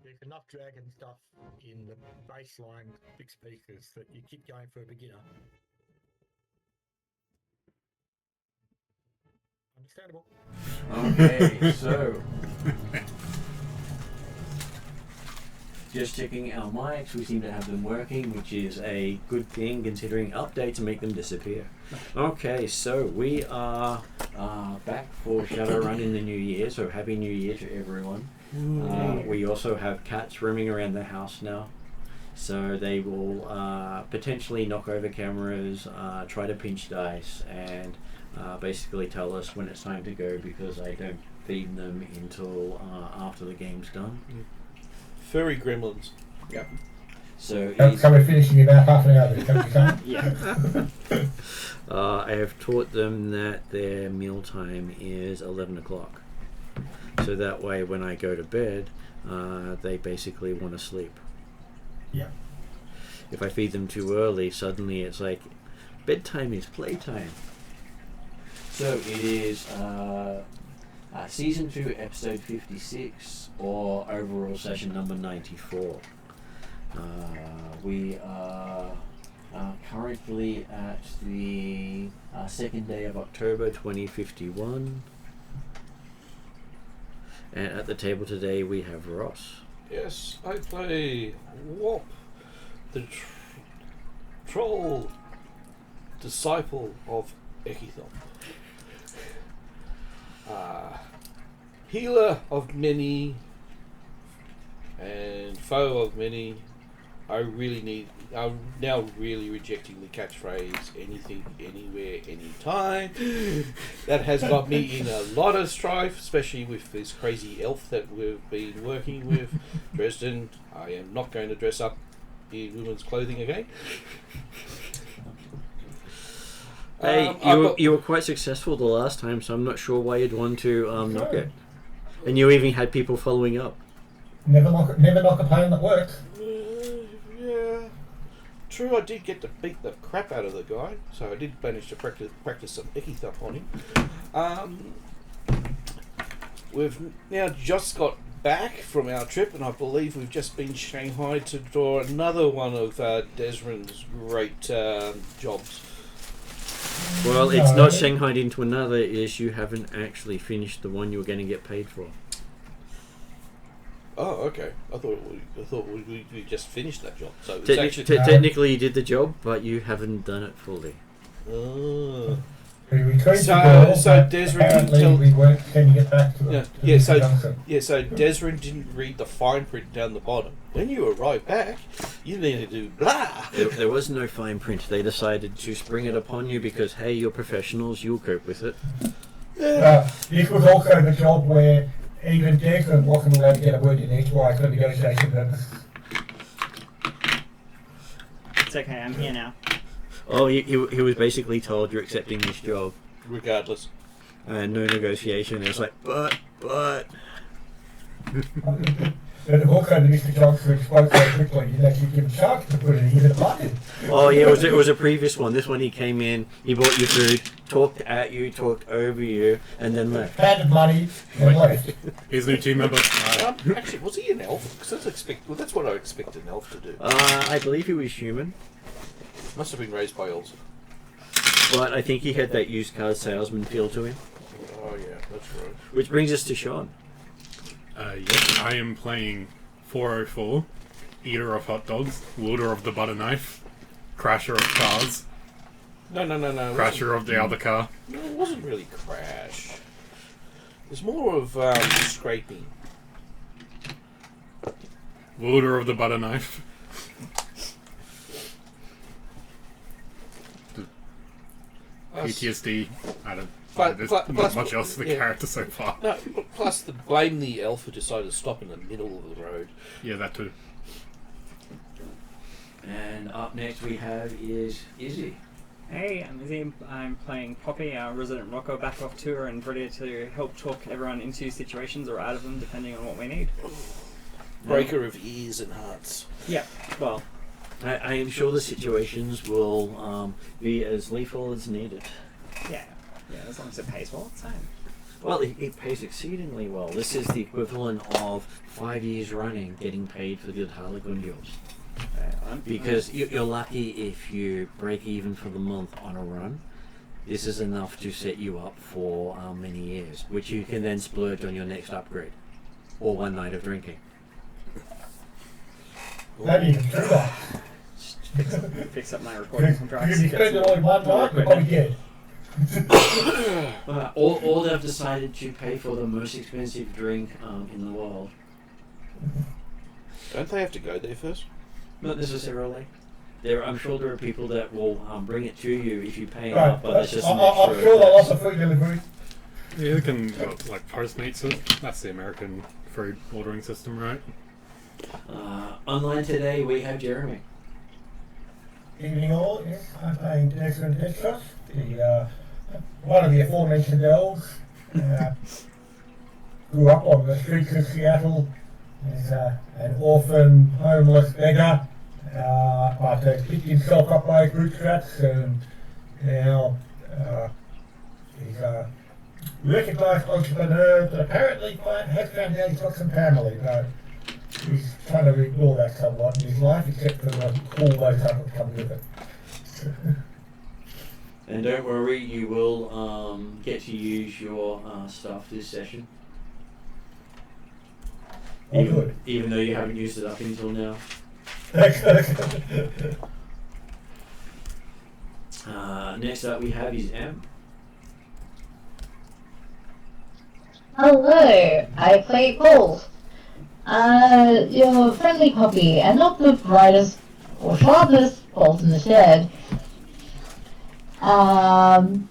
There's enough dragon stuff in the baseline 6 pieces that you keep going for a beginner. Understandable. Okay, so just checking our mics, we seem to have them working, which is a good thing considering updates make them disappear. Okay, so we are back for Shadowrun in the new year, so happy new year to everyone. We also have cats roaming around the house now, so they will potentially knock over cameras, try to pinch dice, and basically tell us when it's time to go because I don't feed them until after the game's done. Furry gremlins. Yep. So we're finishing about half an hour there, yeah. I have taught them that their mealtime is 11 o'clock. So that way when I go to bed, they basically want to sleep. Yeah. If I feed them too early, suddenly it's like, bedtime is playtime. So it is Season 2, Episode 56, or overall session number 94. We are currently at the second day of October 2051. And at the table today we have Ross. Yes, I play Warp, the troll disciple of Ekithon. Healer of many and foe of many. I'm now really rejecting the catchphrase anything, anywhere, anytime. That has got me in a lot of strife, especially with this crazy elf that we've been working with. Dresden, I am not going to dress up in women's clothing again. Hey, you were quite successful the last time, so I'm not sure why you'd want to knock it. And you even had people following up. Never knock a plan that works. Yeah. True, I did get to beat the crap out of the guy, so I did manage to practice some Ekithon on him. We've now just got back from our trip, and I believe we've just been shanghaied to draw another one of Desmond's great jobs. Well, it's not shanghaied into another, is you haven't actually finished the one you were going to get paid for. Oh, okay. I thought we just finished that job. So technically you did the job, but you haven't done it fully. Oh. So Desmond didn't tell we weren't can you get back to so Desmond didn't read the fine print down the bottom. When you arrive back, you need to do blah. There was no fine print. They decided to spring it upon you because, hey, you're professionals, you'll cope with it. This was also the job where even Desmond wasn't allowed to get a word in edgewise for negotiation purposes. It's okay, I'm here now. Oh, he was basically told you're accepting this job. Regardless. And no negotiation. It was like, but. And also the Mr. Johnson spoke so quickly, you actually give him a chance to put it in the bucket. Oh yeah, it was a previous one. This one he came in, he bought you food, talked at you, talked over you, and then left. Handed money and left. Here's a new team member. Actually, was he an elf? Because that's what I expect an elf to do. I believe he was human. Must have been raised by elves. But I think he had that used car salesman feel to him. Oh yeah, that's right. Which brings us to Sean. Yes, I am playing 404, Eater of Hot Dogs, Wielder of the Butter Knife, Crasher of Cars. No. Crasher of the other car. No, it wasn't really crash. There's more of scraping. Wielder of the Butter Knife. PTSD. There's not much else to the character so far. No, plus blame the elf who decided to stop in the middle of the road. Yeah, that too. And up next we have is Izzy. Hey, I'm Izzy. I'm playing Poppy, our resident rocker, back off tour and ready to help talk everyone into situations or out of them depending on what we need. Breaker of ears and hearts. Yeah, well, I am sure the situations will be as lethal as needed. yeah, as long as it pays well, it's fine. Well, it pays exceedingly well. This is the equivalent of 5 years running getting paid for the Harliquin guilds. Because you're lucky if you break even for the month on a run. This is enough to set you up for many years, which you can then splurge on your next upgrade. Or one night of drinking. Maybe even true that. Fix up my recording contracts. If you spend it all in one night, you're probably dead. All they've decided to pay for the most expensive drink in the world. Don't they have to go there first? Not necessarily. I'm sure there are people that will bring it to you if you pay Right, up, but that's just an I'm extra sure they'll cost. offer free delivery. Yeah, you can like Postmates it. That's the American food ordering system, right? Online today we have Jeremy. Evening all, yes, I'm playing Genesys and Petros, one of the aforementioned elves. Grew up on the streets of Seattle as an orphan, homeless beggar, but picked himself up by his bootstraps and now he's a recognised entrepreneur that apparently has found out he's got some family, but he's trying to ignore that somewhat in his life, except for the cool motorcycle that comes with it. And don't worry, you will get to use your stuff this session. Oh, good. Even though you haven't used it up until now. Next up we have is M. Hello, I play Paul. Your friendly puppy, and not the brightest or sharpest bolt in the shed. Trying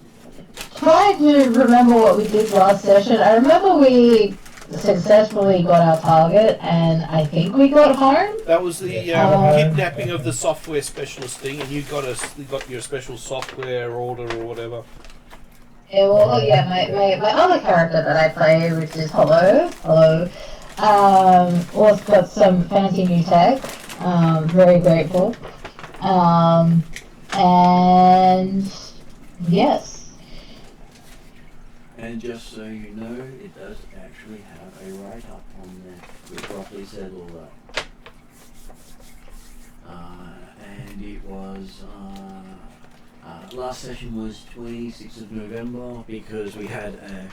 to remember what we did last session. I remember we successfully got our target, and I think we got home. That was the kidnapping of the software specialist thing, and you got your special software order or whatever. Yeah, well, yeah, my other character that I play, which is Hello, also got some fancy new tech. Very grateful. And yes. And just so you know, it does actually have a write-up on there. We properly said all that. And it was, last session was 26th of November because we had a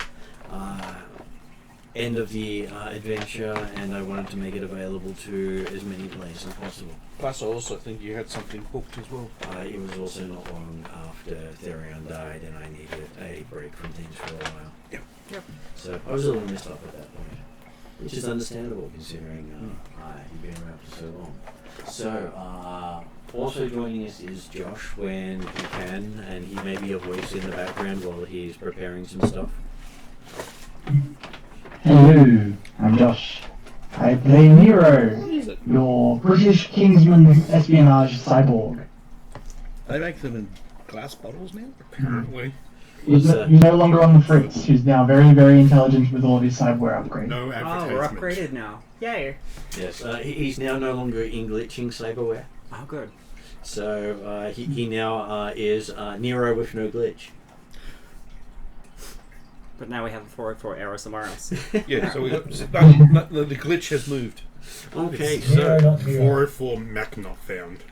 end of the adventure and I wanted to make it available to as many players as possible. Plus, I also think you had something booked as well. It was also not long after Therion died and I needed a break from things for a while. Yep. So I was a little messed up at that point, which is understandable considering you've been around for so long. So, also joining us is Josh when he can, and he may be a voice in the background while he's preparing some stuff. Hello, I'm Josh. I play Nero, your British Kingsman espionage cyborg. They make them in glass bottles now? Apparently. He's no longer on the fritz. He's now very, very intelligent with all of his cyberware upgrades. No Oh, advertisement. we're upgraded now. Yay. Yes, he's now no longer in glitching cyberware. Oh, good. So he now is Nero with no glitch. But now we have a 404 error somewhere else. Yeah, so we got the glitch has moved. Okay, Yeah, so not here. 404 mech not found.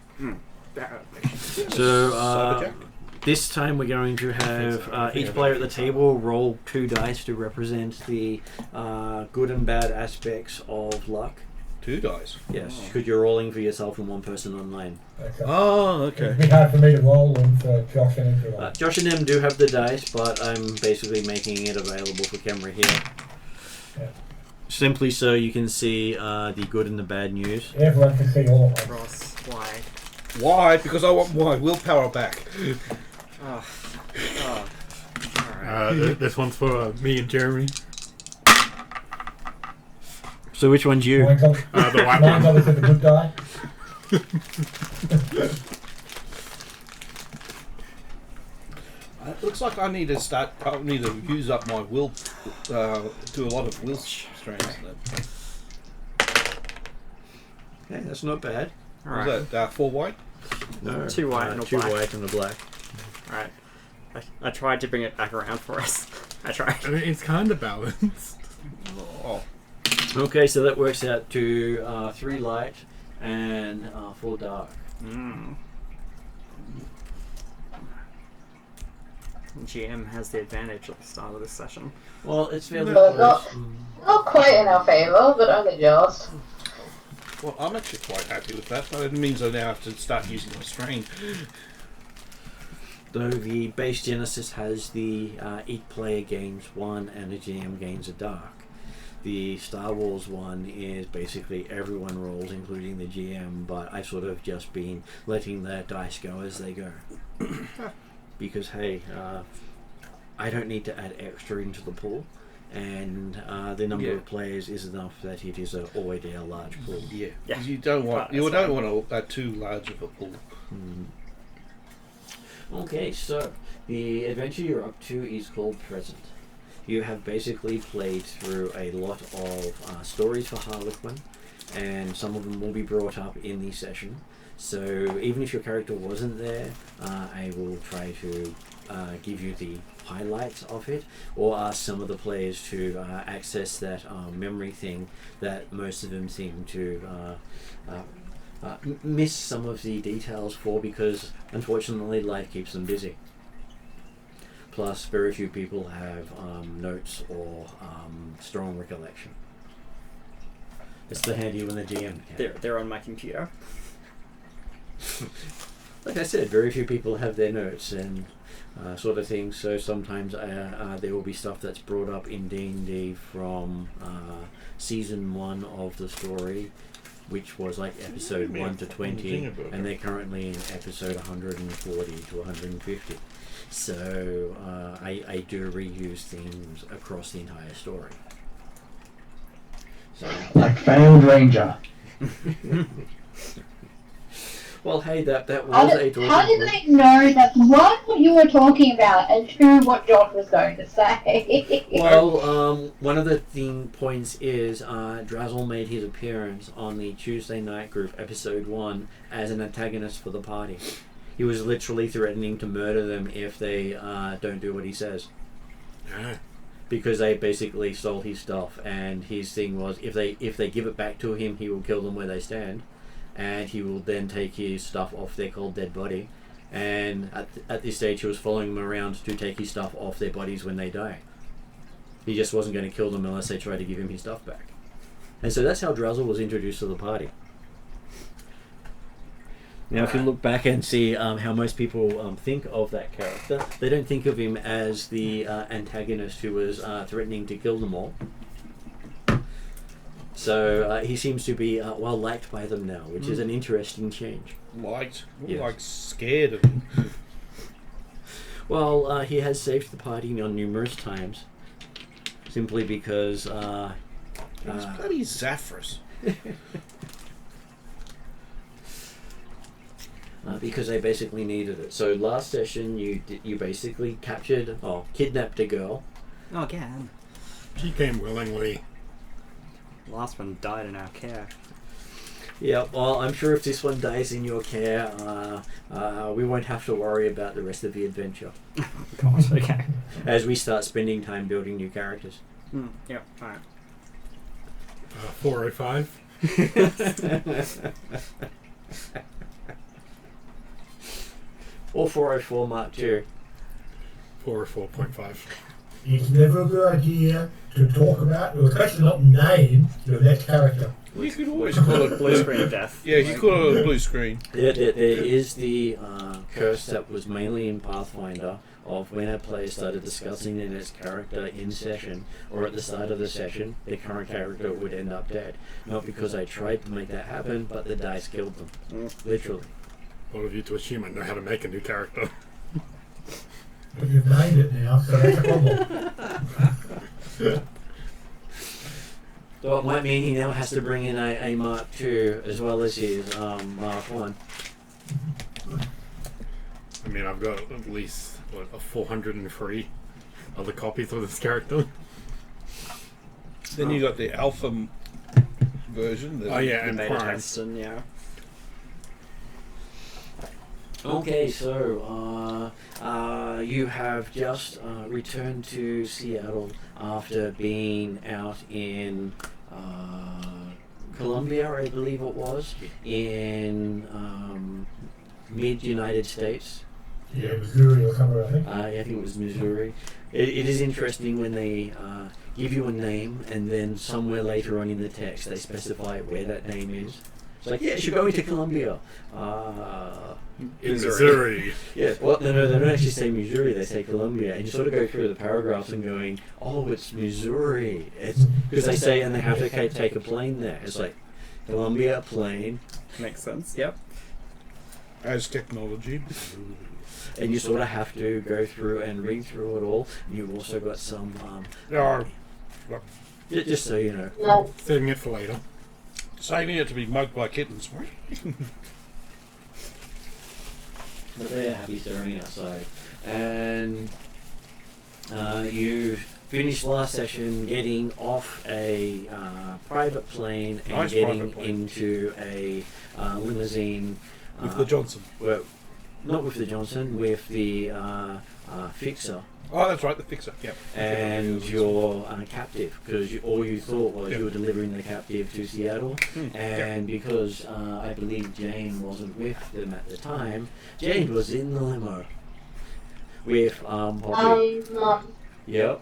so Cyberjack? this time we're going to have each player at the table roll 2 dice to represent the good and bad aspects of luck. 2 dice. Yes, because you're rolling for yourself and one person online. Okay. Oh, It's a okay. bit hard for me to roll and for Josh and him to roll. Josh and them do have the dice, but I'm basically making it available for camera here. Yeah. Simply so you can see the good and the bad news. Everyone can see all of them. Ross, why? Why? Because I want my willpower back. Oh. Alright. This one's for me and Jeremy. So which one's you? Mine's The white mine's one. obviously the good die. It looks like I need to use up my will, do a lot of will strains. Okay, that's not bad. Alright. Was that 4 white? No, 2 white and a 2 black. white and a black. Alright. I tried to bring it back around for us. I tried. I mean, it's kind of balanced. Oh, Okay, so that works out to 3 light and 4 dark. GM has the advantage at the start of this session. Well, it's fairly But close. not quite in our favour, but only just. well, I'm actually quite happy with that, but it means I now have to start using my strain. Though the base Genesys has the each player gains 1 and the GM gains a dark. The Star Wars one is basically everyone rolls, including the GM, but I've sort of just been letting the dice go as they go. Because, hey, I don't need to add extra into the pool, and the number of players is enough that it is already a large pool. Yeah, Yeah. you don't want Well, that's want too large of a pool. Okay, so the adventure you're up to is called Present. You have basically played through a lot of stories for Harliquin, and some of them will be brought up in the session. So even if your character wasn't there, I will try to give you the highlights of it, or ask some of the players to access that memory thing that most of them seem to miss some of the details for, because unfortunately life keeps them busy. Plus, very few people have notes or strong recollection. It's the handy when the GM can. They're on my computer. Like I said, very few people have their notes and sort of things. So sometimes there will be stuff that's brought up in D&D from season 1 of the story, which was like episode 1 to 20, and they're currently in episode 140 to 150. So I do reuse themes across the entire story. So, Like failed ranger. well, hey, that was How a did they know that one, what you were talking about, and 2, what John was going to say? Well, one of the theme points is Drazzle made his appearance on the Tuesday night group episode 1 as an antagonist for the party. He was literally threatening to murder them if they don't do what he says. Because they basically stole his stuff, and his thing was if they give it back to him, he will kill them where they stand, and he will then take his stuff off their cold dead body. And at this stage, he was following them around to take his stuff off their bodies when they die. He just wasn't going to kill them unless they tried to give him his stuff back. And so that's how Drazzle was introduced to the party. Now, if you look back and see how most people think of that character, they don't think of him as the antagonist who was threatening to kill them all. So he seems to be well liked by them now, which is an interesting change. Liked? Yes. Like scared of him. Well, he has saved the party on numerous times, simply because... It's bloody Zaphras. Because they basically needed it. So last session, you basically kidnapped a girl. Oh, again. She came willingly. The last one died in our care. Yeah, well, I'm sure if this one dies in your care, we won't have to worry about the rest of the adventure. God, okay. As we start spending time building new characters. Yep, alright. 405. Or 404 Mark II. 404.5. It's never a good idea to talk about, or especially not name, your next character. You could always call it Blue screen of death. Yeah, you call it a blue screen. There is the curse that was mainly in Pathfinder of when a player started discussing their next character in session or at the start of the session, their current character would end up dead. Not because I tried to make that happen, but the dice killed them. Literally. All of you to assume I know how to make a new character. But you've named it now, so that's a problem. So it might mean he now has to bring in a Mark II as well as his Mark I. I mean, I've got at least, 403 other copies of this character. Then you got the alpha version. Oh, yeah, The and beta Prime. test, and yeah. Okay, so you have just returned to Seattle after being out in Colombia, I believe it was, in mid-United States. Yeah, Missouri or somewhere, I think. I think it was Missouri. It is interesting when they give you a name and then somewhere later on in the text they specify where that name is. It's like, yes, you're going to Colombia. In Missouri. Yeah, well, no, they don't actually say Missouri, they say Colombia. And you sort of go through the paragraphs and going, oh, it's Missouri. It's because they say, and they have to take a plane there. It's like, Colombia, plane. Makes sense. Yep. As technology. And you sort of have to go through and read through it all. You've also got some, just so you know. No. Saving it for later. Saving it to be mugged by kittens. But they're happy staring outside. And you finished last session getting off a private plane and Nice getting private plane. into a limousine. With the Johnson. Well, not with the Johnson, with the Fixer. Oh, that's right, the Fixer. Yep. And your captive, because all you thought was Yep. you were delivering the captive to Seattle, Yep. and because I believe Jane wasn't with them at the time, Jane was in the limo with Poppy. I'm not. Yep.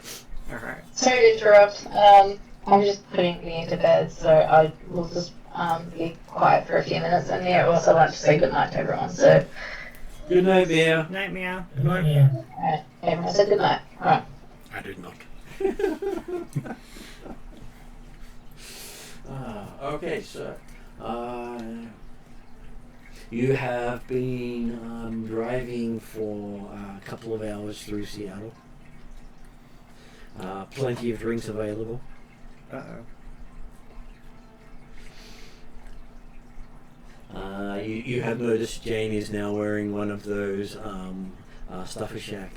Alright. Sorry to interrupt. I'm just putting me into bed, so I will just be quiet for a few minutes. And yeah, also want to say goodnight to everyone. So, Good night, Mia. Night, meow. Yeah. alright, everyone said goodnight. Alright. I did not. Okay, so you have been driving for a couple of hours through Seattle. Plenty of drinks available. Uh-oh. You have noticed Jane is now wearing one of those Stuffer Shack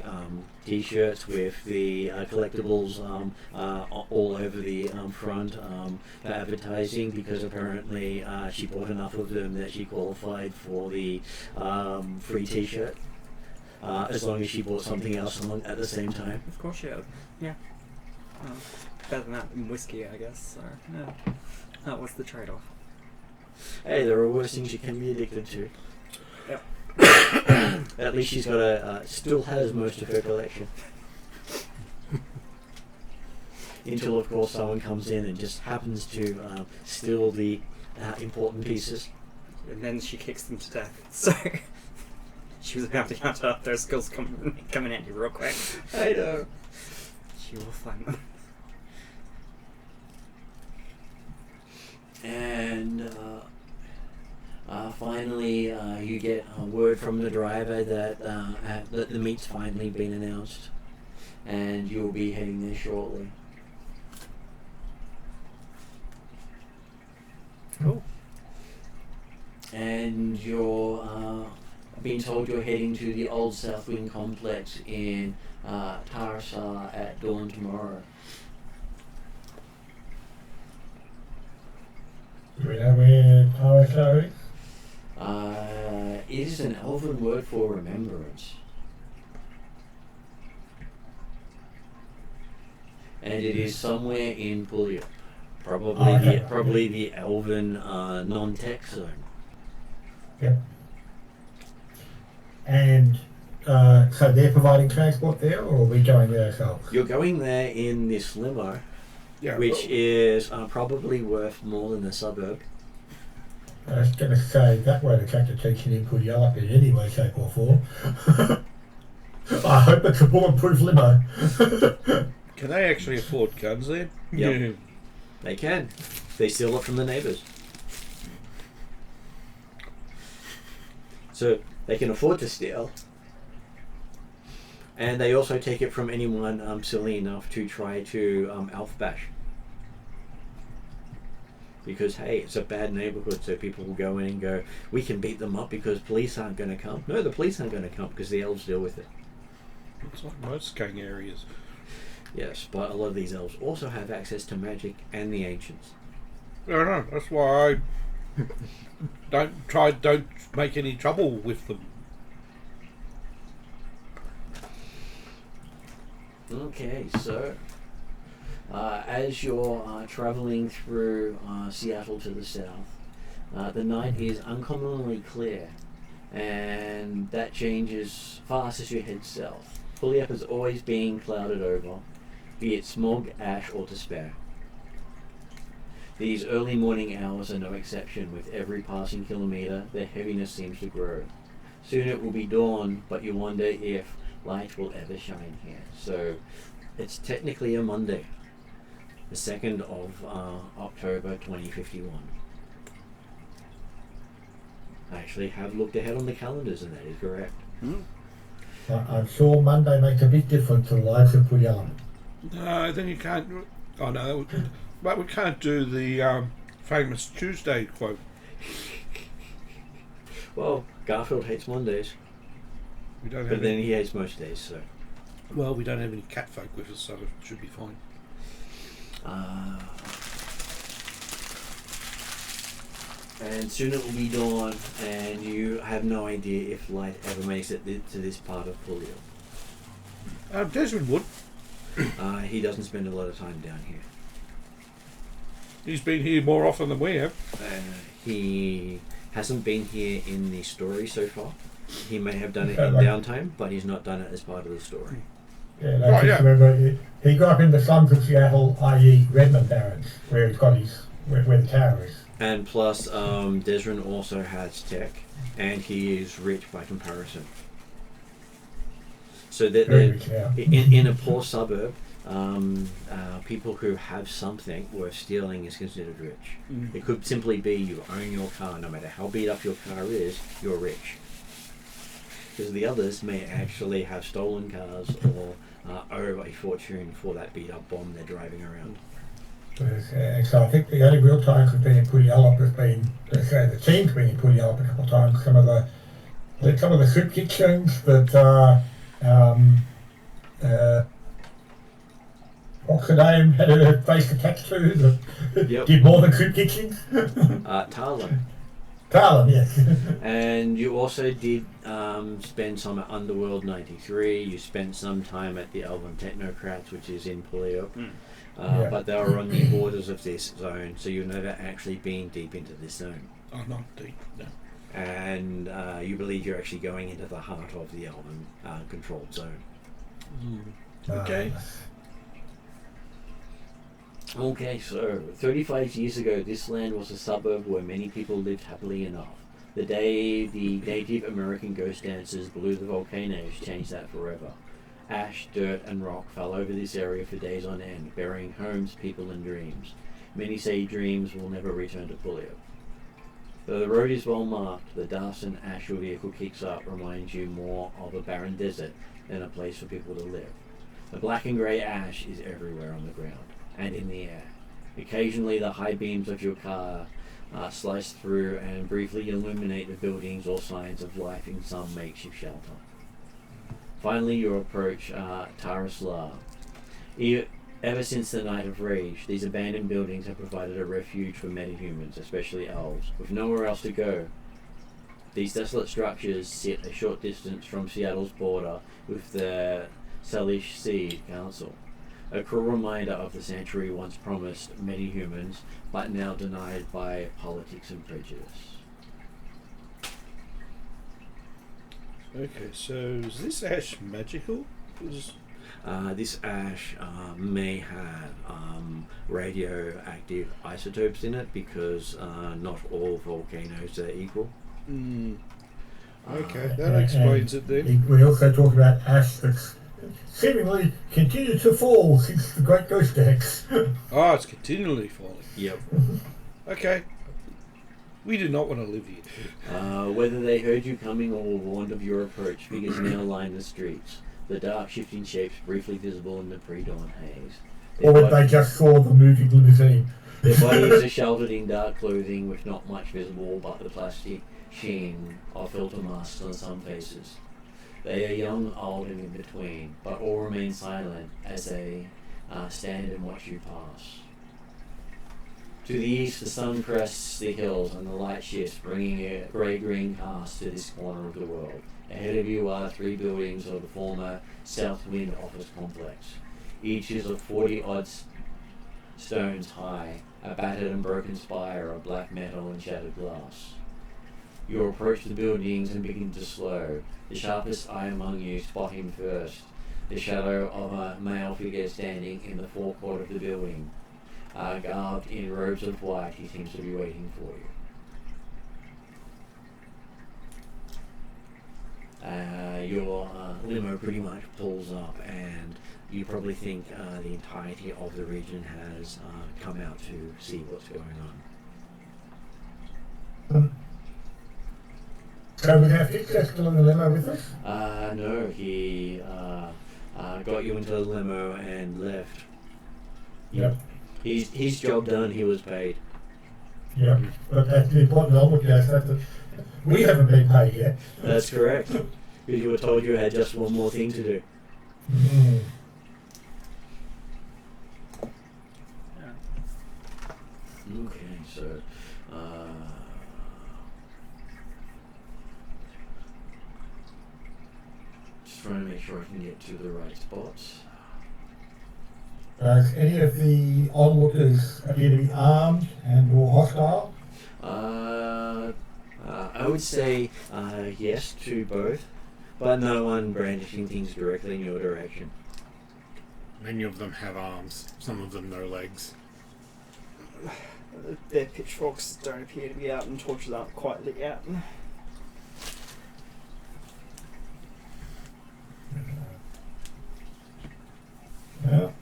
t-shirts with the collectibles all over the front for advertising, because apparently she bought enough of them that she qualified for the free t-shirt, as long as she bought something else along at the same time. Of course you have. Yeah. Better than that than whiskey, I guess. So, yeah. What's the trade-off? Hey, there are worse things you can be addicted to. Yep. At least she's got still has most of her collection. Until, of course, someone comes in and just happens to steal the important pieces. And then she kicks them to death. So she was about to count up those skills coming at you real quick. I know. She will find them. And finally, you get a word from the driver that the meet's finally been announced, and you'll be heading there shortly. Cool. And you're being told you're heading to the old Southwind complex in Tarsa at dawn tomorrow. Do we know where Tarasha is? It is an elven word for remembrance. And it is somewhere in Puglia. Probably the elven non-tech zone. Yep. And so they're providing transport there, or are we going there ourselves? You're going there in this limo, Yeah. which is probably worth more than the suburb. I was going to say that won't attract attention in Puyallup in any way, shape or form. I hope it's a bulletproof limo. Can they actually afford guns there? Yep. They can. They steal it from the neighbours. So they can afford to steal. And they also take it from anyone silly enough to try to elf bash. Because, hey, it's a bad neighbourhood, so people will go in and go, we can beat them up because police aren't going to come. No, the police aren't going to come because the elves deal with it. It's like most gang areas. Yes, but a lot of these elves also have access to magic and the ancients. I don't know. That's why I don't make any trouble with them. Okay, so as you're traveling through Seattle to the south, the night is uncommonly clear, and that changes fast as you head south. Pulliup is always being clouded over, be it smog, ash, or despair. These early morning hours are no exception. With every passing kilometre, their heaviness seems to grow. Soon it will be dawn, but you wonder if light will ever shine here. So it's technically a Monday, the 2nd of October 2051. I actually have looked ahead on the calendars, and that is correct. I'm sure Monday makes a big difference to the lives of Pulliup. No, then you can't. Oh no, but we can't do the famous Tuesday quote. Well, Garfield hates Mondays, We don't have. but then he hates most days, so. Well, we don't have any cat folk with us, so it should be fine. And soon it will be dawn, and you have no idea if light ever makes it to this part of Pulliup. Desmond would. He doesn't spend a lot of time down here. He's been here more often than we have. He hasn't been here in the story so far. He may have done it Yeah, in like- downtime, but he's not done it as part of the story. Yeah, Right, just yeah. remember, he grew up in the slums of Seattle, i.e. Redmond Barrens, where he's got where the tower is. And plus, Desrin also has tech, and he is rich by comparison. So that Very rich, yeah. in a poor suburb, people who have something worth stealing is considered rich. It could simply be you own your car, no matter how beat up your car is, you're rich. Because the others may actually have stolen cars or owe a fortune for that beat up bomb they're driving around. And so I think the only real times we've been in Pulliup has been, let's say the team's been in Pulliup a couple of times. Some of the soup kitchens that what's the name, had a face attached to that Yep. did more than soup kitchens. Talon. Talon, yes. And you also did spend some at Underworld 93. You spent some time at the Elven Technocrats, which is in Pulliup. Yeah. But they were on the borders of this zone, so you've never actually been deep into this zone. Oh, not deep. No. And you believe you're actually going into the heart of the Elven controlled zone. Okay. Okay, so 35 years ago, this land was a suburb where many people lived happily enough. The day the Native American ghost dancers blew the volcanoes changed that forever. Ash, dirt, and rock fell over this area for days on end, burying homes, people, and dreams. Many say dreams will never return to Pulliup. Though the road is well marked, the dust and ash your vehicle kicks up reminds you more of a barren desert than a place for people to live. The black and grey ash is everywhere on the ground and in the air. Occasionally the high beams of your car slice through and briefly illuminate the buildings or signs of life in some makeshift shelter. Finally you approach Taraslar. Ever since the Night of Rage, these abandoned buildings have provided a refuge for metahumans, especially elves. With nowhere else to go, these desolate structures sit a short distance from Seattle's border with the Salish Seed Council. A cruel reminder of the sanctuary once promised metahumans, but now denied by politics and prejudice. Okay, so is this ash magical? This ash may have radioactive isotopes in it because not all volcanoes are equal. Okay, that explains it then. We also talk about ash that's seemingly continued to fall since the Great Ghost Dance. Oh, it's continually falling. Yep. Okay. We do not want to live here. Whether they heard you coming or were warned of your approach, figures now line the streets. The dark, shifting shapes briefly visible in the pre-dawn haze. Or when they just saw the moving limousine. Their bodies are sheltered in dark clothing with not much visible but the plastic sheen of filter masks on some faces. They are young, old, and in between, but all remain silent as they stand and watch you pass. To the east, the sun crests the hills and the light shifts, bringing a grey-green cast to this corner of the world. Ahead of you are 3 buildings of the former Southwind office complex. Each is of 40-odd stones high, a battered and broken spire of black metal and shattered glass. You approach the buildings and begin to slow, the sharpest eye among you spotting first the shadow of a male figure standing in the forecourt of the building. Garbed in robes of white, he seems to be waiting for you. Your limo pretty much pulls up, and you probably think the entirety of the region has come out to see what's going on. So we have Hitler still in the limo with us? No, he got you into the limo and left. Yep. His job done, he was paid. Yep. But that's the important element, guys. We haven't been paid yet. That's correct. Because you were told you had just one more thing to do. Mm. Okay, so just trying to make sure I can get to the right spots. Does any of the onlookers appear to be armed and or hostile? I would say yes to both, but no one brandishing things directly in your direction. Many of them have arms, some of them no legs. Their pitchforks don't appear to be out and torches aren't quite lit out. Well,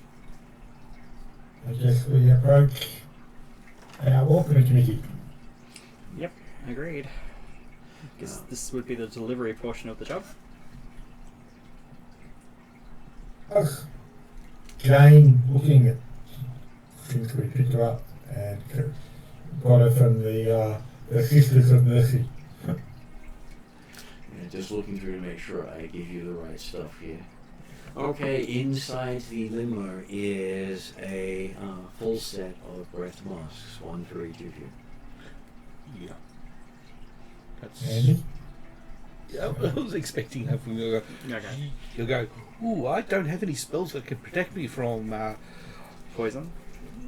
I guess we approach our welcoming committee. Yep, agreed. Guess this would be the delivery portion of the job. How's Jane looking at since we picked her up and got her from the Sisters of Mercy? Yeah, just looking through to make sure I give you the right stuff here. Okay, inside the limo is a full set of breath masks, one for each of you. Yeah. That's. Andy? Yeah, I was expecting that from you. Okay. You'll go, ooh, I don't have any spells that can protect me from Poison?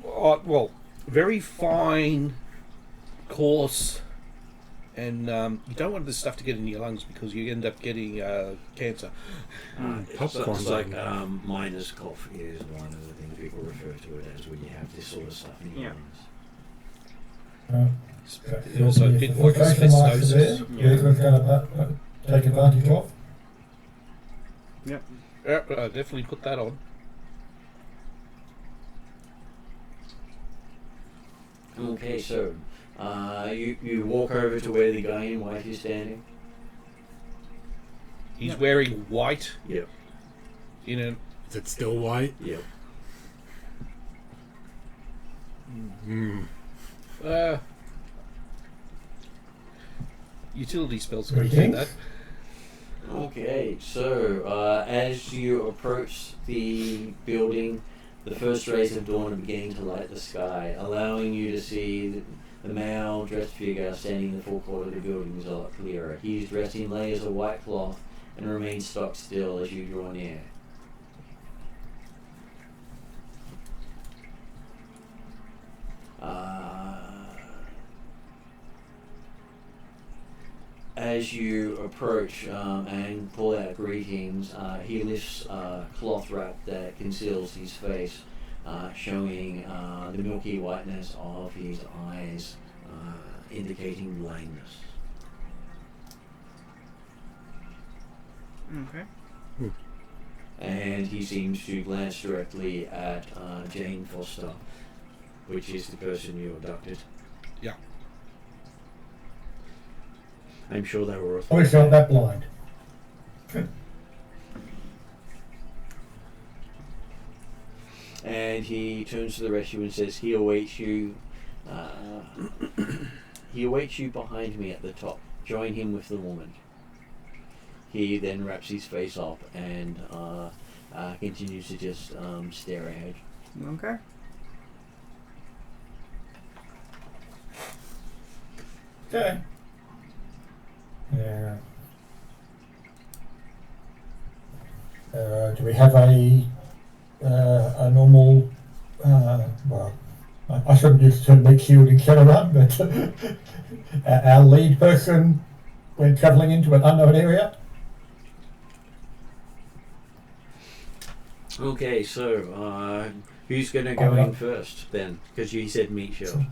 well, very fine, coarse, and you don't want this stuff to get in your lungs because you end up getting cancer. It's like miner's cough is one of the things people refer to it as when you have this sort of stuff in your lungs. It also did like asbestosis. Everyone's going to take advantage of. Yep. Yeah, definitely put that on. Okay, so you walk over to where the guy in white is standing. He's wearing white. Yep. You know. Is it still white? Yep. Utility spells can do that. Okay, so as you approach the building, the first rays of dawn are beginning to light the sky, allowing you to see the male dressed figure standing in the forecourt of the building is a lot clearer. He is dressed in layers of white cloth and remains stock still as you draw near. As you approach and pull out greetings, he lifts a cloth wrap that conceals his face, showing the milky whiteness of his eyes, indicating blindness. Okay. And he seems to glance directly at Jane Foster, which is the person you abducted. Yeah. I'm sure they were. Oh, he's not that blind. And he turns to the rest of you and says, "He awaits you. He awaits you behind me at the top. Join him with the woman." He then wraps his face up and continues to just stare ahead. Okay. Okay. Yeah. Do we have a normal? Well, I shouldn't use the term meat shield in Shadowrun, but our lead person when travelling into an unknown area. Okay, so who's going to go in first then? Because you said meat shield.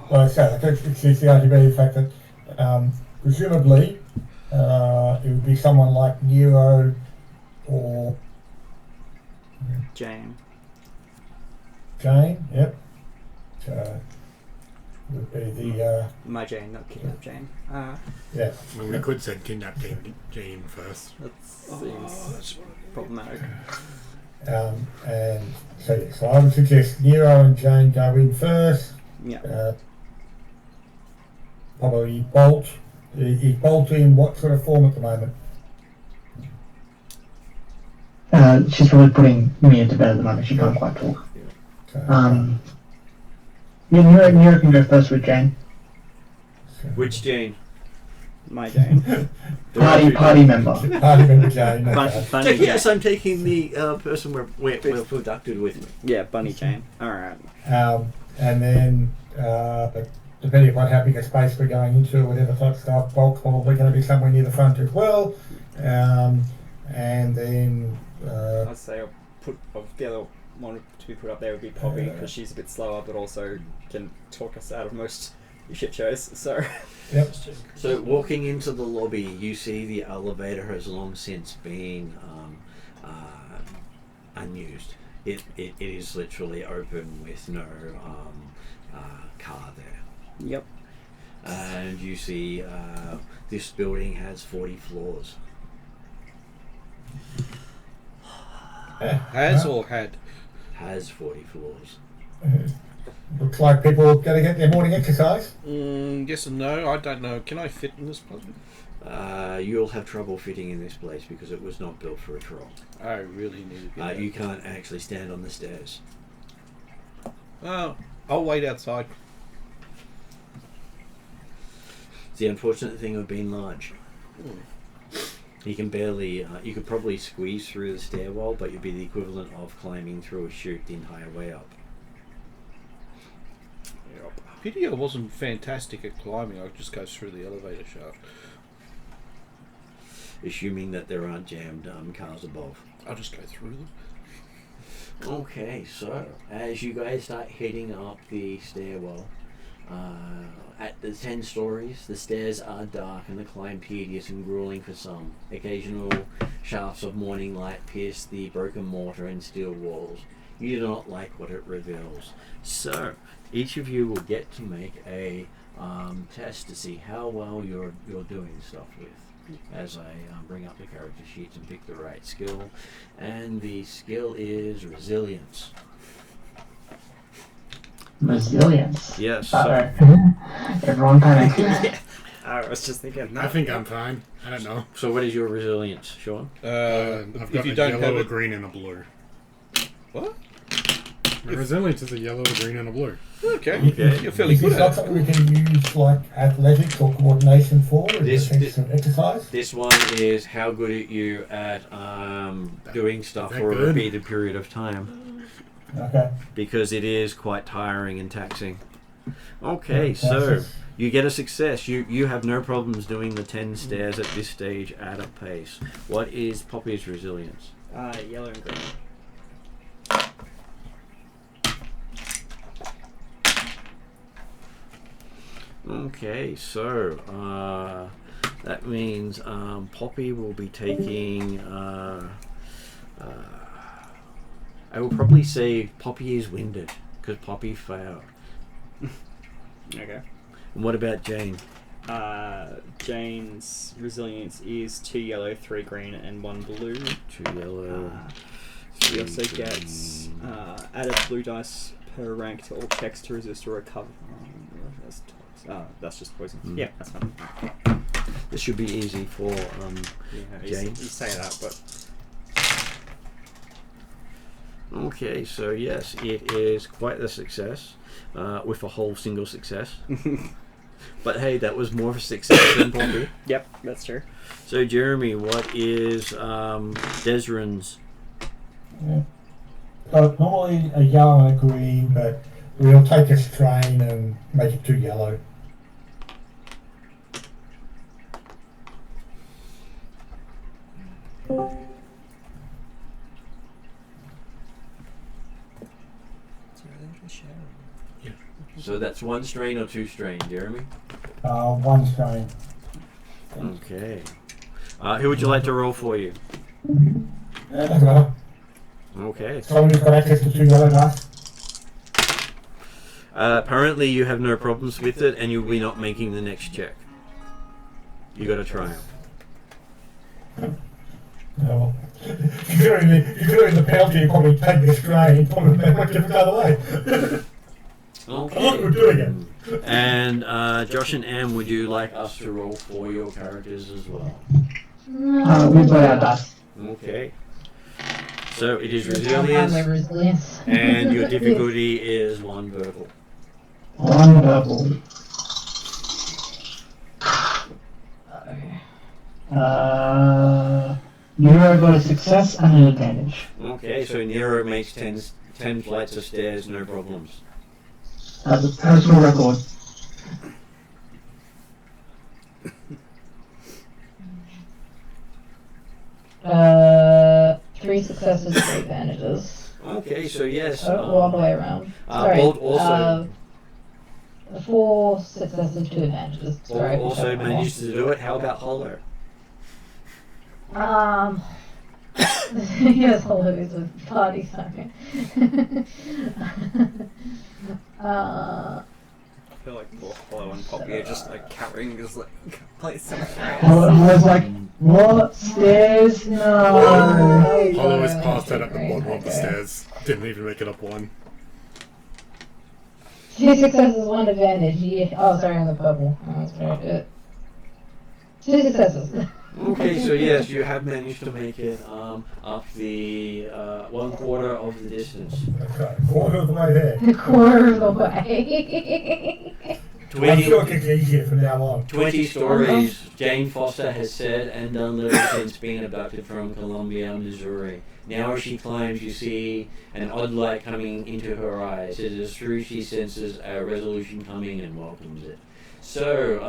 Well, so it's the idea of the fact that presumably it would be someone like Nero or Jane. Jane. Yep. So would be the My Jane, not kidnap Jane. yeah. I mean, we could say kidnap Jane first. That seems problematic. And so I would suggest Nero and Jane go in first. Yeah. Probably Bolt. Is Bolt in what sort of form at the moment? She's probably putting me into bed at the moment. She can't quite talk. So, Yeah, Nero can go first with Jane. Which Jane? My Jane. Party member. Party member Jane. Okay. Bunny Jane. Yes, I'm taking the person we're abducted with me. Yeah, Bunny Jane. Alright. And then, depending upon how big a space we're going into, or whatever type of stuff, Bulk's probably going to be somewhere near the front as well. And then, I'd say the other one to be put up there would be Poppy, because she's a bit slower, but also can talk us out of most shit shows. So. yep. So walking into the lobby, you see the elevator has long since been unused. It is literally open with no car there. Yep. And you see this building has 40 floors. Has or had? Has 40 floors. Looks like people are going to get their morning exercise. Yes and no. I don't know. Can I fit in this place? You'll have trouble fitting in this place because it was not built for a troll. I really need to get You can't actually stand on the stairs. Oh, I'll wait outside. It's the unfortunate thing of being large. You can barely, you could probably squeeze through the stairwell, but you'd be the equivalent of climbing through a chute the entire way up. Pity I wasn't fantastic at climbing. I just go through the elevator shaft. Assuming that there aren't jammed cars above. I'll just go through them. Okay, so as you guys start heading up the stairwell, at the 10 stories, the stairs are dark and the climb tedious and grueling for some. Occasional shafts of morning light pierce the broken mortar and steel walls. You do not like what it reveals. So, each of you will get to make a test to see how well you're doing stuff with. As I bring up the character sheets and pick the right skill. And the skill is resilience. Resilience. Yes. Everyone panic. Yeah. I was just thinking. I think I'm fine. I don't know. So what is your resilience, Sean? I've got if you a don't have yellow, a it, green, and a blue. what? My resilience is a yellow, a green, and a blue. Okay, you're fairly Is good this not at it. something we can use like athletics or coordination for? This- Is it exercise? This one is how good are you at doing stuff That for a good? repeated period of time. Okay. Because it is quite tiring and taxing. Okay, so you get a success. You have no problems doing the 10 stairs at this stage at a pace. What is Poppy's resilience? Yellow and green. Okay, so that means Poppy will be taking. I will probably say Poppy is winded because Poppy failed. Okay. And what about Jane? Jane's resilience is 2 yellow, 3 green, and 1 blue. 2 yellow. She also gets added blue dice per rank to all checks to resist or recover. That's just poison. Yeah, that's fine. This should be easy for Jane. You say that, but Okay, so yes, it is quite the success, with a whole single success. But hey, that was more of a success than Poppy. Yep, that's true. So, Jeremy, what is Desrin's? Yeah. Normally a yellow and a green, but we'll take a strain and make it 2 yellow. So that's 1 strain or 2 strain, Jeremy? 1 strain. Okay. Who would you like to roll for you? Doesn't matter. Okay. Someone who's got access to 2 yellow dice. Apparently you have no problems with it and you'll be not making the next check. You got a triumph. Oh, well. Considering the penalty, you probably take the strain, probably make a different other way. Okay. We're doing it. And Josh and Am, would you like us to roll for your characters as well? We play our dice. Okay. So it is Resilience. resilience, and your difficulty is 1 verbal. 1 purple. Nero got a success and an advantage. Okay, so Nero makes 10 flights of stairs, no problems. As a personal record. Uh, 3 successes, 3 advantages. Okay, so yes. All the way around. Sorry. Bolt also 4 successes, 2 advantages. Sorry. also managed to do it. How about Hollow? Yes, Hollow is with party, sorry. I feel like poor Hollow and Poppy are just like carrying this like place so I was like, what? Stairs? No. Hollow is passed out at the bottom of the stairs. Didn't even make it up 1. 2 successes, 1 advantage. Yeah. Oh, sorry, on the purple. Oh, sorry. 2 successes. Okay, so yes, you have managed to make it up the 1/4 of the distance. Okay, quarter of the way there. A quarter of the way. I'm sure it gets easier from now on. 20 stories Jane Foster has said and done little since being abducted from Columbia, Missouri. Now as she climbs, you see an odd light coming into her eyes. It is true she senses a resolution coming and welcomes it. So,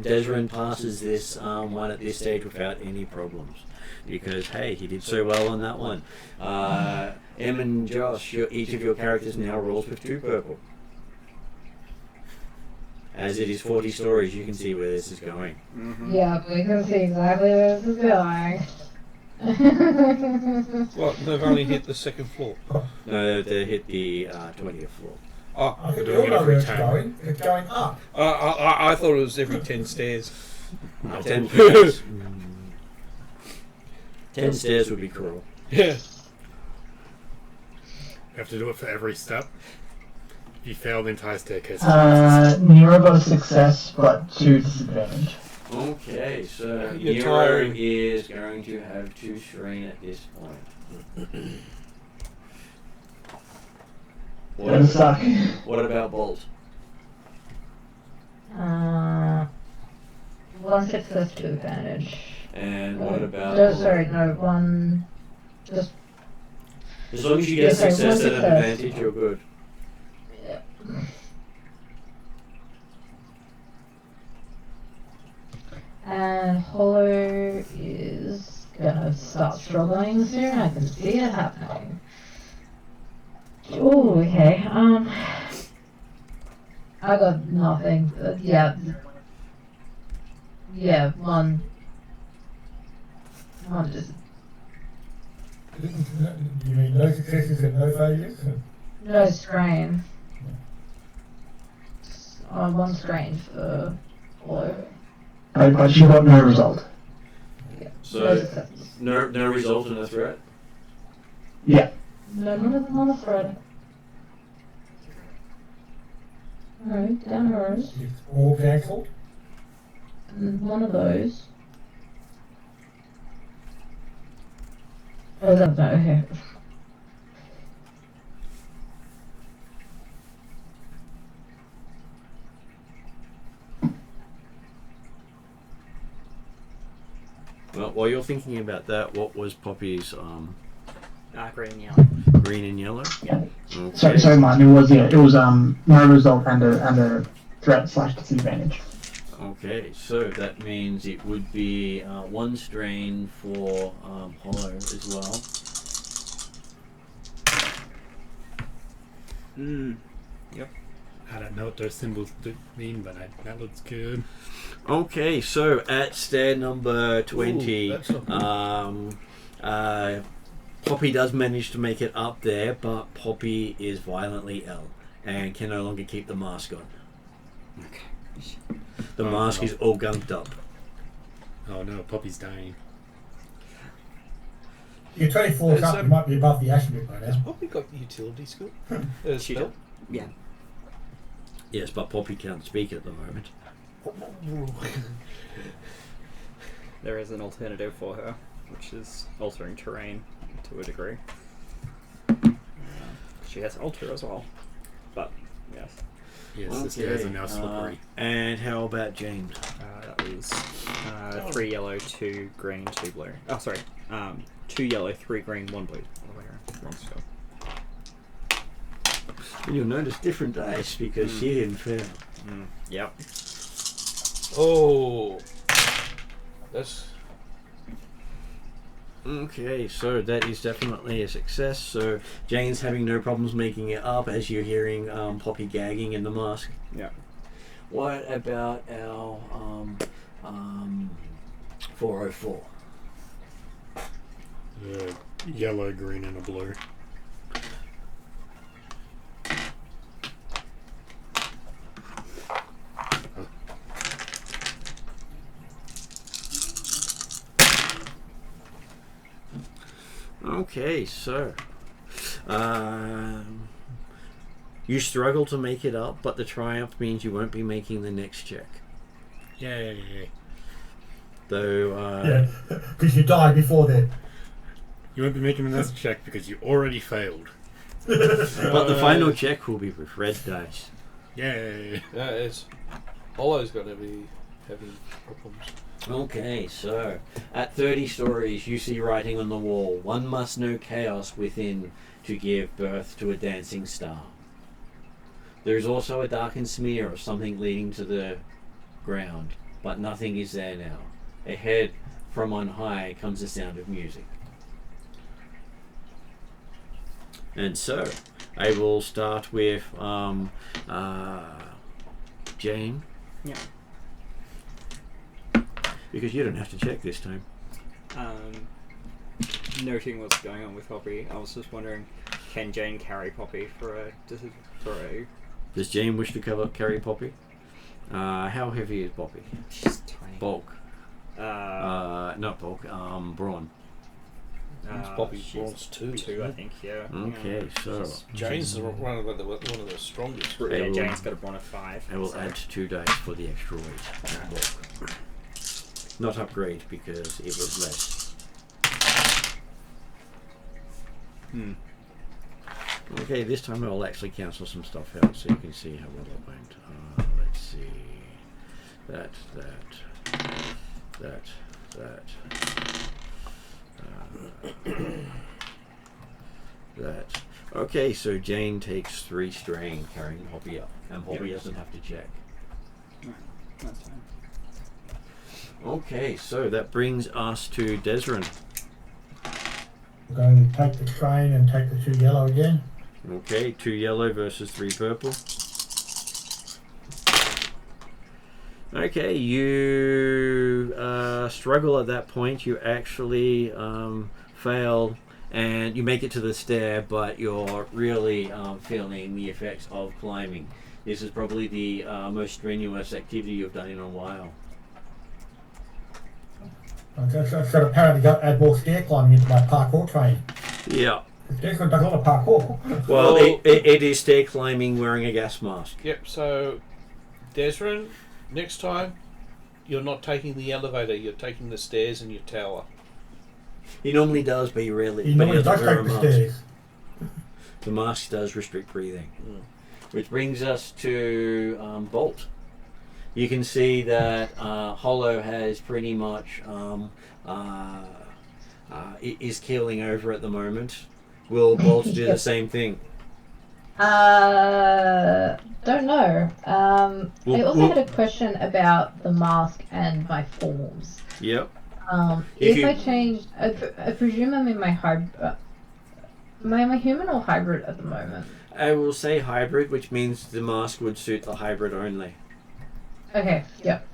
Desrin passes this one at this stage without any problems. Because, hey, he did so well on that one. Em and Josh, each of your characters now rolls with 2 purple. As it is 40 stories, you can see where this is going. Mm-hmm. Yeah, we can see exactly where this is going. Well, they've only hit the 2nd floor. No, they hit the 20th floor. Oh, I think we Doing all it know every where it's time. going. It's going up. I thought it was every 10 stairs. 10 stairs. 10 stairs would be cruel. Yeah. You have to do it for every step. If you fail the entire staircase. Nero got a success, but 2 disadvantage. Okay, so You're Nero tiring. is going to have 2 strain at this point. Gonna suck. What about Bolt? 1 success, 2 advantage. And what about... Sorry, no, 1... Just... As long as you get a Sorry, success one and an success. advantage, you're good. Yeah. And Hollow is gonna start struggling soon. I can see it happening. Oh, okay. I got nothing. Yeah. Yeah, 1. 1 just... You mean no successes and no failures? No strain. 1 strain for Hollow. But you got no result. No So, successes. no result in a threat? Yeah. No, none of them on the thread. Alright, down hers. It's all cancelled. And one of those. Oh, that's not okay. Well, while you're thinking about that, what was Poppy's Green and yellow. green and yellow? Yeah. Okay. Sorry, Martin. It was no result under threat / disadvantage. Okay, so that means it would be 1 strain for Hollow as well. Yep. I don't know what those symbols mean, but that looks good. Okay, so at stair number 20, Ooh, that's not good. Poppy does manage to make it up there, but Poppy is violently ill and can no longer keep the mask on. Okay. The mask is all gunked up. Oh no, Poppy's dying. You're 24 It's, up, you might be above the action bit by Has now. Poppy got utility skill? She Spell? Yeah. Yes, but Poppy can't speak at the moment. There is an alternative for her, which is altering terrain to a degree. She has alter as well, but yes. Yes, the stairs are now slippery. And how about James? That was 3 yellow, 2 green, 2 blue. Oh, sorry. 2 yellow, 3 green, 1 blue. Wrong spell. And you'll notice different dice because she didn't fail. Yep. Oh, that's Okay, so that is definitely a success. So Jane's having no problems making it up as you're hearing Poppy gagging in the mask. Yeah. What about our 404? Yellow, green, and a blue. Okay, so you struggle to make it up, but the triumph means you won't be making the next check. Yay! Though, Yeah, because you died before then. You won't be making the next check because you already failed. but the final check will be with red dice. Yay! yeah. It's Hollow's going to be having problems. Okay, so at 30 stories, you see writing on the wall: "One must know chaos within to give birth to a dancing star." There is also a darkened smear of something leading to the ground, but nothing is there now. Ahead, from on high, comes the sound of music. And so, I will start with Jane. Yeah. Because you don't have to check this time. Noting what's going on with Poppy, I was just wondering, can Jane carry Poppy for a Does Jane wish to carry Poppy? How heavy is Poppy? She's tiny. Bulk. Not bulk. Brawn. Poppy She's bronze 2. 2, I think. Yeah. Okay, so Jane's one of the strongest. I Yeah, will- Jane's got a brawn of 5. I will so- add 2 dice for the extra weight. Bulk. Not upgrade because it was less. Okay, this time I will actually cancel some stuff out so you can see how well it went. Let's see. That. That. Okay, so Jane takes 3 strain carrying Poppy up, and Poppy doesn't have to check. That's fine. Okay, so that brings us to Desrin. I'm going to take the train and take the 2 yellow again. Okay, 2 yellow versus 3 purple. Okay, you struggle at that point. You actually fail, and you make it to the stair, but you're really feeling the effects of climbing. This is probably the most strenuous activity you've done in a while. I've got to apparently add more stair climbing into my parkour training. Yeah. There's got a lot of parkour. Well, it is stair climbing wearing a gas mask. Yep, so Desrin, next time you're not taking the elevator, you're taking the stairs in your tower. He normally does, but he rarely. He but normally doesn't does wear a take the mask. stairs. The mask does restrict breathing. Which brings us to Bolt. You can see that Hollow has pretty much is keeling over at the moment. Will Bolt do the same thing? Don't know. I also had a question about the mask and my forms. Yep. If I change, I presume I'm in my hybrid. Am I human or hybrid at the moment? I will say hybrid, which means the mask would suit the hybrid only. Okay. Yep.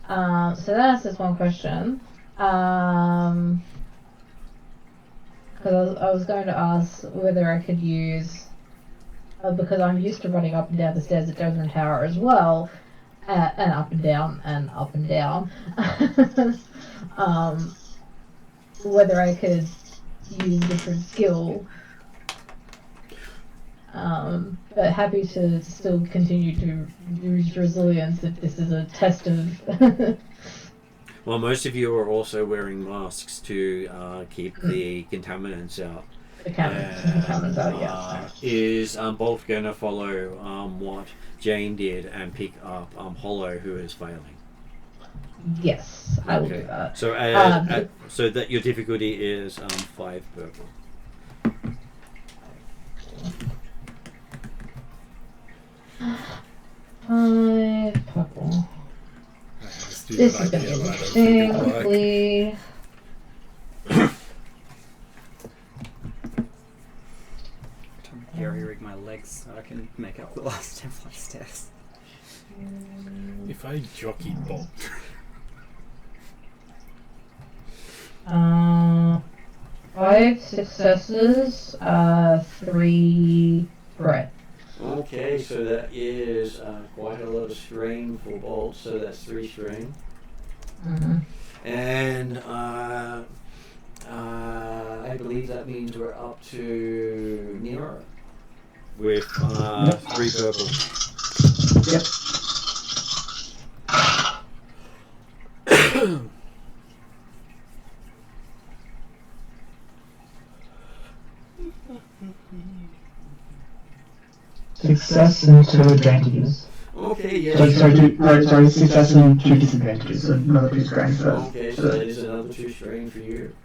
So that answers one question. Because I was going to ask whether I could use, because I'm used to running up and down the stairs at Desmond Tower as well, and up and down and up and down. Whether I could use a different skill. But happy to still continue to use resilience if this is a test of. Well, most of you are also wearing masks to keep the contaminants out. The contaminants out, yeah. Is Bolt going to follow what Jane did and pick up Hollow, who is failing? Yes, I will do that. So, so that your difficulty is 5 purple. 5 purple. This is going to be interesting. Quickly. Jerry rig my legs so I can make up the last 10 flight stairs. If I jockey Bolt. 5 successes, 3 threat. Okay, so that is quite a lot of strain for Bolt, so that's 3 strain. Mm-hmm. And I believe that means we're up to Nero with 3 purple. Yep. Success and 2 advantages. Okay, yeah. Sorry, success and 2 disadvantages. So another 2 strain first. Okay, so that is another 2 strain for you.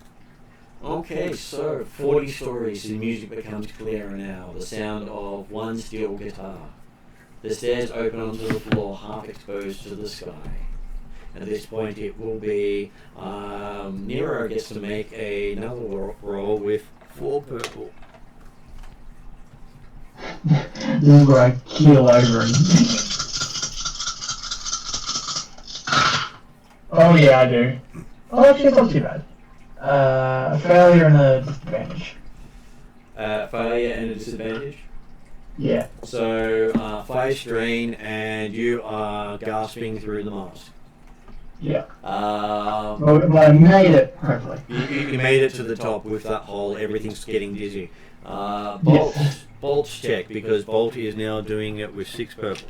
Okay, so 40 stories, the music becomes clearer now. The sound of one steel guitar. The stairs open onto the floor, half exposed to the sky. At this point, it will be Nero gets to make another roll with 4 purple. This is where I keel over and... Oh yeah, I do. Oh, actually, it's not too bad. A failure and a disadvantage. Failure and a disadvantage? Yeah. So, 5 strain and you are gasping through the mask. Yeah. Well, I made it, hopefully. You made it to the top with that hole, everything's getting dizzy. Bolt's check, because Bolt is now doing it with 6 purple.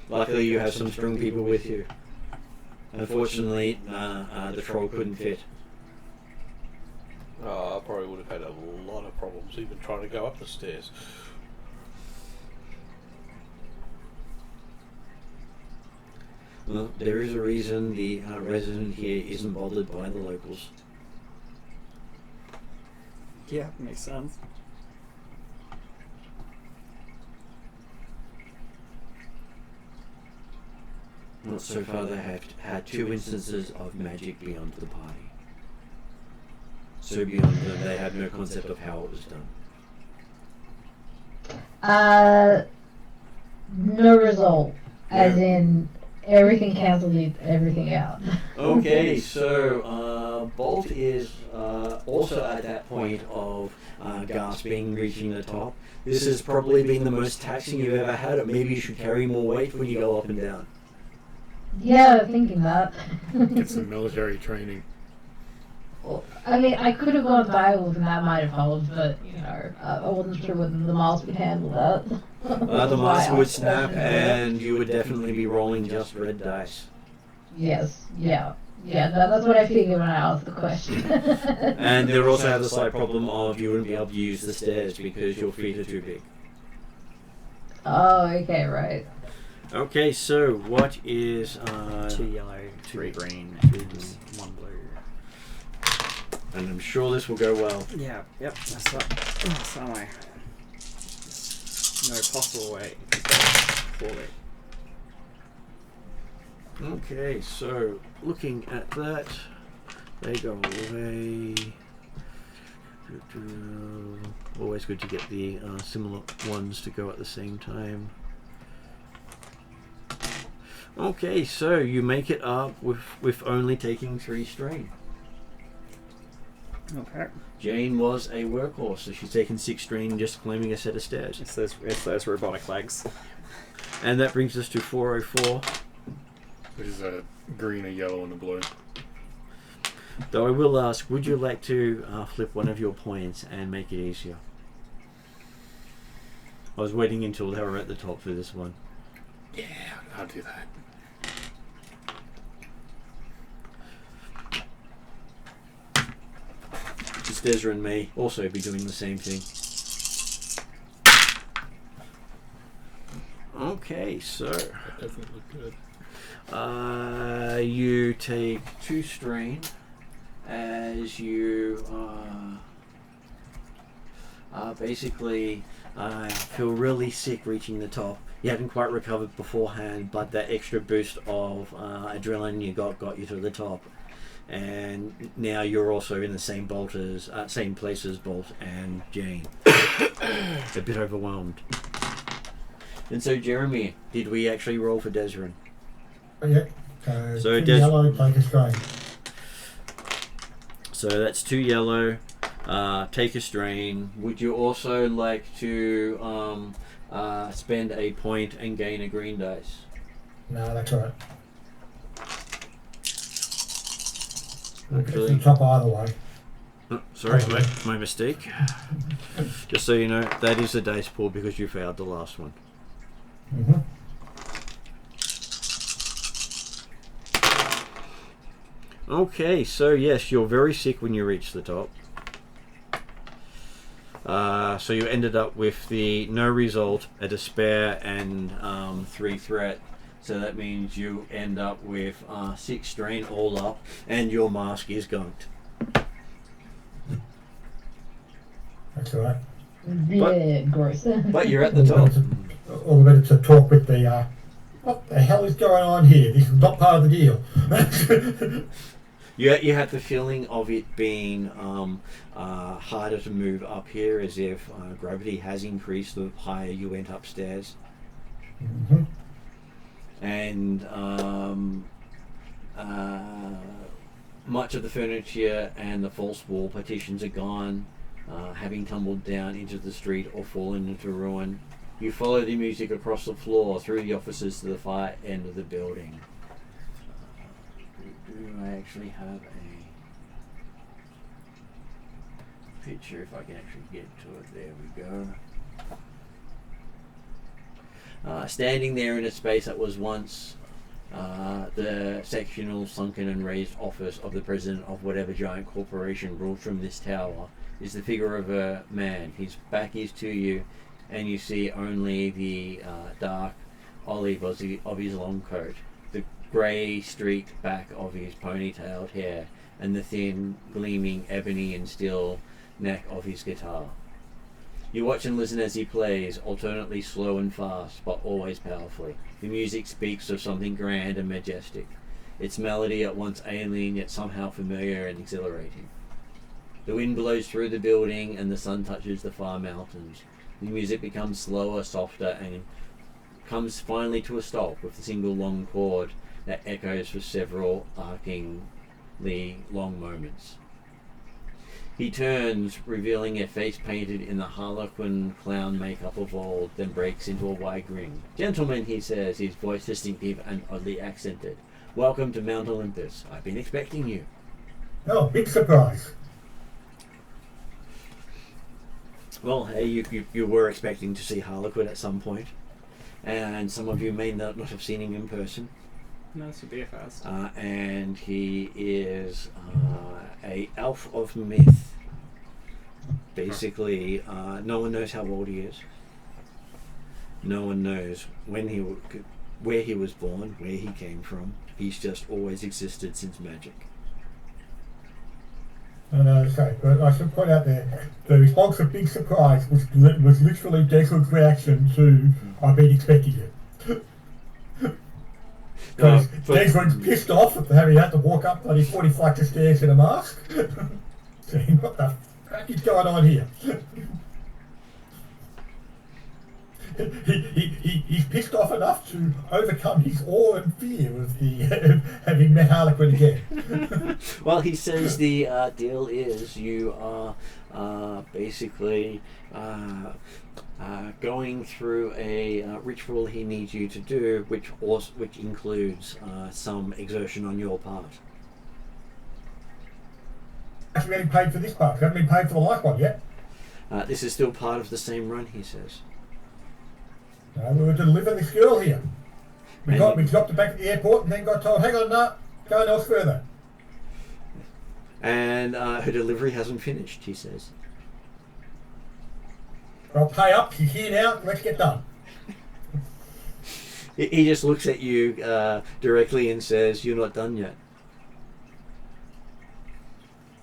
Luckily you have some strong people with you. Unfortunately, the troll couldn't fit. I probably would have had a lot of problems even trying to go up the stairs. Well, there is a reason the resident here isn't bothered by the locals. Yeah, makes sense. Not so far they have had 2 instances of magic beyond the party. So beyond them, they have no concept of how it was done. No result. As in, everything cancelled everything out. Okay, so Bolt is also at that point of gasping, reaching the top. This has probably been the most taxing you've ever had, or maybe you should carry more weight when you go up and down. Yeah, thinking that. Get some military training. Well, I mean, I could have gone dials and that might have helped, but, you know, I wasn't sure whether the mask would handle that. The mask would snap and you would definitely be rolling just red dice. Yes. Yeah. Yeah. That's what I figured when I asked the question. And they also have the slight problem of you wouldn't be able to use the stairs because your feet are too big. Oh, okay, right. Okay, so what is 2 yellow, 3 green, and 1 blue. and I'm sure this will go well. Yeah, yep, that's my no possible way for it. Okay, so looking at that, they go away. Always good to get the similar ones to go at the same time. Okay, so you make it up with only taking 3 strain. Okay. Jane was a workhorse, so she's taken 6 strain just climbing a set of stairs. It's those robotic legs. And that brings us to 404. Which is a green, a yellow, and a blue. Though I will ask, would you like to flip one of your points and make it easier? I was waiting until they were at the top for this one. Yeah, I'll do that. Just Desra and me also be doing the same thing. Okay, so That doesn't look good. you take 2 strain as you basically feel really sick reaching the top. You hadn't quite recovered beforehand, but that extra boost of adrenaline you got you to the top, and now you're also in the same same place as Bolt and Jane. A bit overwhelmed. And so, Jeremy, did we actually roll for Desrin? Yeah. So two yellow, take a strain. So that's 2 yellow. Take a strain. Would you also like to spend a point and gain a green dice? No, that's all right. It's Actually, the top either way. oh, sorry, my mistake. Just so you know, that is the dice pool because you failed the last one. Mm-hmm. Okay, so yes, you're very sick when you reach the top. So you ended up with the no result, a despair, and 3 threat. So that means you end up with 6 strain all up, and your mask is gunked. That's all right. Yeah, gross. But you're at the top. All the better to talk with the, what the hell is going on here? This is not part of the deal. You had the feeling of it being harder to move up here, as if gravity has increased the higher you went upstairs. Mm-hmm. And much of the furniture and the false wall partitions are gone, having tumbled down into the street or fallen into ruin. You follow the music across the floor through the offices to the far end of the building. Do I actually have a picture if I can actually get to it? There we go. Standing there in a space that was once the sectional, sunken and raised office of the president of whatever giant corporation ruled from this tower is the figure of a man. His back is to you, and you see only the dark olive of his long coat, the grey streaked back of his ponytailed hair, and the thin, gleaming ebony and steel neck of his guitar. You watch and listen as he plays, alternately slow and fast, but always powerfully. The music speaks of something grand and majestic, its melody at once alien yet somehow familiar and exhilarating. The wind blows through the building and the sun touches the far mountains. The music becomes slower, softer, and comes finally to a stop with a single long chord that echoes for several arcingly long moments. He turns, revealing a face painted in the Harliquin clown makeup of old, then breaks into a wide grin. "Gentlemen," he says, his voice distinctive and oddly accented, "welcome to Mount Olympus. I've been expecting you." Oh, big surprise. Well, hey, you were expecting to see Harliquin at some point, and some of you may not have seen him in person. No, this would be a fast. And he is a elf of myth. Basically, no one knows how old he is. No one knows where he was born, where he came from. He's just always existed since magic. Okay, but I should point out there, the response of big surprise was literally Desmond's reaction to I've been expecting it. Because Desmond's pissed off at having had to walk up bloody 40 flights of stairs in a mask. Saying, what the fuck is going on here? He's pissed off enough to overcome his awe and fear of the having met Harliquin again. Well, he says the deal is you are basically going through a ritual he needs you to do, which includes some exertion on your part. Actually getting paid for this part. We haven't been paid for the life one yet. This is still part of the same run, he says. No, we were to deliver this girl here. We dropped her back at the airport and then got told, hang on, no, go no further. And her delivery hasn't finished, he says. I'll pay up, she's here now, let's get done. He just looks at you directly and says, you're not done yet.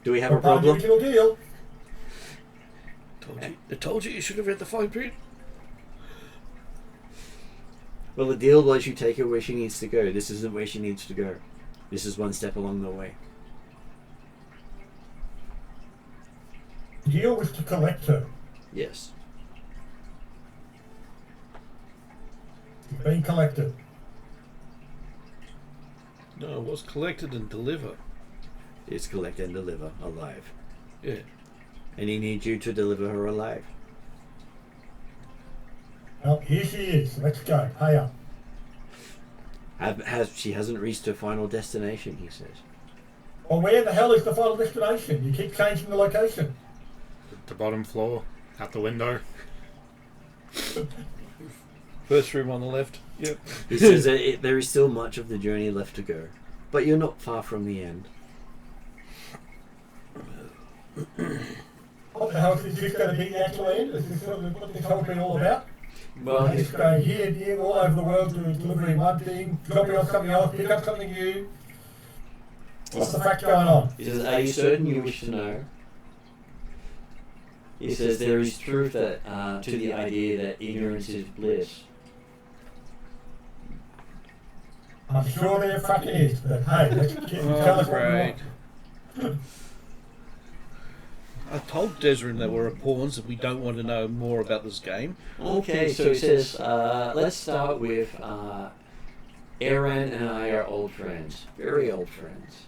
Do we have a problem? Original deal. I told you should have read the fine print. Well, the deal was you take her where she needs to go. This isn't where she needs to go. This is one step along the way. The deal was to collect her. Yes. She's been collected. No, it was collected and deliver. It's collect and deliver alive. Yeah. And he needs you to deliver her alive. Well, here she is. Let's go. Pay up. She hasn't reached her final destination, he says. Well, where the hell is the final destination? You keep changing the location. The bottom floor, out the window. First room on the left. Yep. He says that there is still much of the journey left to go, but you're not far from the end. What the hell is this going to be the actual end? Is this what this whole been all about? Well, Just going here, all over the world, delivering one thing, dropping off something else, pick up something new. What's the fact going on? he says, are you certain you wish to know? He says there is truth that, to the idea that ignorance is bliss. I'm sure there fucking is, but hey, let's tell us what we want. I told Desrin that we're pawns that we don't want to know more about this game. Okay, so he says, let's start with Aaron and I are old friends, very old friends.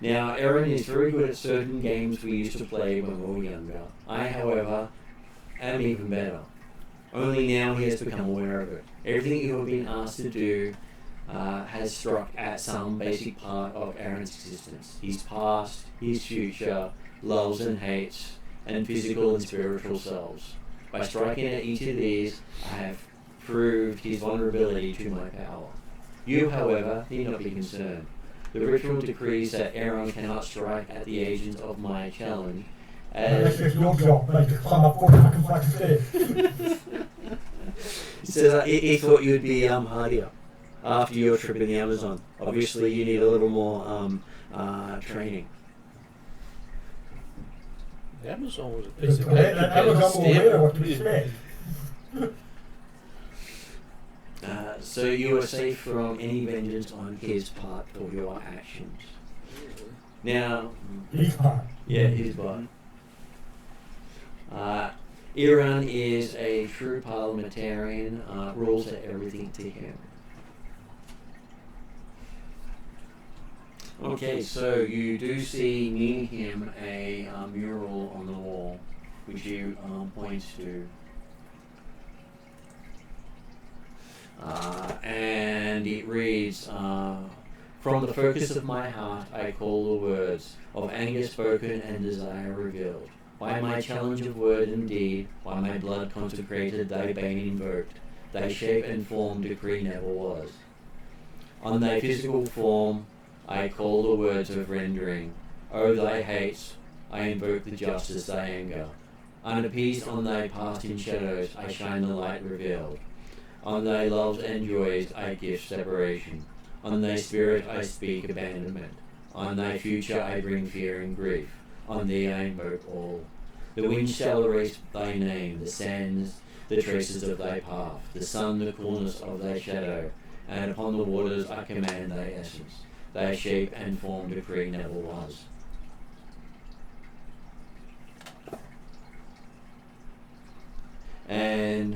Now, Aaron is very good at certain games we used to play when we were younger. I, however, am even better. Only now he has become aware of it. Everything you have been asked to do has struck at some basic part of Aaron's existence. His past, his future, loves and hates, and physical and spiritual selves. By striking at each of these, I have proved his vulnerability to my power. You, however, need not be concerned. The ritual decrees that Aaron cannot strike at the agents of my challenge. That's just your job, mate, to climb up 40 fucking flights of stairs. He says he thought you'd be hardier after your trip in the Amazon. Obviously, you need a little more training. The Amazon was a piece of cake. Amazon will wear what to expect. So you are safe from any vengeance on his part for your actions. Now, His part. yeah, his part. Iran is a true parliamentarian, rules at everything to him. Okay, so you do see near him a mural on the wall, which you point to. And it reads, from the focus of my heart I call the words of anger spoken and desire revealed. By my challenge of word and deed, by my blood consecrated, thy bane invoked, thy shape and form decree never was. On thy physical form, I call the words of rendering. O thy hates, I invoke the justice thy anger. Unappeased on thy path in shadows, I shine the light revealed. On thy loves and joys, I give separation. On thy spirit, I speak abandonment. On thy future, I bring fear and grief. On thee, I invoke all. The wind shall erase thy name, the sands, the traces of thy path, the sun, the coolness of thy shadow, and upon the waters I command thy essence. Thy shape and form decree never was. And,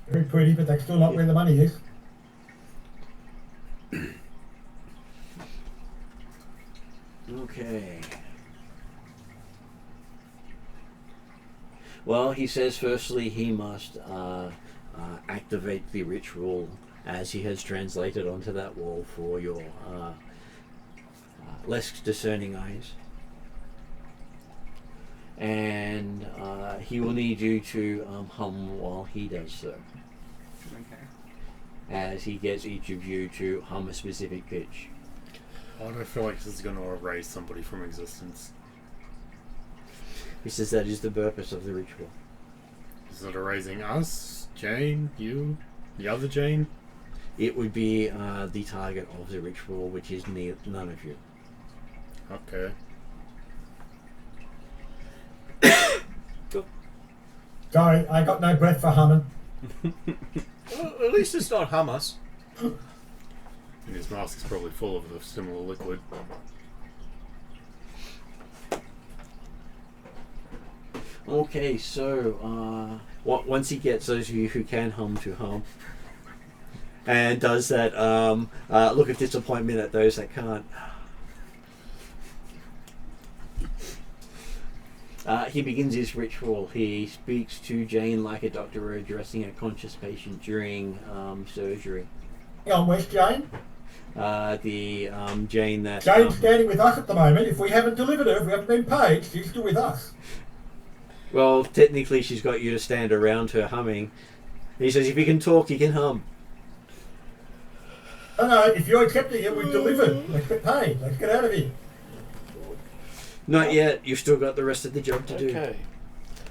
Very pretty, but that's still not where the money is. okay. Well, he says firstly he must activate the ritual as he has translated onto that wall for your less discerning eyes. And he will need you to hum while he does so. Okay. As he gets each of you to hum a specific pitch. Why do I feel like this is going to erase somebody from existence? He says that is the purpose of the ritual. Is it erasing us? Jane? You? The other Jane? It would be the target of the ritual, which is none of you. Okay. Sorry, I got no breath for humming. Well, at least it's not hummus. And his mask is probably full of a similar liquid. Okay, so once he gets those of you who can hum to hum, and does that look of disappointment at those that can't. He begins his ritual. He speaks to Jane like a doctor addressing a conscious patient during surgery. Hang on, where's Jane? The Jane that... Jane's standing with us at the moment. If we haven't delivered her, if we haven't been paid, she's still with us. Well, technically she's got you to stand around her humming. He says, if you can talk, you can hum. Oh no, if you're accepting it, we've delivered. Let's get paid. Let's get out of here. Not yet. You've still got the rest of the job to do. Okay.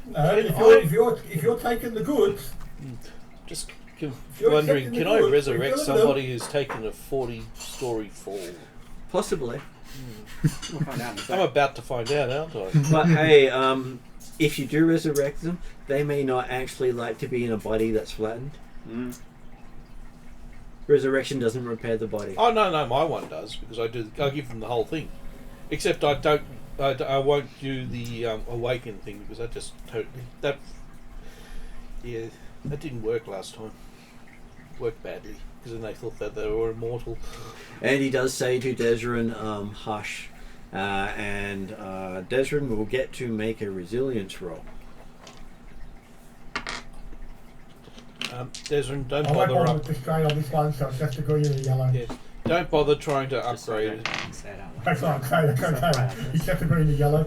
No, if you're taking the goods, Just you're wondering, accepting can the I goods, resurrect we've delivered somebody who's taken a 40-story fall? Possibly. We'll find out in a I'm sec. about to find out, aren't I? But hey, if you do resurrect them, they may not actually like to be in a body that's flattened. Mm. Resurrection doesn't repair the body. Oh no, my one does, because I give them the whole thing. Except I won't do the awaken thing, because that didn't work last time. Worked badly, because then they thought that they were immortal. And he does say to Desrin, hush. And Desrin will get to make a resilience roll. Desmond, don't I won't bother bother with the strain on this one, so it's just a green and a yellow. Yes. Don't bother trying to Just so I upgrade it. don't say it out loud. That's what I'm saying, that's okay. It's just a green and yellow.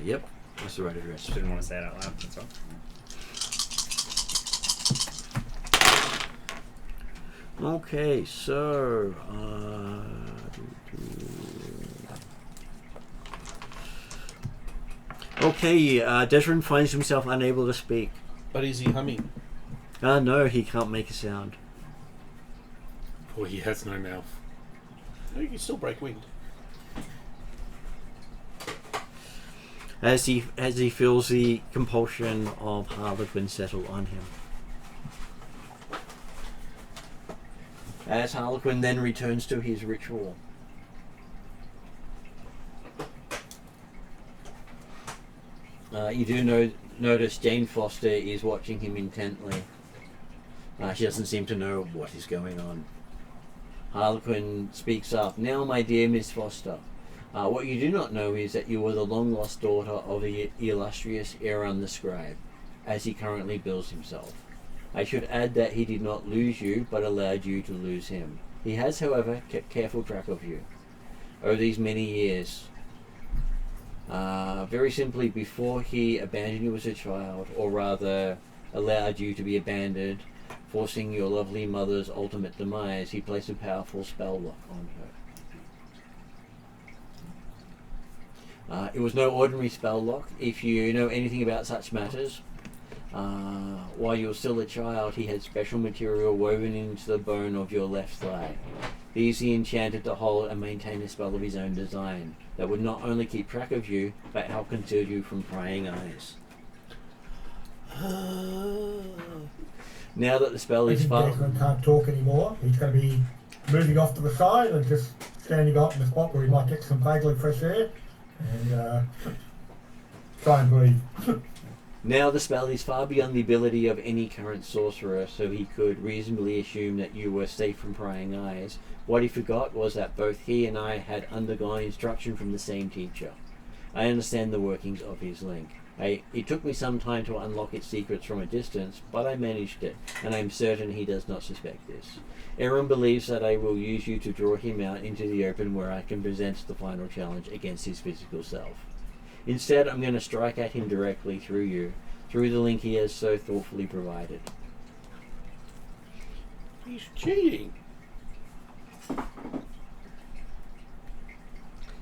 Yep, that's the right address. Just didn't want to say it out loud, that's all. Okay, so Desrin finds himself unable to speak. But is he humming? No, he can't make a sound. Or he has no mouth. No, you can still break wind. As he feels the compulsion of Harliquin settle on him. As Harliquin then returns to his ritual. You do notice Jane Foster is watching him intently. She doesn't seem to know what is going on. Harliquin speaks up. Now, my dear Miss Foster, what you do not know is that you are the long-lost daughter of the illustrious Aaron the Scribe, as he currently bills himself. I should add that he did not lose you, but allowed you to lose him. He has, however, kept careful track of you over these many years. Very simply, before he abandoned you as a child, or rather allowed you to be abandoned, Forcing your lovely mother's ultimate demise, he placed a powerful spell lock on her. It was no ordinary spell lock. If you know anything about such matters, while you were still a child, he had special material woven into the bone of your left thigh. These he enchanted to hold and maintain a spell of his own design that would not only keep track of you, but help conceal you from prying eyes. Now that the spell is far... Desmond can't talk anymore. He's going to be moving off to the side and just standing up in the spot where he might get some vaguely fresh air and try and breathe. Now the spell is far beyond the ability of any current sorcerer, so he could reasonably assume that you were safe from prying eyes. What he forgot was that both he and I had undergone instruction from the same teacher. I understand the workings of his link. It took me some time to unlock its secrets from a distance, but I managed it, and I am certain he does not suspect this. Aaron believes that I will use you to draw him out into the open where I can present the final challenge against his physical self. Instead, I'm going to strike at him directly through you, through the link he has so thoughtfully provided. He's cheating.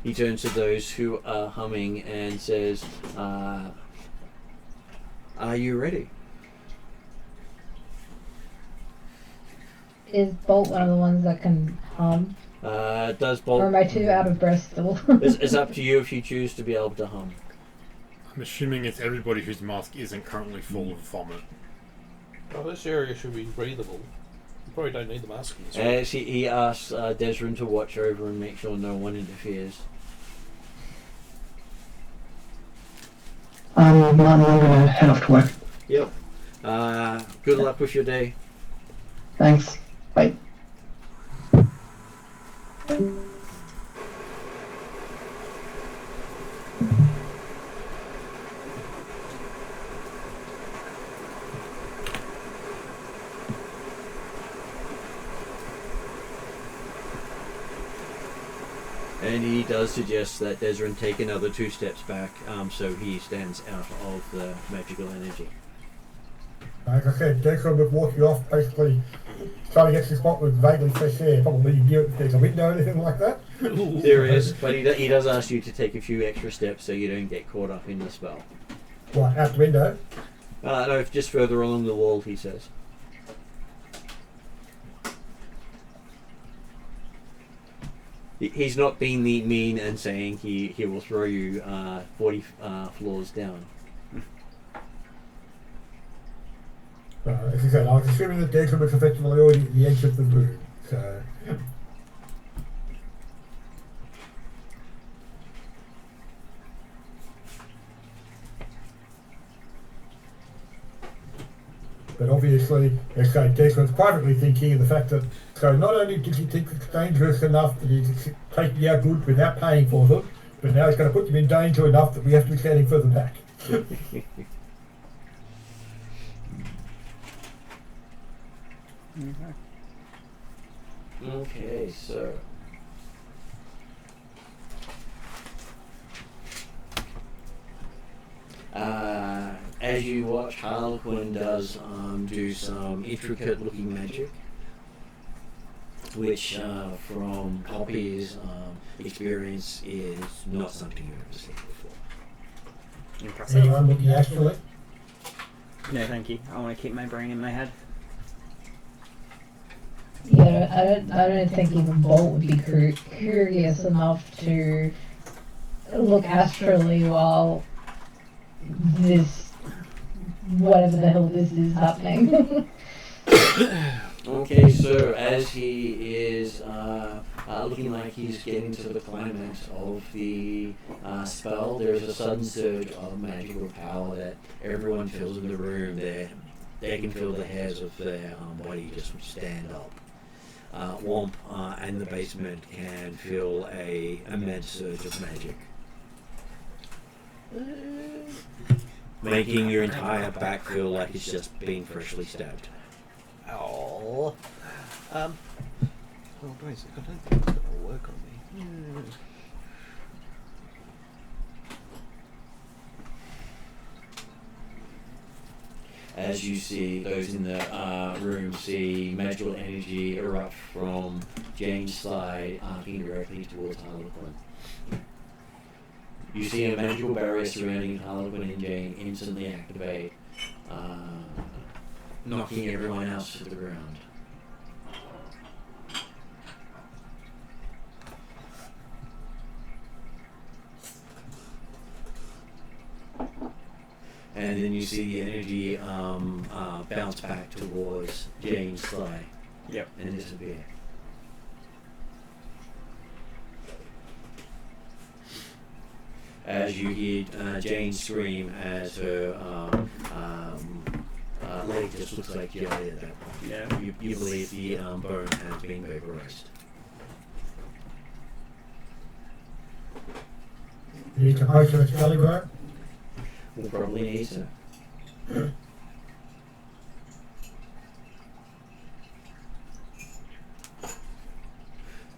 He turns to those who are humming and says, are you ready? Is Bolt one of the ones that can hum? Does Bolt... Or am I too out of breath still? It's up to you if you choose to be able to hum. I'm assuming it's everybody whose mask isn't currently full of vomit. Oh, this area should be breathable. You probably don't need the mask in this one. As he asks Desrin to watch over and make sure no one interferes. Martin, I'm gonna head off to work. Yep. Good luck with your day. Thanks. Bye. And he does suggest that Desrin take another 2 steps back, so he stands out of the magical energy. Like I said, Desmond was walking off, basically trying to get to the spot with vaguely fresh air. Probably near if there's a window or anything like that. There is, but he does ask you to take a few extra steps so you don't get caught up in the spell. What, out the window? No, just further along the wall, he says. He's not being mean and saying he will throw you 40 floors down. As I said, I was assuming that Desmond was effectively already at the edge of the room, so... But obviously, as I say, Desmond's privately thinking of the fact that, so not only did he think it's dangerous enough that he's taking our goods without paying for them, but now he's going to put them in danger enough that we have to be standing further back. Okay, so... as you watch, Harliquin does do some intricate looking magic, which from Poppy's experience is not something you've ever seen before. Impressive. Anyone looking actually? No, thank you. I want to keep my brain in my head. Yeah, I don't think even Bolt would be curious enough to look astrally while this, whatever the hell this is, happening. Okay, so as he is looking like he's getting to the climax of the spell, there's a sudden surge of magical power that everyone feels in the room. They can feel the hairs of their body just stand up. Womp and the basement can feel a mad surge of magic, making your entire back feel like it's just been freshly stabbed. Oh. Hold on a sec, I don't think it's going to work on me. as you see those in the room see magical energy erupt from Jane's side, arcing directly towards Harliquin. You see a magical barrier surrounding Harliquin and Jane instantly activate, knocking everyone else to the ground. And then you see the energy bounce back towards Jane's thigh. Yep. And disappear. As you hear Jane scream as her leg just looks like jelly at that point. Yeah. You believe the bone has been vaporized. You need to potion its belly grow? We'll probably need to.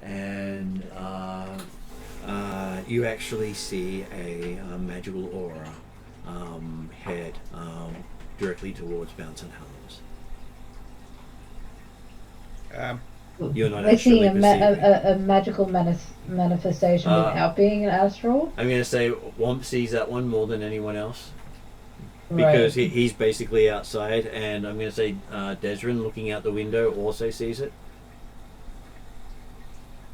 And you actually see a magical aura head directly towards Bouncing Helens. You're not We're seeing actually a magical manifestation without being an astral. I'm going to say Womp sees that one more than anyone else. Because Right. he's basically outside, and I'm going to say Desrin, looking out the window, also sees it.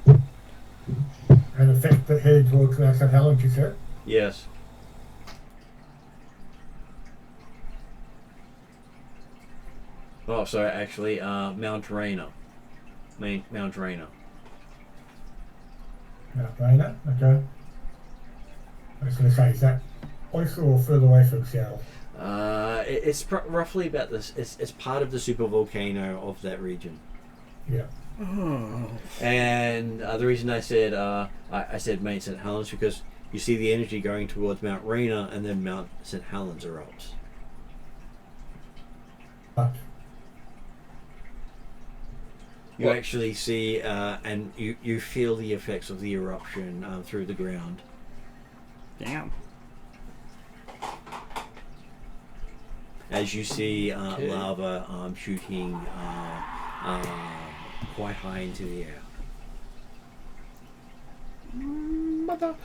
An effect that headed towards St. Helens, you said? Yes. Oh, sorry, actually, Mount Rainer. Mount Rainer. Mount Rainer, okay. I was going to say, is that closer or further away from Seattle? It's roughly about this. It's part of the supervolcano of that region. Yeah. Oh. And the reason I said I said Mount St. Helens because you see the energy going towards Mount Rainer, and then Mount St. Helens erupts. But You actually see and you feel the effects of the eruption through the ground. Damn. As you see lava shooting quite high into the air. Mother.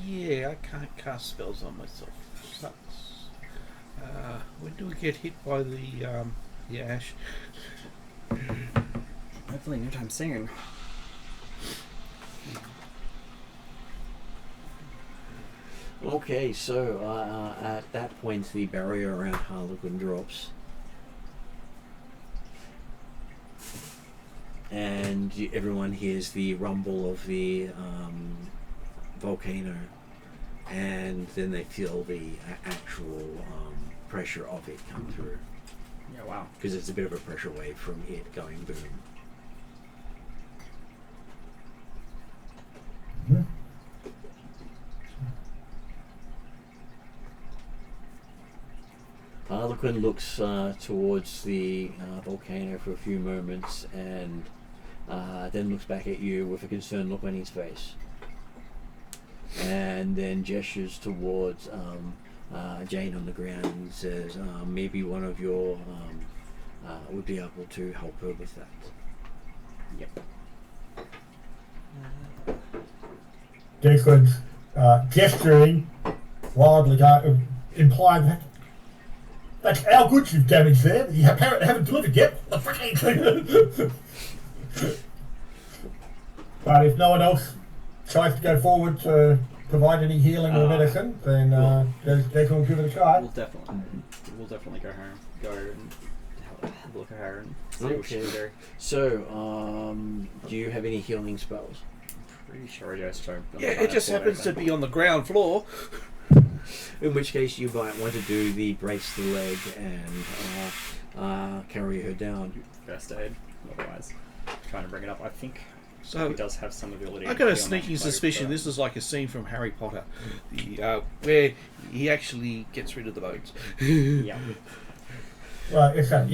Yeah, I can't cast spells on myself. Sucks. When do we get hit by the ash? Hopefully no time soon. Okay, so at that point the barrier around Harliquin drops. And everyone hears the rumble of the volcano, and then they feel the actual pressure of it come through. Yeah, wow. Because it's a bit of a pressure wave from it going boom. hmm. Harlequin looks towards the volcano for a few moments and then looks back at you with a concerned look on his face. And then gestures towards Jane on the ground and says, maybe one of your would be able to help her with that. Yep. Declan's gesturing wildly, implying that that's our goods you've damaged there, that you haven't delivered yet. What the fuck? But if no one else tries to go forward to provide any healing or medicine, then Declan will give it a try. We'll definitely go and have a look at her and see what she can do. So, do you have any healing spells? Pretty sure I just don't. Yeah, it just happens to be on the ground floor. In which case you might want to do the brace the leg and carry her down. First aid, otherwise. Trying to bring it up, I think So he does have some ability. I got a sneaking suspicion this is like a scene from Harry Potter, where he actually gets rid of the bones. Yeah. Well, is the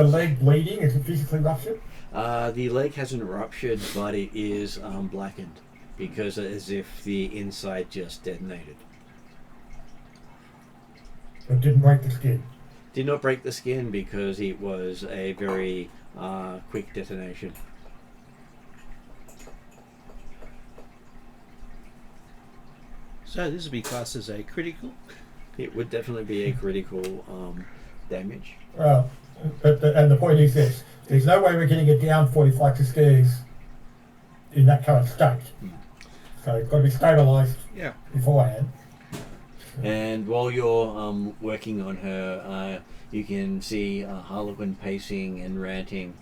leg bleeding? Is it physically ruptured? The leg hasn't ruptured, but it is blackened because as if the inside just detonated. but didn't break the skin. Did not break the skin because it was a very quick detonation. So this would be classed as a critical. It would definitely be a critical damage. Well, and the point is this: there's no way we're getting it down 40 flights of stairs in that current state. So it's got to be stabilised beforehand. And while you're working on her, you can see Harliquin pacing and ranting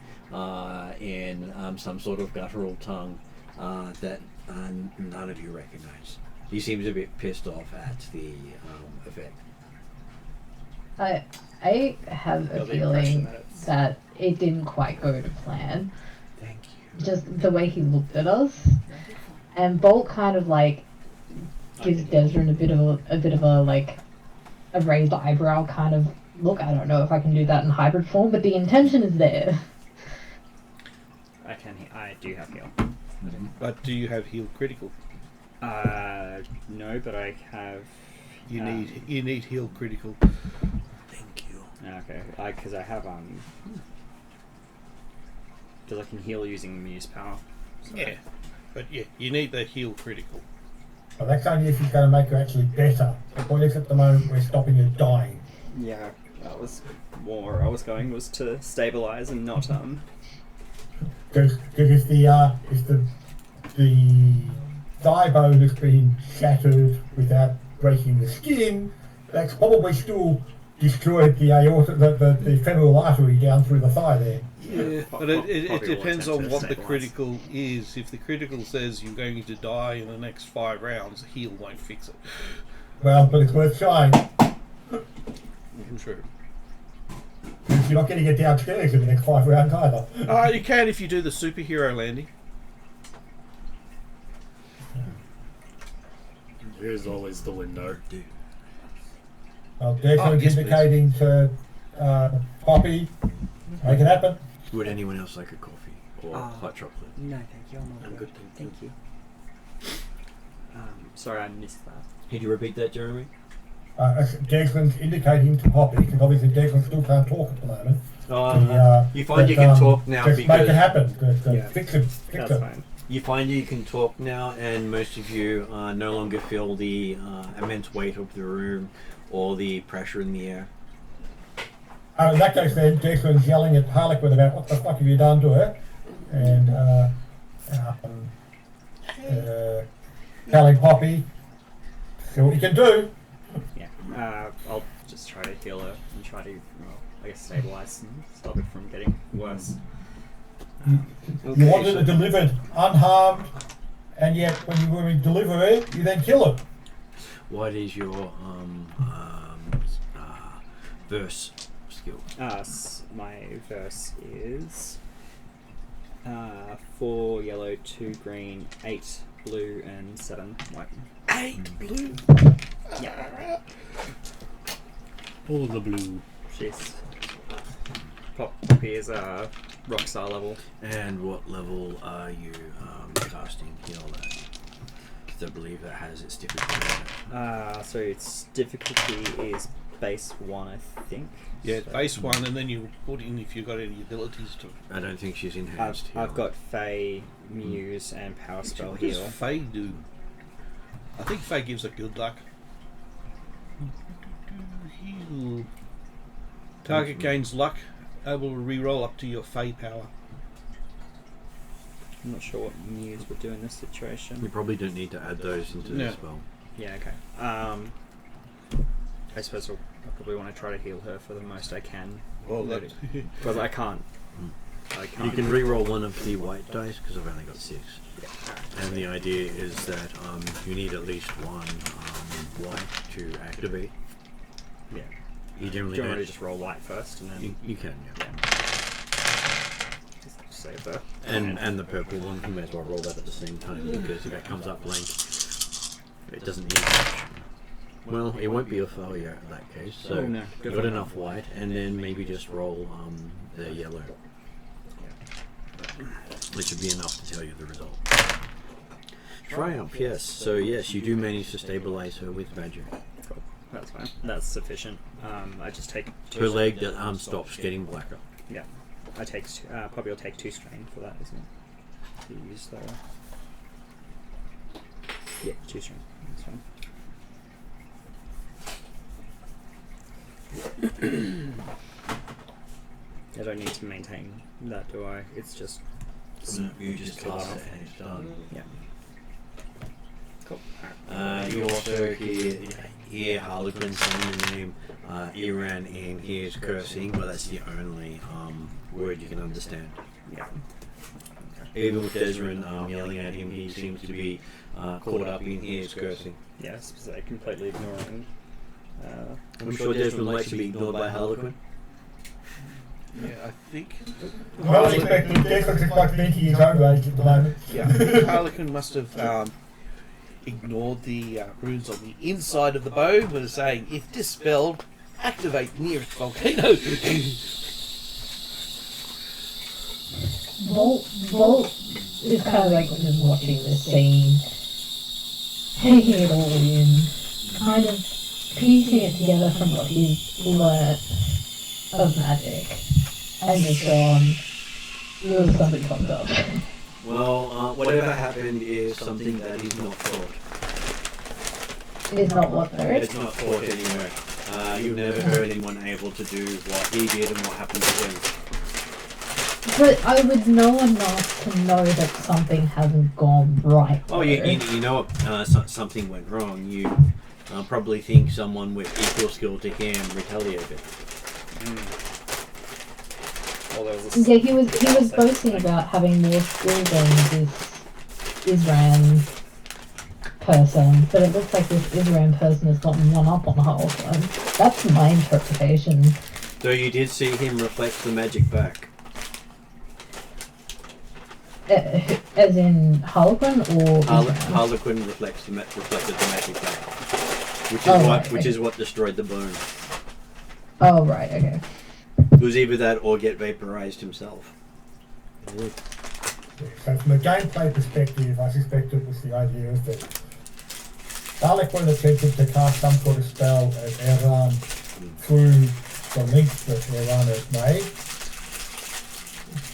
in some sort of guttural tongue that none of you recognise. He seems a bit pissed off at the effect. I have a feeling that it didn't quite go to plan. Thank you. Just the way he looked at us, and Bolt kind of like gives Desmond a bit of a like a raised eyebrow kind of look. I don't know if I can do that in hybrid form, but the intention is there. I do have heal. But do you have heal critical? No, but I have. You need heal critical. Thank you. Okay, because I have because I can heal using Muse power. So. Yeah, but you need the heal critical. Well, that's only if he's going to make her actually better. The point is, at the moment, we're stopping her dying. Yeah, that was more I was going was to stabilize and not Because if the thigh bone has been shattered without breaking the skin, that's probably still destroyed the aorta, the femoral artery down through the thigh there. Yeah, but it Probably depends will on attempt what to the stabilise. critical is. If the critical says you're going to die in the next 5 rounds, heal won't fix it. Well, but it's worth trying. True. You're not getting it downstairs in the next 5 rounds either. You can if you do the superhero landing. There's always the window. Well, Declan's yes, indicating to Poppy, make it happen. Would anyone else like a coffee or hot chocolate? No, thank you. I'm good, thank you. Sorry, I missed that. Can you repeat that, Jeremy? Declan's indicating to Poppy, because obviously Declan still can't talk at the moment. You find you can talk now just because make it happen. Yeah, Fix it. That's fine. you find you can talk now, and most of you no longer feel the immense weight of the room or the pressure in the air. In that case, then Declan's yelling at Harliquin about what the fuck have you done to her, and telling Poppy, see what you can do. Yeah, I'll just try to heal her and try to, I guess, stabilize and stop it from getting worse. You want her to delivered unharmed, and yet when you deliver her, you then kill her. What is your verse skill? My verse is 4 yellow, 2 green, 8 blue, and 7 white. 8 blue. Yeah. All the blue. Jeez. Poppy is rockstar level. And what level are you casting heal at? Because I believe that has its difficulty. So its difficulty is base 1, I think. Yeah, So base 1, and then you put in if you've got any abilities to. I don't think she's enhanced heal. I've got Fey, Muse, and Power Spell What does heal. Fae do? I think Fae gives her good luck. Heal. Target gains luck, able to reroll up to your Fae power. I'm not sure what Muse would do in this You situation. probably don't need to add those into No. the spell. Yeah, okay. I suppose I'll probably want to try to heal her for the most I can. Well, that, Because I can't. You can re-roll one of the white dice because I've only got 6. Yeah. And the idea is that you need at least one white to activate. Yeah. You Do generally you want me to don't. just roll white first and then You can, yeah. just save the And the purple one, you may as well roll that at the same time because if that comes up blank, it doesn't need much. Well, it won't be a failure in that case. So Oh, no. you got enough white, and then maybe just roll the yellow. Which should be enough to tell you the result. Triumph, yes. So yes, you do manage to stabilize her with magic. Cool. That's fine. That's sufficient. I just take Her leg that stops getting blacker. Yeah. I take Poppy will take 2 strain for that, isn't it? To use the... Yeah, 2 strain. That's fine. I don't need to maintain that, do I? It's just... No, you just cast it and it's done. Yeah. Cool. You also hear Harliquin saying the name Iran, and he is cursing, but that's the only word you can understand. Yeah. Even with Desmond yelling at him, he seems to be caught up in his cursing. Yes, so I completely ignoring. I'm sure Desmond likes to be ignored by Harliquin. Yeah, I think. Well expected. Desmond's just like thinking his own rage at the moment. Yeah, I think Harliquin must have ignored the runes on the inside of the bow, was saying, if dispelled, activate nearest volcano. Volt is kind of like just watching this scene, taking it all in, kind of piecing it together from what he's learnt of magic, and just gone, something comes up. Well, whatever happened is something that is not taught. It's not what there is. It's not taught anywhere. You've never heard anyone able to do what he did and what happened to him. But I would know enough to know that something hasn't gone right. Oh, you know something went wrong. You probably think someone with equal skill to him retaliated. Well, there was Yeah, he was boasting about having more skill than this Isran person, but it looks like this Isran person has gotten one up on Harliquin. That's my interpretation. So you did see him reflect the magic back. As in Harliquin or Harliquin reflected the magic back, which is what destroyed the bone. Oh right, okay. It was either that or get vaporized himself. So from a gameplay perspective, I suspect it was the idea of that Harliquin attempted to cast some sort of spell at Erran through the link that Erran has made.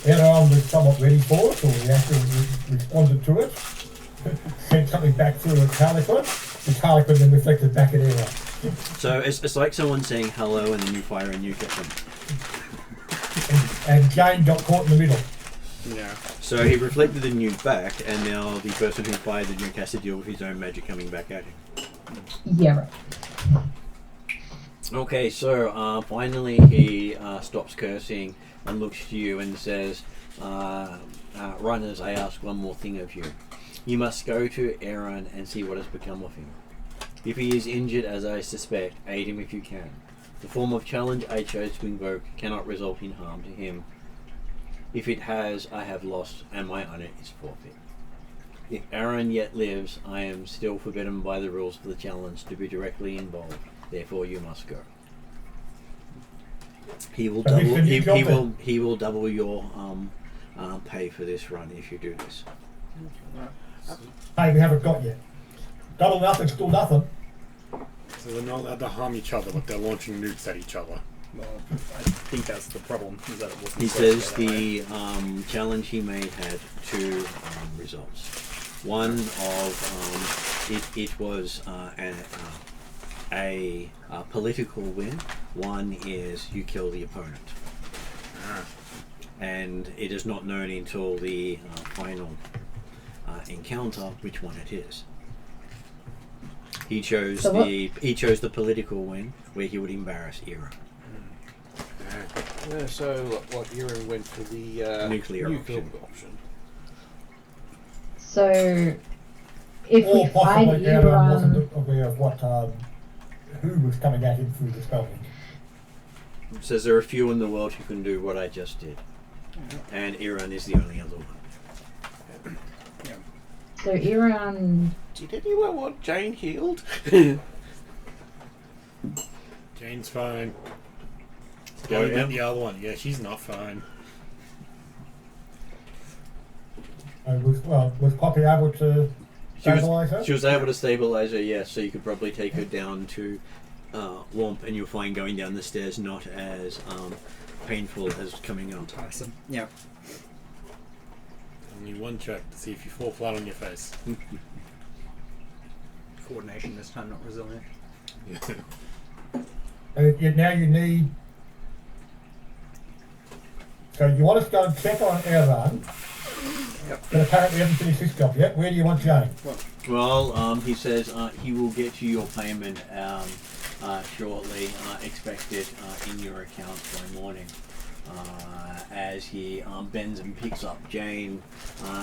Erran was somewhat ready for it, or he actually responded to it, sent something back through at Harliquin, which Harliquin then reflected back at Erran. So it's like someone saying hello and then you fire a nuke at them. And Jane got caught in the middle. Yeah. So he reflected the nuke back, and now the person who fired the nuke has to deal with his own magic coming back at him. Yeah, right. Okay, so finally he stops cursing and looks to you and says, runners, I ask one more thing of you. You must go to Aaron and see what has become of him. If he is injured, as I suspect, aid him if you can. The form of challenge I chose to invoke cannot result in harm to him. If it has, I have lost, and my honour is forfeit. If Aaron yet lives, I am still forbidden by the rules of the challenge to be directly involved. Therefore, you must go. He will double. He will double your pay for this run if you do this. Hey, we haven't got yet. Double nothing, still nothing. So they're not allowed to harm each other, but they're launching nukes at each other. Well, I think that's the problem. Is that it wasn't He supposed says to go that way. the challenge he made had 2 results. One of it was a political win. One is you kill the opponent, and it is not known until the final encounter which one it is. He chose the political win where he would embarrass Era. Yeah, so like Iran went for the Nuclear option. So, if Or we find possibly Erran wasn't Iran, aware of what who was coming at him through the spelling. It says there are few in the world who can do what I just did, and Iran is the only other one. so Iran, Did anyone want Jane healed? Jane's fine. Go What about down. the other one? Yeah, she's not fine. Was Poppy able to stabilise her? She was able to stabilize her, yes, so you could probably take her down to warmth, and you'll find going down the stairs not as painful as coming up. Tiresome. Yeah. Only one check to see if you fall flat on your face. Coordination this time, not resilient. Now you need. So you want us to go and check on our run, but apparently we haven't finished this job yet. Where do you want Jane? Well, he says he will get you your payment shortly, expected in your account by morning. As he bends and picks up Jane,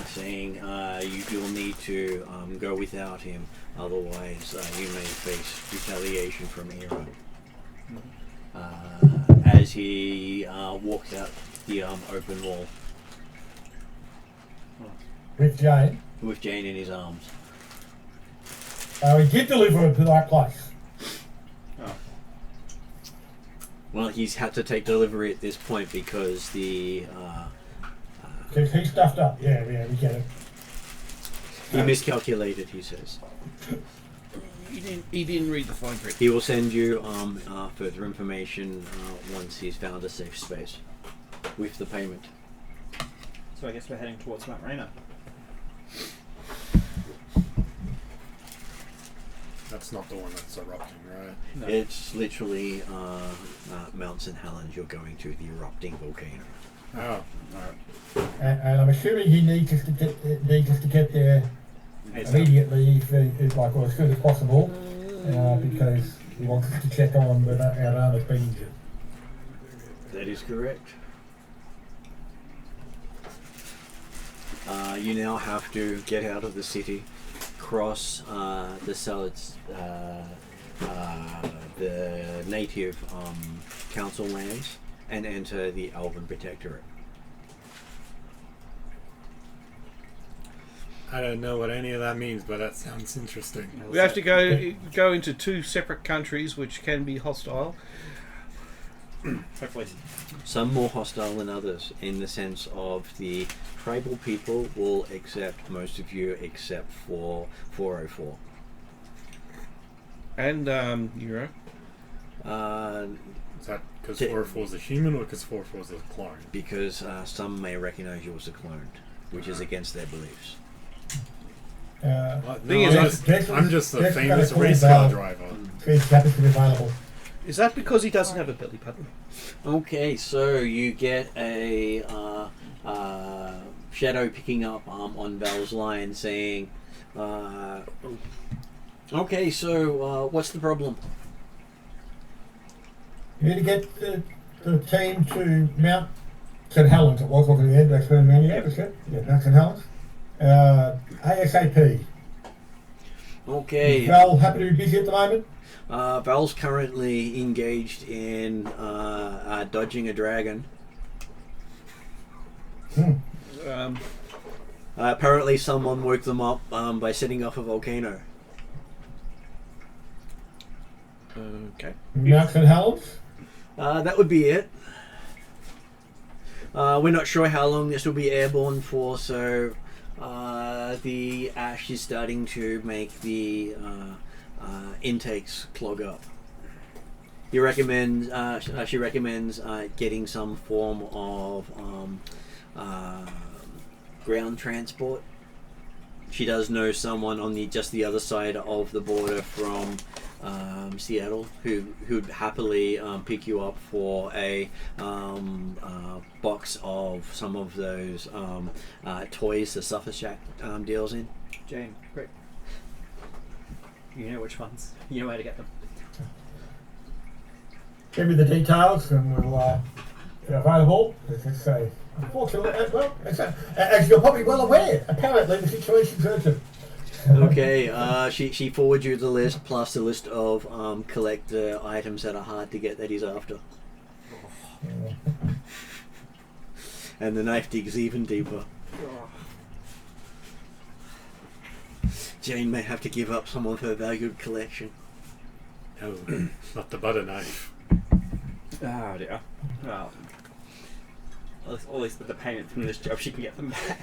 saying you will need to go without him, otherwise you may face retaliation from Era. As he walks out the open wall With Jane. with Jane in his arms. We did deliver her to the right place. Well, he's had to take delivery at this point because the Because he stuffed up. Yeah, we get it. he miscalculated. He says He didn't read the fine print. he will send you further information once he's found a safe space with the payment. So I guess we're heading towards Mount Rainer. That's not the one that's erupting, right? No. It's literally Mount St. Helens. You're going to the erupting volcano. Oh, alright. And I'm assuming he needs us to get there immediately, if like or as soon as possible, because he wants us to check on whether our armor's been injured. That is correct. You now have to get out of the city, cross the Salads, the native council lands, and enter the Elven Protectorate. I don't know what any of that means, but that sounds interesting. We have to go into two separate countries which can be hostile. Hopefully. Some more hostile than others, in the sense of the tribal people will accept most of you except for 404. And Euro. Is that because 404 is a human or because 404 is a clone? Because some may recognize you as a clone, which is against their beliefs. Thing is, I'm just a Jackson's famous gonna race call car Val. driver. Chris happens to be available. Is that because he doesn't have a belly button? Okay, so you get a shadow picking up on Val's line saying, okay, so what's the problem? You need to get the team to Mount St. Helens. It was looking at the end. That's where Mount St. Helens. ASAP. Okay. Val happy to be busy at the moment. Val's currently engaged in dodging a dragon. Apparently someone woke them up by setting off a volcano. Okay. Mount St. Helens. That would be it. We're not sure how long this will be airborne for, so the ash is starting to make the intakes clog up. She recommends getting some form of ground transport. She does know someone on just the other side of the border from Seattle who'd happily pick you up for a box of some of those toys the Suffer Shack deals in. Jane, quick. You know which ones. You know where to get them. Give me the details and we'll they're available. As I say, unfortunately, as you're probably well aware, apparently the situation's urgent. Okay, she forwards you the list plus the list of collector items that are hard to get that he's after. And the knife digs even deeper. Jane may have to give up some of her valued collection. Oh, not the butter knife. Oh dear. Well, at least with the payment from this job, she can get them back.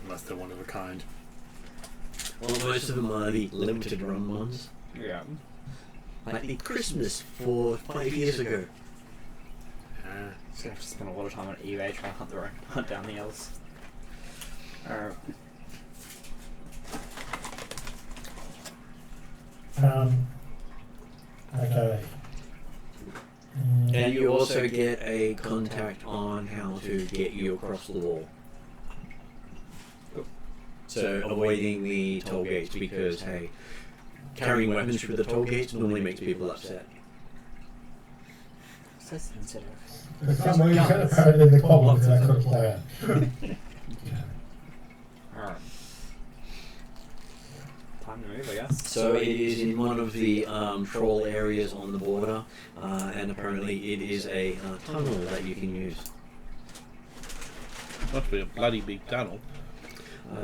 Unless they're one of a kind. Well, most of them are the limited run ones. Yeah. Like the Christmas for 5 years ago. Just gonna have to spend a lot of time on eBay trying to hunt down the elves. Alright. Okay. And you also get a contact on how to get you across the wall. So avoiding the toll gates because, hey, carrying weapons through the toll gates normally makes people upset. So sensitive. For some reason, apparently the problem is that sort of plan. Alright. Time to move, I guess. So it is in one of the troll areas on the border, and apparently it is a tunnel that you can use. Must be a bloody big tunnel.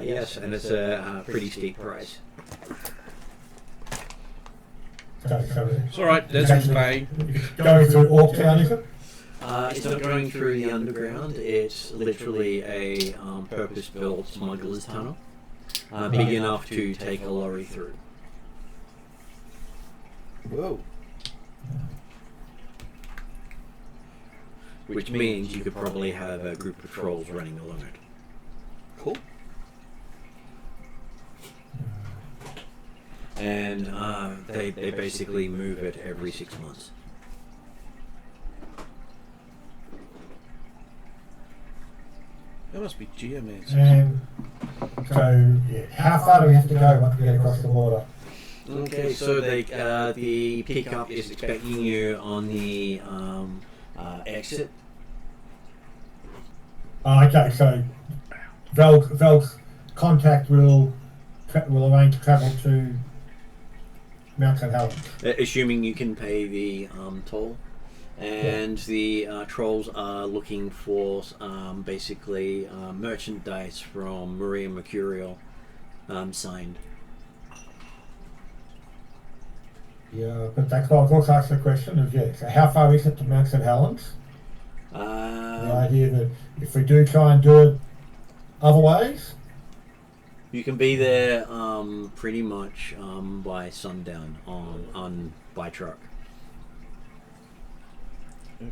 Yes, and it's a pretty steep price. It's alright, Desmond's paying. Going through Ork Town, is it? It's not going through the underground, it's literally a purpose-built smuggler's tunnel. Big enough to take a lorry through. Whoa. Which means you could probably have a group of trolls running along it. Cool. And they basically move it every 6 months. That must be geomancy. And so, yeah, how far do we have to go once we get across the border? Okay, so the pickup is expecting you on the exit. Okay, so Vel's contact will arrange travel to Mount St. Helens. Assuming you can pay the toll. And the trolls are looking for basically merchandise from Maria Mercurial signed. Yeah, but that's why I've also asked the question of, yeah, so how far is it to Mount St. Helens? The idea that if we do try and do it other ways, you can be there pretty much by sundown on by truck.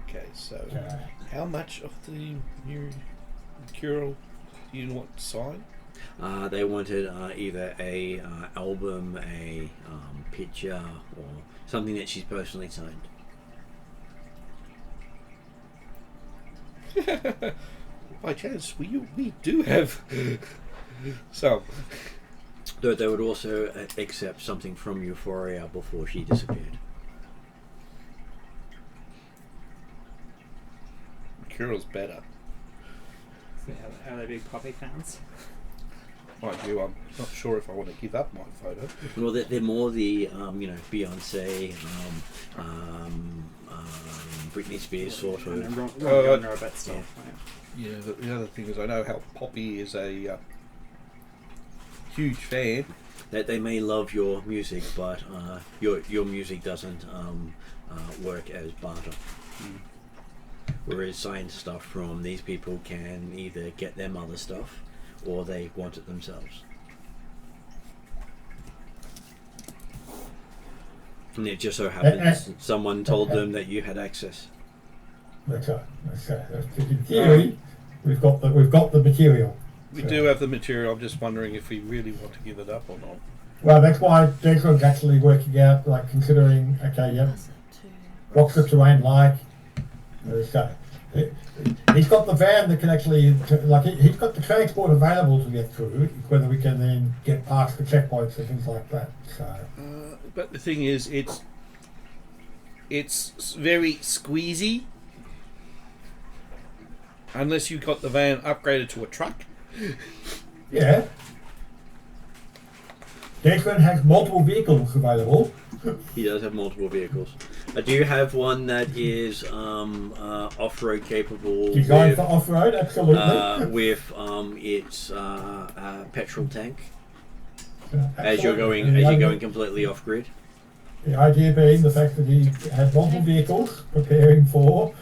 Okay, so how much of the new Mercurial do you want to sign? They wanted either a album, a picture, or something that she's personally signed. By chance, we do have some. Though they would also accept something from Euphoria before she disappeared. Mercurial's better. Are they big Poppy fans? Mind you, I'm not sure if I want to give up my photo. Well, they're more the Beyonce, Britney Spears sort of. Robert stuff. Yeah, the other thing is I know how Poppy is a huge fan. That they may love your music, but your music doesn't work as barter. Whereas signed stuff from these people can either get them other stuff or they want it themselves. And it just so happens someone told them that you had access. that's in theory, we've got the material. We do have the material. I'm just wondering if we really want to give it up or not. Well, that's why Declan's actually working out, like, considering, okay, yep, what's the terrain like? So, he's got the van that can actually, he's got the transport available to get through, whether we can then get past the checkpoints and things like that. So, but the thing is, it's very squeezy. Unless you got the van upgraded to a truck. yeah. Declan has multiple vehicles available. He does have multiple vehicles. I do have one that is off-road capable. Designed for off-road, absolutely. With its petrol tank. As Absolutely. you're going completely off-grid. The idea being the fact that he had multiple vehicles preparing for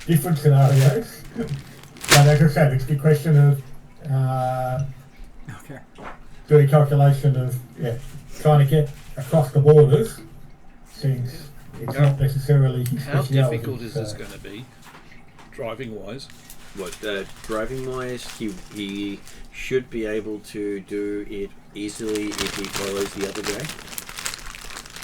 different scenarios. But as I said, it's the question of Okay. doing a calculation of trying to get across the borders, since it's not necessarily his How speciality, difficult is this so- going to be, driving wise? What driving wise, he should be able to do it easily if he follows the other guy.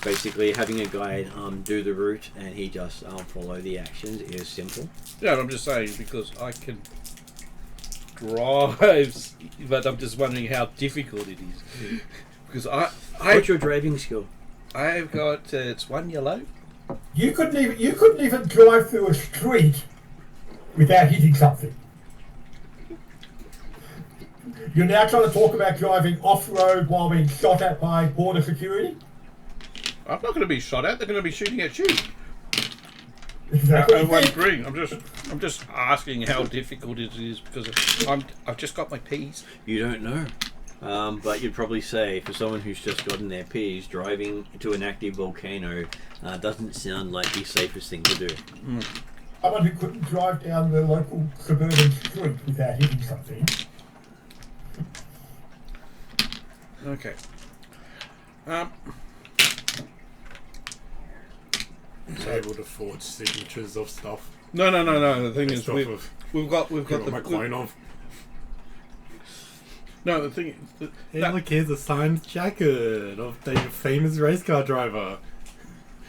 Basically, having a guide do the route and he just follow the actions is simple. Yeah, I'm just saying because I can drive, but I'm just wondering how difficult it is. Because What's your driving skill? I've got it's 1 yellow. You couldn't even drive through a street without hitting something. You're now trying to talk about driving off-road while being shot at by border security? I'm not going to be shot at. They're going to be shooting at you. Exactly. I'm wondering. I'm just asking how difficult it is because I've just got my P's. You don't know. But you'd probably say, for someone who's just gotten their Ps, driving to an active volcano doesn't sound like the safest thing to do. Someone who couldn't drive down the local suburban street without hitting something. Okay. It's able to forge signatures of stuff. No. The thing is, Based off we've got of the my clone of. No, the thing is, Hey, look, here's a signed jacket of the famous race car driver.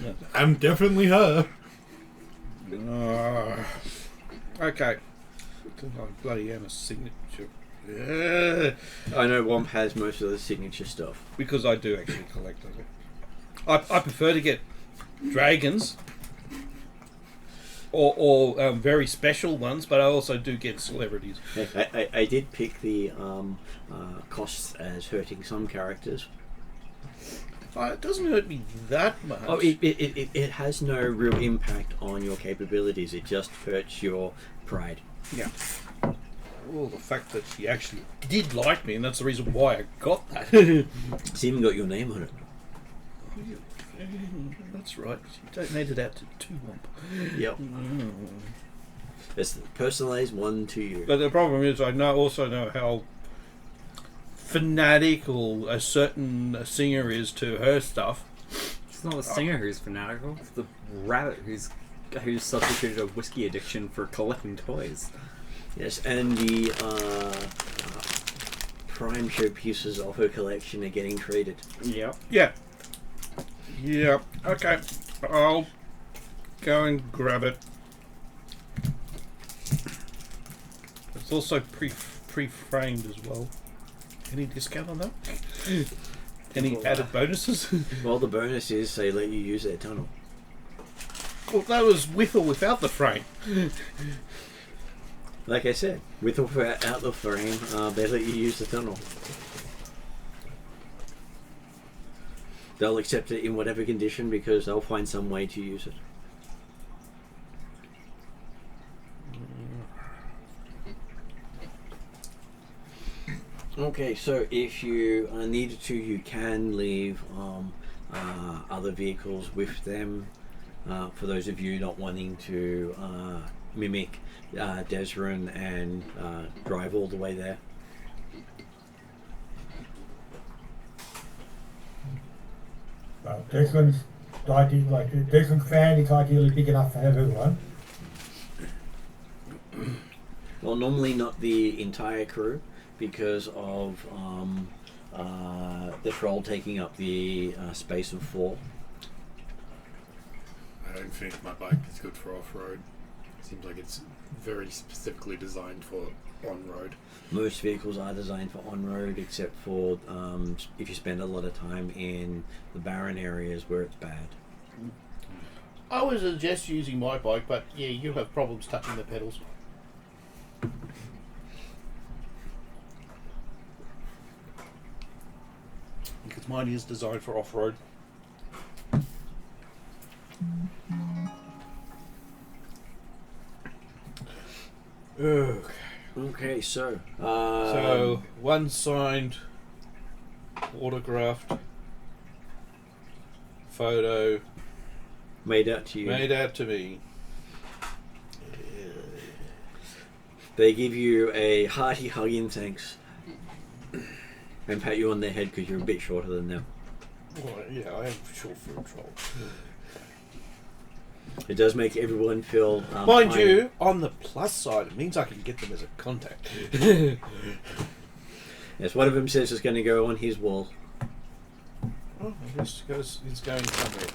Yeah. I'm definitely her. okay. I bloody am a signature. Yeah. I know Womp has most of the signature stuff. Because I do actually collect them. I prefer to get dragons or very special ones, but I also do get celebrities. I did pick the costs as hurting some characters. It doesn't hurt me that much. Oh, it has no real impact on your capabilities. It just hurts your pride. Yeah. Well, the fact that she actually did like me, and that's the reason why I got that. It's even got your name on it. That's right. She donated out to 2-Womp. Yep. It's personalized one to you. But the problem is, I also know how fanatical a certain singer is to her stuff. It's not the singer who's fanatical. It's the rabbit who's substituted a whiskey addiction for collecting toys. Yes, and the prime showpieces of her collection are getting traded. Yep. Yeah. Yeah. Okay. I'll go and grab it. It's also pre-framed as well. Any discount on that? Any added bonuses? Well, the bonus is they let you use their tunnel. Well, that was with or without the frame. Like I said, with or without the frame, they let you use the tunnel. They'll accept it in whatever condition because they'll find some way to use it. Okay, so if you needed to, you can leave other vehicles with them. For those of you not wanting to mimic Desrin and drive all the way there. Well, Desmond's Desmond's fan is ideally big enough to have everyone. Well, normally not the entire crew because of the troll taking up the space of 4. I don't think my bike is good for off-road. Seems like it's very specifically designed for on-road. Most vehicles are designed for on-road except for if you spend a lot of time in the barren areas where it's bad. I would suggest using my bike, but yeah, you'll have problems touching the pedals. Because mine is designed for off-road. Okay, so So, one signed, autographed, photo, made out to you. made out to me. They give you a hearty hug in thanks. and pat you on the head because you're a bit shorter than them. Well, yeah, I am short for a troll. It does make everyone feel. Mind tiny. you, on the plus side, it means I can get them as a contact. Yes, one of them says it's going to go on his wall. Oh, I guess it's going somewhere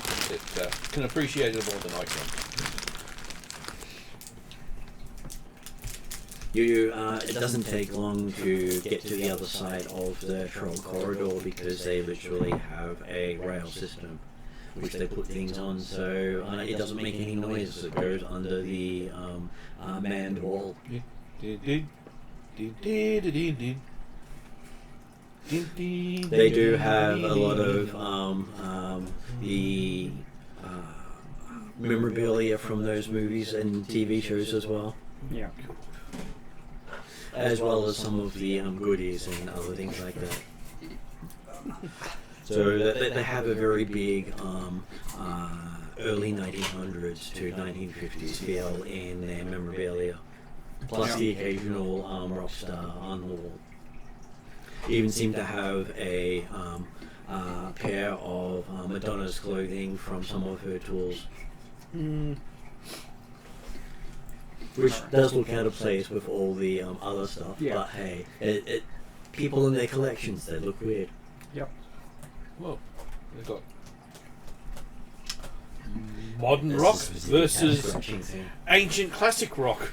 that can appreciate it more than I can. It doesn't take long to get to the other side of the troll corridor because they literally have a rail system which they put things on, so it doesn't make any noise as it goes under the manned wall. They do have a lot of the memorabilia from those movies and TV shows as well. Yeah. As well as some of the goodies and other things like that. So they have a very big early 1900s to 1950s feel in their memorabilia, plus the occasional rock star on the wall. Even seem to have a pair of Madonna's clothing from some of her tours. Which does look out of place with all the other stuff, but hey, people in their collections, they look weird. Yep. Well, we've got modern rock versus ancient classic rock.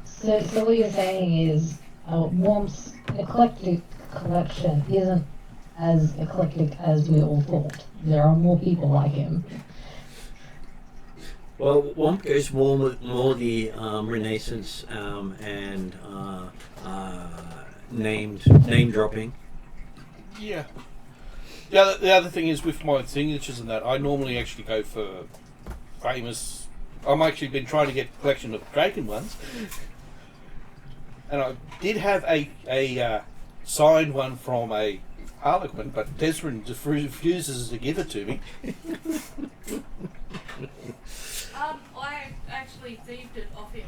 So what you're saying is, Worm's eclectic collection isn't as eclectic as we all thought. There are more people like him. Well, Womp goes more the Renaissance and name dropping. Yeah. The other thing is with my signatures and that, I normally actually go for famous. I've actually been trying to get a collection of Dragon ones, and I did have a signed one from a Harliquin, but Desmond refuses to give it to me. I actually thieved it off him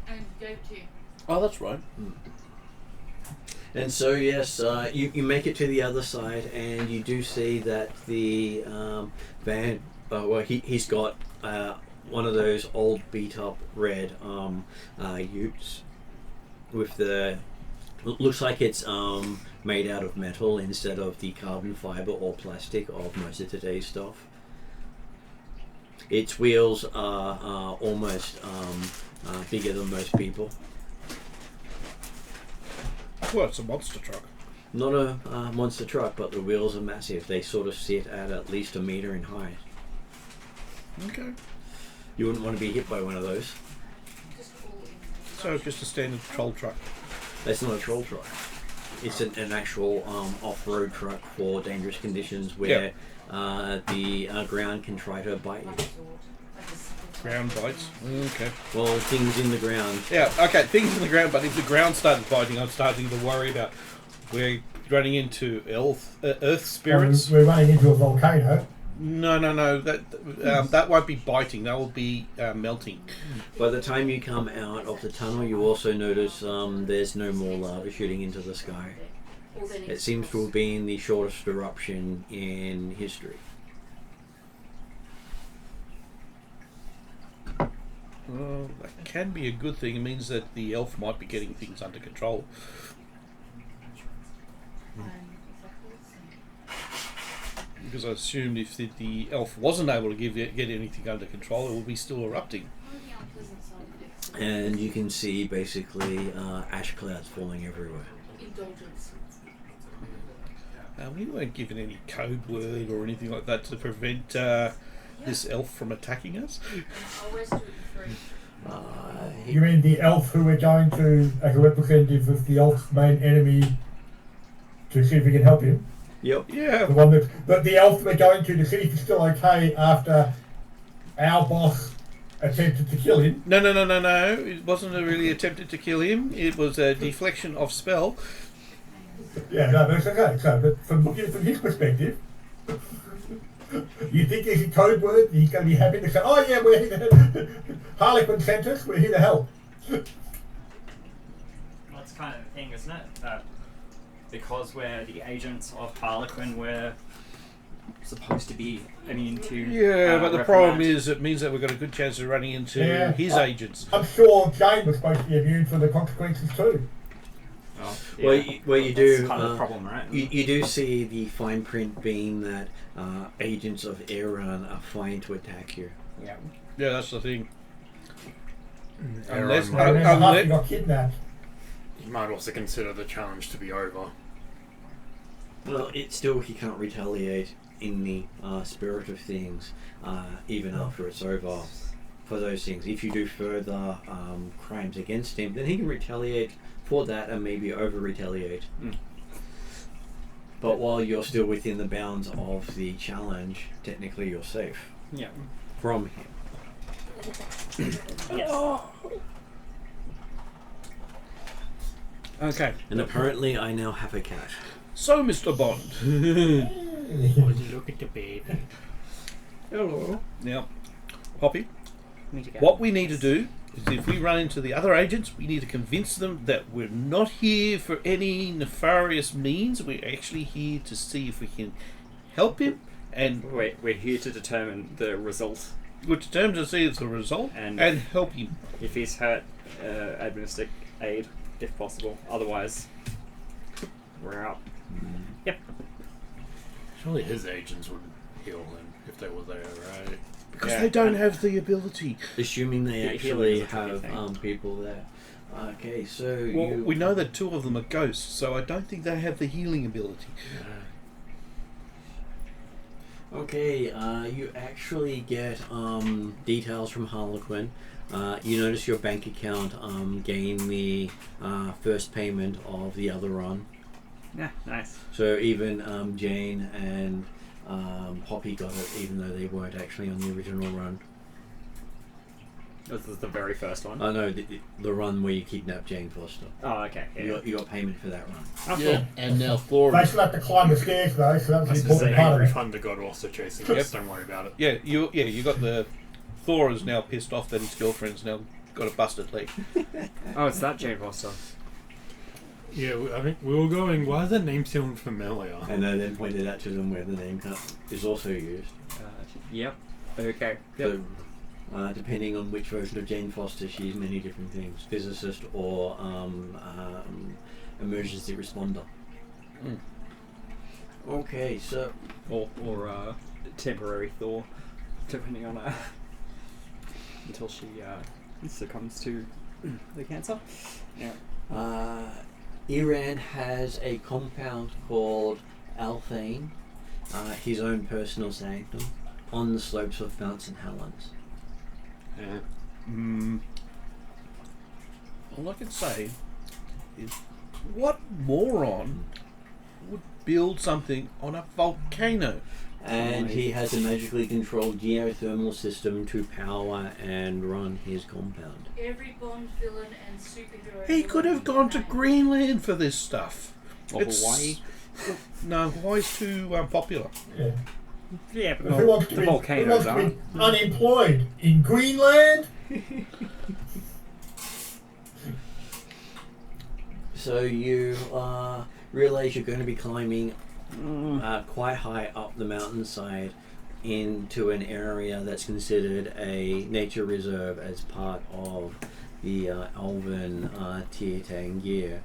and gave it to you. Oh, that's right. And so yes, you make it to the other side, and you do see that the van. Well, he's got one of those old beat up red utes with the. Looks like it's made out of metal instead of the carbon fiber or plastic of most of today's stuff. Its wheels are almost bigger than most people. Well, it's a monster truck. Not a monster truck, but the wheels are massive. They sort of sit at least a meter in height. Okay. You wouldn't want to be hit by one of those. So it's just a standard troll truck. That's not a troll truck. It's an actual off-road truck for dangerous conditions where the ground can try to bite you. Ground bites. Okay. Well, things in the ground. Yeah, okay, things in the ground, but if the ground started biting, I'm starting to worry about we're running into earth spirits. We're running into a volcano. No. That won't be biting. That will be melting. By the time you come out of the tunnel, you also notice there's no more lava shooting into the sky. It seems to have been the shortest eruption in history. Well, that can be a good thing. It means that the elf might be getting things under control. Because I assumed if the elf wasn't able to get anything under control, it would be still erupting. And you can see basically ash clouds falling everywhere. Indulgence. We weren't given any code word or anything like that to prevent this elf from attacking us. I'll always do it free. You mean the elf who we're going to, as a representative of the elf's main enemy, to see if we can help him? Yep. Yeah. The one that the elf we're going to see if he's still okay after our boss attempted to kill him. No. It wasn't really attempted to kill him. It was a deflection of spell. Yeah, no, but it's okay. So, but from his perspective, you think there's a code word? He's going to be happy to say, "Oh yeah, we're here to Harliquin sent us. We're here to help." That's kind of the thing, isn't it? because we're the agents of Harliquin, we're supposed to be immune to. Yeah, but the problem reprimand. is it means that we've got a good chance of running into Yeah. his agents. I'm sure Jane was supposed to be immune from the consequences too. Oh, Well, yeah. you That's do. kind of the problem, right? You do see the fine print being that agents of Iran are fine to attack you. Yeah. Yeah, that's the thing. Aaron Unless- might, And then unless- Huffy got kidnapped. you might also consider the challenge to be over. Well, it's still he can't retaliate in the spirit of things, even after it's over. For those things, if you do further crimes against him, then he can retaliate for that and maybe over retaliate. Mm. But while you're still within the bounds of the challenge, technically you're safe Yeah. from him. Okay. And apparently, I now have a cat. So, Mr. Bond. Look at the baby. Hello. Now, Poppy, what we need to do is if we run into the other agents, we need to convince them that we're not here for any nefarious means. We're actually here to see if we can help him, and We're here to determine the result. we're determined to see it's a result And- and help him. If he's hurt, administer aid if possible. Otherwise, we're out. Surely his agents would heal him if they were there, right? Because Yeah. they don't have the ability. Assuming they Yeah, actually healing is a tricky have thing. people there. Okay, so Well, you. we know that 2 of them are ghosts, so I don't think they have the healing ability. Okay, you actually get details from Harlequin. You notice your bank account gained the first payment of the other run. Yeah, nice. So even Jane and Poppy got it, even though they weren't actually on the original run. This is the very first one. No, the run where you kidnapped Jane Foster. Oh, okay. Yeah. You got payment for that run. Oh, cool. And now Thor. They still have to climb the stairs though, so that was That's the just important an part angry of it. Thunder God also chasing us. Don't worry about it. You got the Thor is now pissed off that his girlfriend's now got a busted leg. Oh, it's that Jane Foster. Yeah, I think we were going. Why does that name sound familiar? And I then pointed out to them where the name is also used. Yep. Okay. Yep. So, depending on which version of Jane Foster, she's many different things: physicist or emergency responder. Mm. Okay, so Or temporary Thor, depending on until she succumbs to the cancer. Yeah. Iran has a compound called Althane, his own personal sanctum, on the slopes of Mount St. Helens. Yeah. All I can say is, what moron would build something on a volcano? And he has a magically controlled geothermal system to power and run his compound. Every Bond villain and superhero. He could have gone to Greenland for this stuff. Or It's- Hawaii. No, Hawaii's too popular. Yeah. Yeah, but Who wants to the be, volcanoes who are. wants to be unemployed in Greenland? So you realize you're going to be climbing quite high up the mountainside into an area that's considered a nature reserve as part of the Elven Tangir.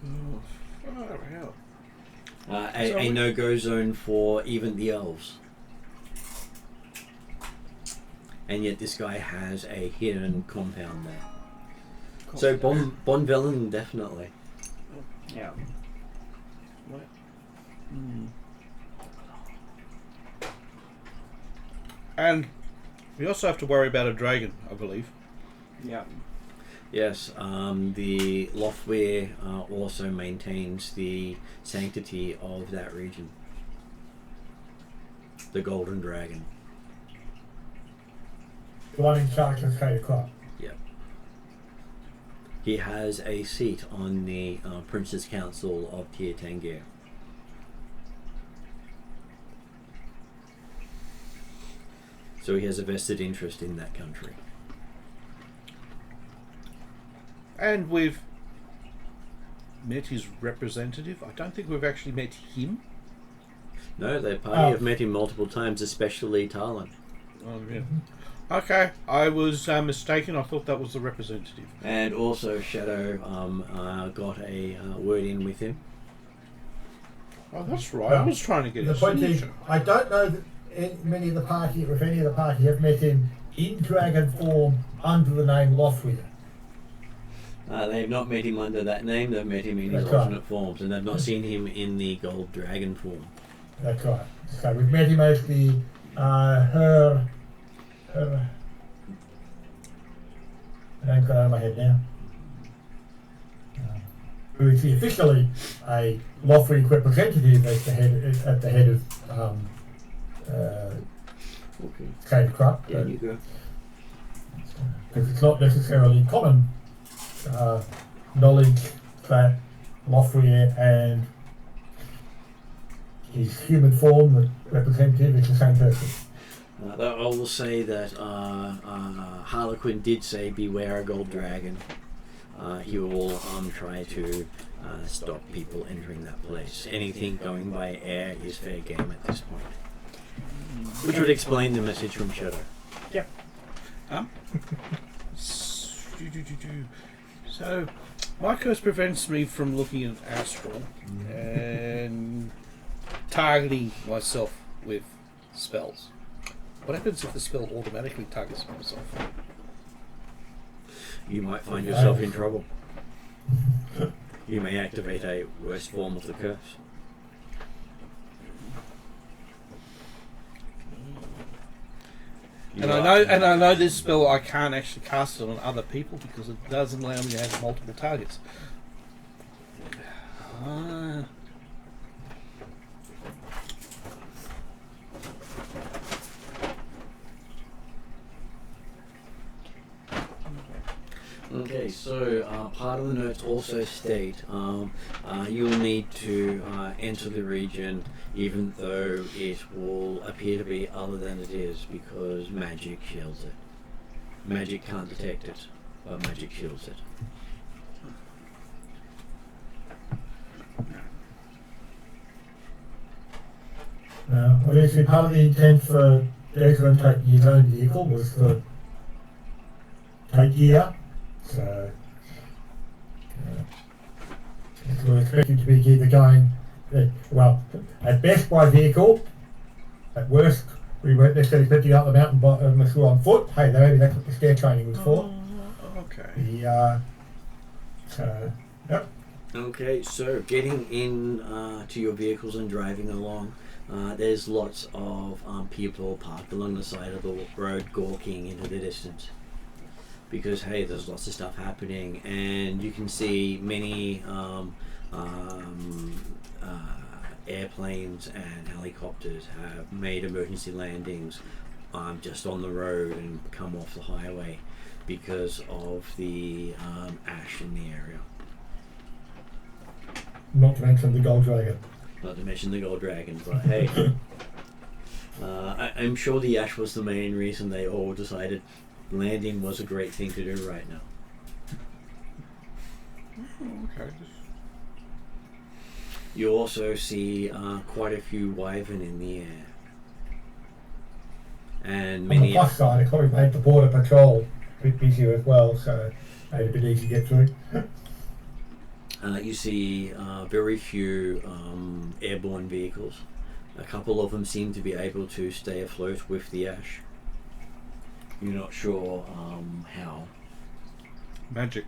Oh, far out. A no-go zone for even the elves. And yet this guy has a hidden compound there. So Bond villain, definitely. Yeah. And we also have to worry about a dragon, I believe. Yeah. Yes, the Lothware also maintains the sanctity of that region. The Golden Dragon. The one in charge of State Club. Yep. He has a seat on the Prince's Council of Tangir. So he has a vested interest in that country. And we've met his representative. I don't think we've actually met him. No, the party have met him multiple times, especially Talon. Oh, yeah. Okay, I was mistaken. I thought that was the representative. And also Shadow got a word in with him. Oh, that's right. I was trying to get The his point is, signature. I don't know that many of the party, or if any of the party, have met him in dragon form under the name Lothwyer. They have not met him under that name. They've met him in his That's right. alternate forms, and they've not seen him in the gold dragon form. That's right. So we've met him as the her I don't got it out of my head now. Who is officially a Lothwyer representative at the head of Okay. Cave Crop, Yeah, you go. because it's not necessarily common knowledge that Lothwyer and his human form, the representative, is the same person. I will say that Harliquin did say, "Beware a gold dragon." He will try to stop people entering that place. Anything going by air is fair game at this point. Which would explain the message from Shadow. Yep. So, my curse prevents me from looking at astral and targeting myself with spells. What happens if the spell automatically targets myself? You might find yourself in trouble. You may activate a worse form of the curse. And I know this spell I can't actually cast it on other people because it doesn't allow me to have multiple targets. Okay, so part of the notes also state you'll need to enter the region even though it will appear to be other than it is because magic shields it. Magic can't detect it, but magic shields it. Obviously, part of the intent for Desmond taking his own vehicle was to take gear. So, we're expecting to be either going, at best by vehicle, at worst, we weren't necessarily expecting up the mountain unless we were on foot. Hey, maybe that's what the stair training was for. Okay. Yep. Okay, so getting in to your vehicles and driving along, there's lots of people parked along the side of the road gawking into the distance. Because hey, there's lots of stuff happening, and you can see many airplanes and helicopters have made emergency landings just on the road and come off the highway because of the ash in the area. Not to mention the gold dragon. Not to mention the gold dragon, but hey, I'm sure the ash was the main reason they all decided landing was a great thing to do right now. Okay. You also see quite a few wyvern in the air. And On the many plus side, it probably made the border patrol a bit busier as well, so made it a bit easy to get through. you see very few airborne vehicles. A couple of them seem to be able to stay afloat with the ash. You're not sure how. Magic.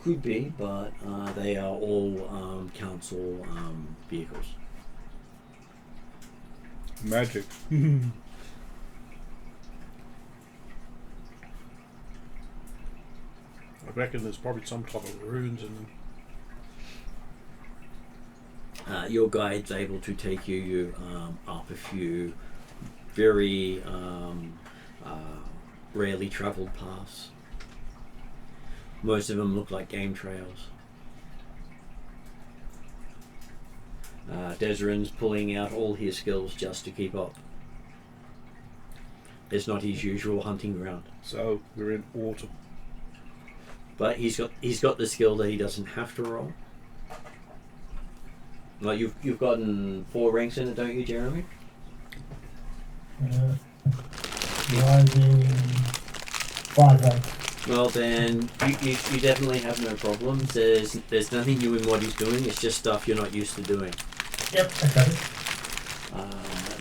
Could be, but they are all council vehicles. Magic. I reckon there's probably some type of runes in them. Your guide's able to take you up a few very rarely travelled paths. Most of them look like game trails. Deserin's pulling out all his skills just to keep up. It's not his usual hunting ground. So we're in autumn. But he's got the skill that he doesn't have to roll. Like you've gotten 4 ranks in it, don't you, Jeremy? Rising 5 ranks. Well then, you definitely have no problems. There's nothing new in what he's doing. It's just stuff you're not used to doing. Yep, okay.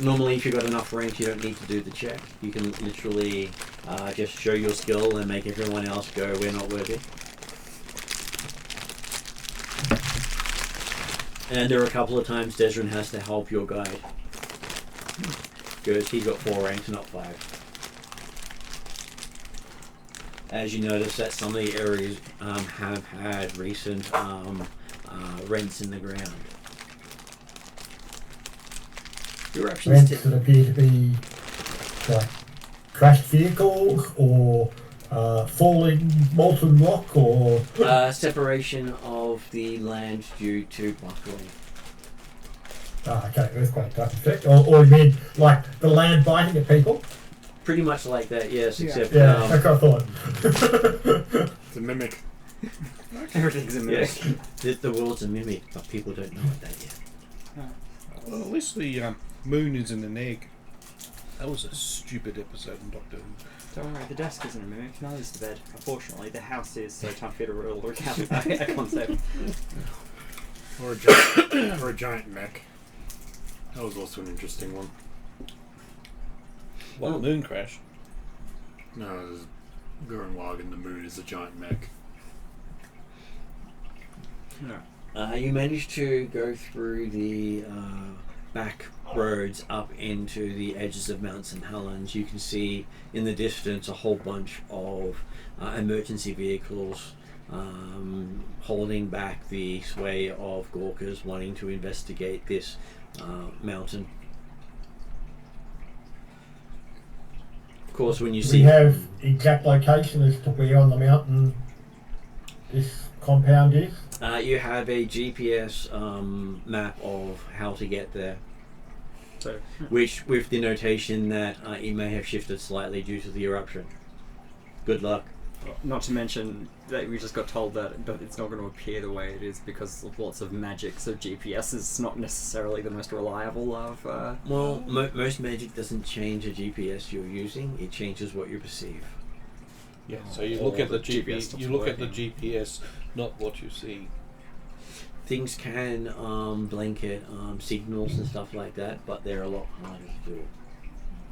Normally, if you've got enough ranks, you don't need to do the check. You can literally just show your skill and make everyone else go, we're not worthy. And there are a couple of times Desrin has to help your guide. Because he's got 4 ranks, not 5. As you notice that some of the areas have had recent rents in the ground. Your options Rents that appear to be like crashed vehicles or falling molten rock or... separation of the land due to buckling. Okay, earthquake type effect. Or you mean like the land biting at people? Pretty much like that, yes, except... Yeah, that's what I thought. It's a mimic. Everything's a mimic. Yes, the world's a mimic, but people don't know that yet. Well, at least the moon is in an egg. That was a stupid episode in Doctor Who. Don't worry, the desk isn't a mimic, neither is the bed. Unfortunately, the house is, so time for you to roll a concept. Or a giant mech. That was also an interesting one. What, moon crash? No, it was Gurrenwag and the moon is a giant mech. No. You managed to go through the back roads up into the edges of Mount St. Helens. You can see in the distance a whole bunch of emergency vehicles holding back the sway of Gorkas wanting to investigate this mountain. Of course, when you Do see... we have exact location as to where on the mountain this compound is? you have a GPS map of how to get there. So, Which, with the notation that it may have shifted slightly due to the eruption. Good luck. not to mention that we just got told that it's not going to appear the way it is because of lots of magic, so GPS is not necessarily the most reliable of... Well, most magic doesn't change the GPS you're using, it changes what you perceive. Yeah, so you look at the GPS, you look at the GPS, not what you see. Things can blanket signals and stuff like that, but they're a lot harder to do.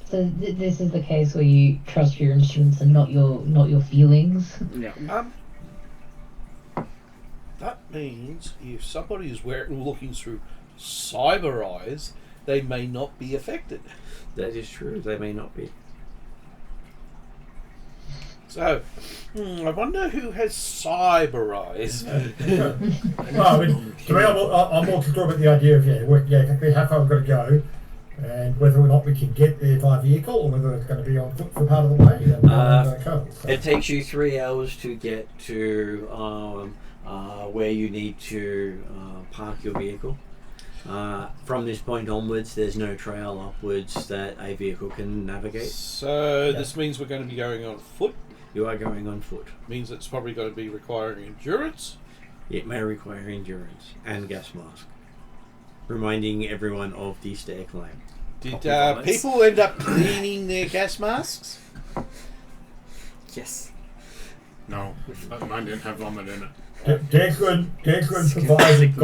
So this is the case where you trust your instruments and not your feelings. Yeah. That means if somebody is looking through cyber eyes, they may not be affected. That is true, they may not be. So, I wonder who has cyber eyes. Well, I mean, to me, I'm more concerned about the idea of exactly how far we've got to go, and whether or not we can get there by vehicle, or whether it's going to be on foot for part of the way. And It takes you 3 hours to get to where you need to park your vehicle. From this point onwards, there's no trail upwards that a vehicle can navigate. So this means we're going to be going on foot. You are going on foot. Means it's probably going to be requiring endurance. It may require endurance and gas mask. Reminding everyone of the stair climb. Did people end up cleaning their gas masks? Yes. No, mine didn't have vomit in it. Dexron provided.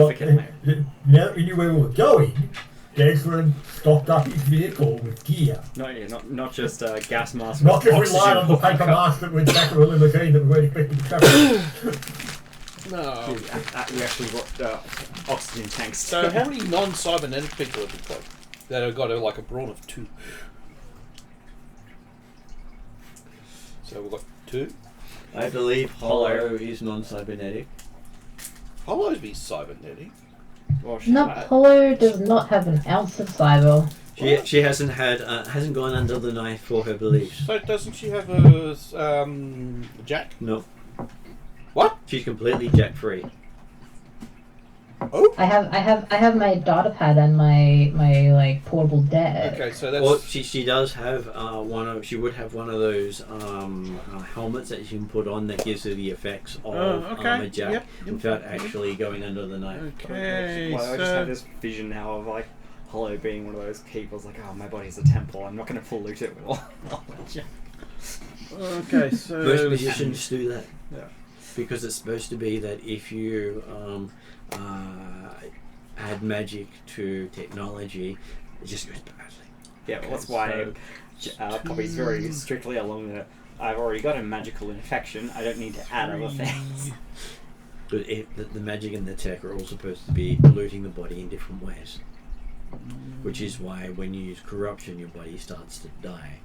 Now that we knew where we were going, Dexron stocked up his vehicle with gear. Not just gas mask. Not just oxygen relying on the paper mask that went back to the limousine that we weren't expecting to cover. No. We actually got oxygen tanks. So how many non-cybernetic people have you got that have got a brawn of 2? So we've got 2. I believe Hollow is non-cybernetic. Hollow's be cybernetic. Well, Polo does not have an ounce of cyber. She hasn't gone under the knife for her beliefs. So doesn't she have a jack? No. What? She's completely jack free. Oh. I have my data pad and my like portable deck. Okay, so that's. Well, she does have she would have one of those helmets that you can put on that gives her the effects of Armor Jack Yep. without actually going under the knife. Okay, Well, I just have this vision now of like Hollow being one of those people. Like, oh, my body's a temple. I'm not going to pollute it with all Jack. Okay, so. Most musicians do that. Yeah. Because it's supposed to be that if you add magic to technology, it just goes badly. Yeah, well, that's why Poppy's very strictly along the. I've already got a magical infection. I don't need to add other things. But the magic and the tech are all supposed to be polluting the body in different ways. Which is why when you use corruption, your body starts to die.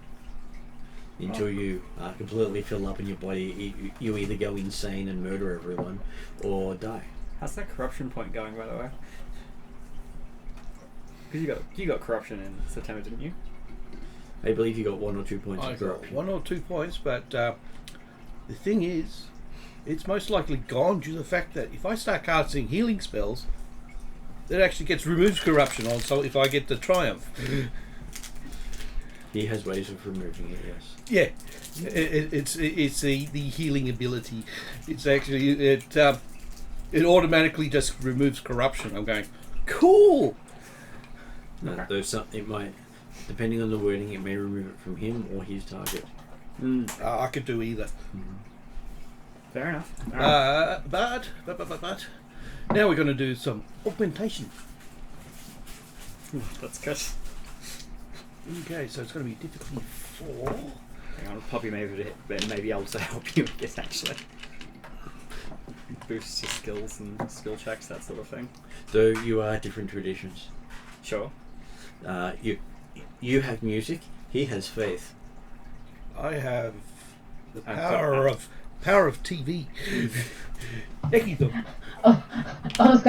Until you completely fill up in your body, you either go insane and murder everyone, or die. How's that corruption point going, by the way? Because you got corruption in September, didn't you? I believe you got 1 or 2 points I of got corruption. 1 or 2 points, but the thing is, it's most likely gone due to the fact that if I start casting healing spells, that actually removes corruption on. So if I get the triumph, He has ways of removing it, yes. yeah, it's the healing ability. It's actually it automatically just removes corruption. I'm going, cool. Though it might, depending on the wording, it may remove it from him or his target. I could do either. Fair enough. But now we're going to do some augmentation. That's good. Okay, so it's going to be difficulty 4. Hang on, Poppy may be able to help you with this actually. Boost your skills and skill checks, that sort of thing. So you are different traditions. Sure. You have music, he has faith. I have the power of TV. Oh, I was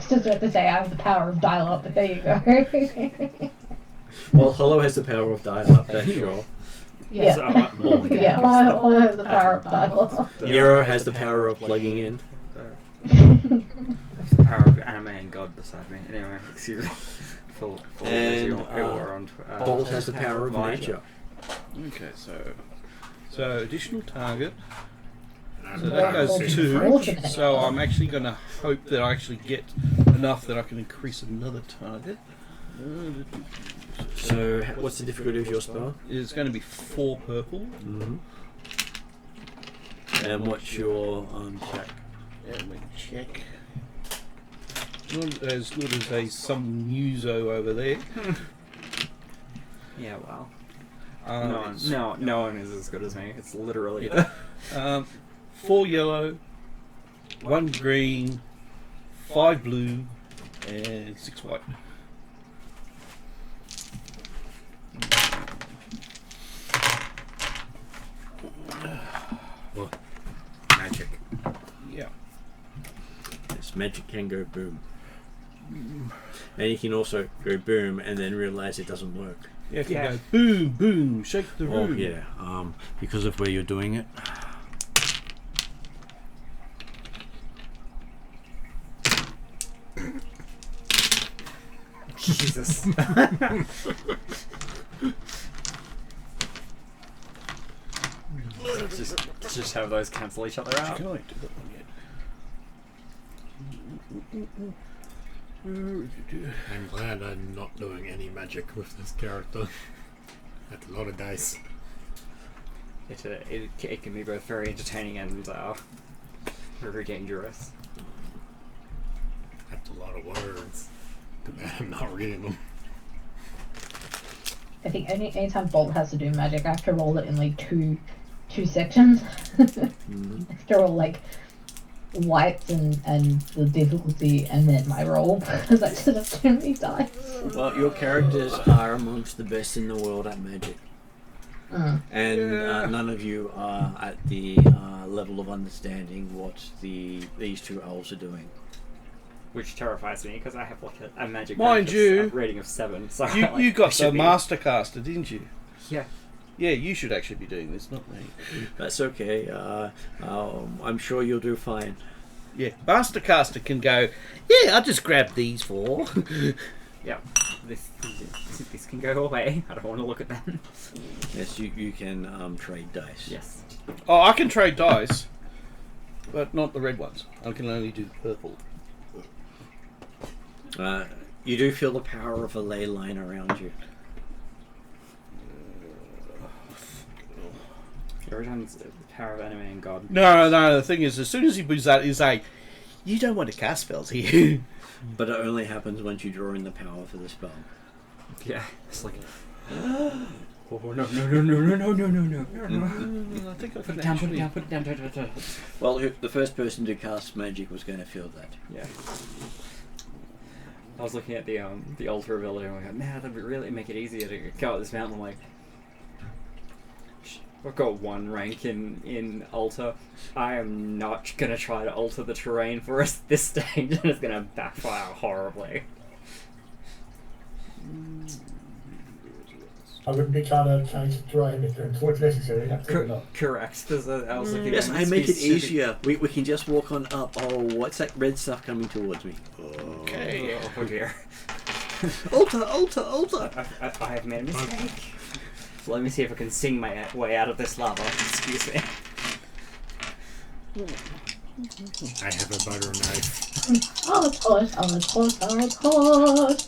just about to say I have the power of dial-up, but there you go. Well, Hollow has the power of dial-up, that's sure. Yeah. Yeah, I have the power of dial-up. Nero has the power of plugging in. That's the power of anime and God beside me. Anyway, excuse me. And Bolt has the power of nature. Okay, so additional target. So That that goes goes 2. to So I'm actually going to hope that I actually get enough that I can increase another target. So what's the difficulty of your spell? It's going to be 4 purple. Mm-hmm. And what's your check? Let me check. Not as good as some muso over there. Yeah, well. It's- No one is as good as me. It's literally. 4 yellow, 1 green, 5 blue, and 6 white. Well, magic. Yeah. Yes, magic can go boom. And you can also go boom and then realise it doesn't work. Yeah, it can go boom, boom, shake the Oh room. yeah, because of where you're doing it. Jesus. just have those cancel each other out. Can I do that one yet? I'm glad I'm not doing any magic with this character. That's a lot of dice. It can be both very entertaining and very dangerous. That's a lot of words. Too bad I'm not reading them. I think anytime Bolt has to do magic, I have to roll it in like two sections. I have to roll like whites and the difficulty and then my roll because I just have too many dice. Well, your characters are amongst the best in the world at magic. And none of you are at the level of understanding what these two elves are doing. Which terrifies me because I have like a magic Mind you, rating of 7. So you got the Mastercaster, didn't you? Yeah. Yeah, you should actually be doing this, not me. That's okay. I'm sure you'll do fine. Yeah, Master Caster can go, yeah, I'll just grab these 4. Yeah. This can go away. I don't want to look at them. Yes, you can trade dice. Yes. Oh, I can trade dice, but not the red ones. I can only do the purple. You do feel the power of a ley line around you. Every time it's the power of anime and God. No, the thing is, as soon as he moves that, he's like, you don't want to cast spells here. But it only happens once you draw in the power for the spell. Yeah. It's like. I think I Put can it down, put actually... it down, put it down, put it down. Well, the first person to cast magic was going to feel that. Yeah. I was looking at the altar ability and I'm like, man, that would really make it easier to go up this mountain. I'm like, I've got 1 rank in altar. I am not gonna try to alter the terrain for us this stage, and it's gonna backfire horribly. I wouldn't be trying to change the terrain if it's necessary. Absolutely not. Correct. I was looking Yes, at I make it easier. We can just walk on up. Oh, what's that red stuff coming towards me? Okay. Oh dear. Altar! I have made a mistake. So let me see if I can sing my way out of this lava. Excuse me. I have a butter knife. Oh, it's hot.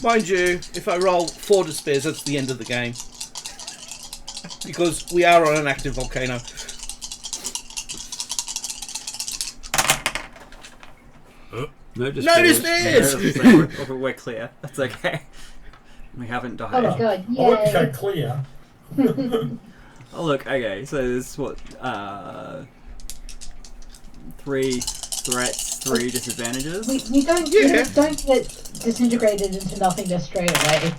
Mind you, if I roll 4 despairs, that's the end of the game. Because we are on an active volcano. No No despairs! We're clear. That's okay. We haven't died. Oh my god, I wouldn't yay. say clear. Oh look, okay, so there's what, 3 threats, 3 disadvantages? We don't, Yeah. we don't get disintegrated into nothingness straight away.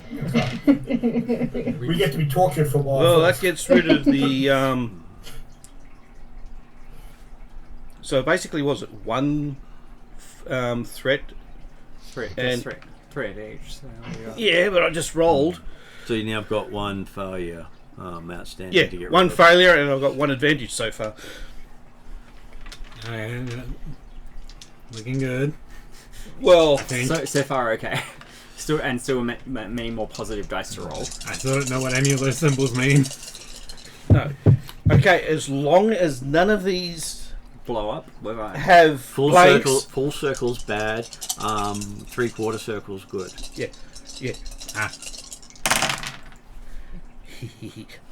We get to be tortured for a while. Well, that first. gets rid of the... So basically, was it 1 threat? 3, and- 3 at each, so we got... Yeah, but I just rolled. So you now have got 1 failure outstanding Yeah, to get 1 rid of. failure, and I've got 1 advantage so far. Looking good. Well, I think. So far okay. Still many more positive dice to roll. I still don't know what any of those symbols mean. no. Okay, as long as none of these Blow up, we're fine. have Full blanks... circle's bad. 3/4 circle's good. Yeah.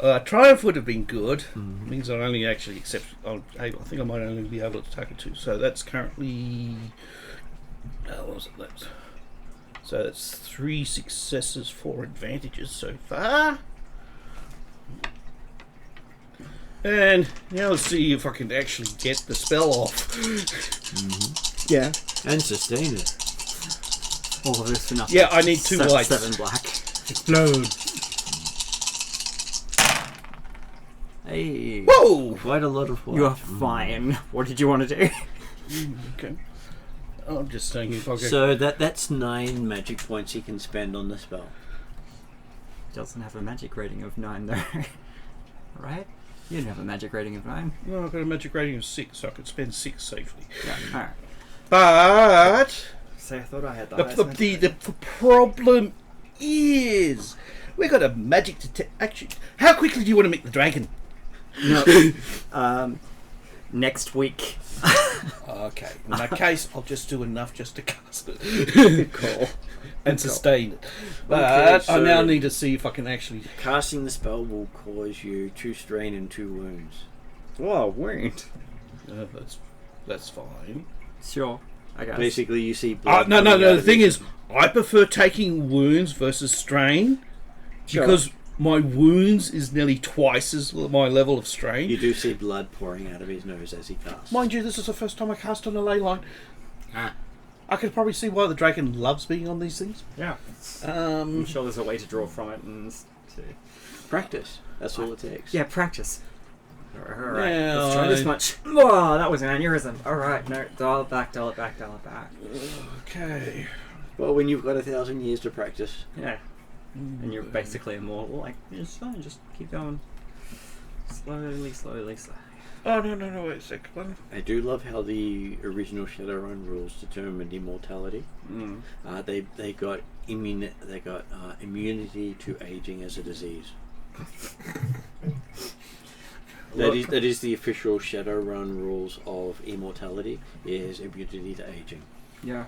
Ah, Triumph would have been good. Means I'll only actually accept... I think I might only be able to attack it 2. So that's currently... what was it? That? So that's 3 successes, 4 advantages so far. And now let's see if I can actually get the spell off. Yeah. And sustain it. All of this for nothing. Yeah, I need 2 whites. 7 black. explode. Hey. Whoa! Quite a lot of white. You are fine. What did you want to do? Okay. I'm just saying if I go... So that's 9 magic points he can spend on the spell. Doesn't have a magic rating of 9 though. Right? You didn't have a magic rating of 9. No, I've got a magic rating of 6, so I could spend 6 safely. Yeah, alright. But... So I thought I had the The problem is... we got a magic actually... How quickly do you want to make the dragon? No. Next week. Okay, in that case, I'll just do enough just to cast it. Good call. And sustain it. But Okay, I now so- need to see if I can actually... Casting the spell will cause you 2 strain and 2 wounds. Whoa, wound. That's fine. Sure. I guess. Basically, you see blood. No, coming out the of thing his- is, I prefer taking wounds versus strain. Sure. Because my wounds is nearly twice as my level of strain. You do see blood pouring out of his nose as he casts. Mind you, this is the first time I cast on a ley line. Ah. I could probably see why the dragon loves being on these things. Yeah. I'm sure there's a way to draw from it and to... Practice. That's all it takes. Yeah, practice. Alright, Yeah, let's try this much. Whoa, that was an aneurysm. Alright, no, dial it back, dial it back, dial it back. Okay. Well, when you've got 1,000 years to practice. Yeah. And you're basically immortal, like, it's fine, just keep going. Slowly, slowly, slowly. Oh, no, wait a sec. One. I do love how the original Shadowrun rules determined immortality. Mm. They got immunity to aging as a disease. That is the official Shadowrun rules of immortality, is immunity to aging. Yeah.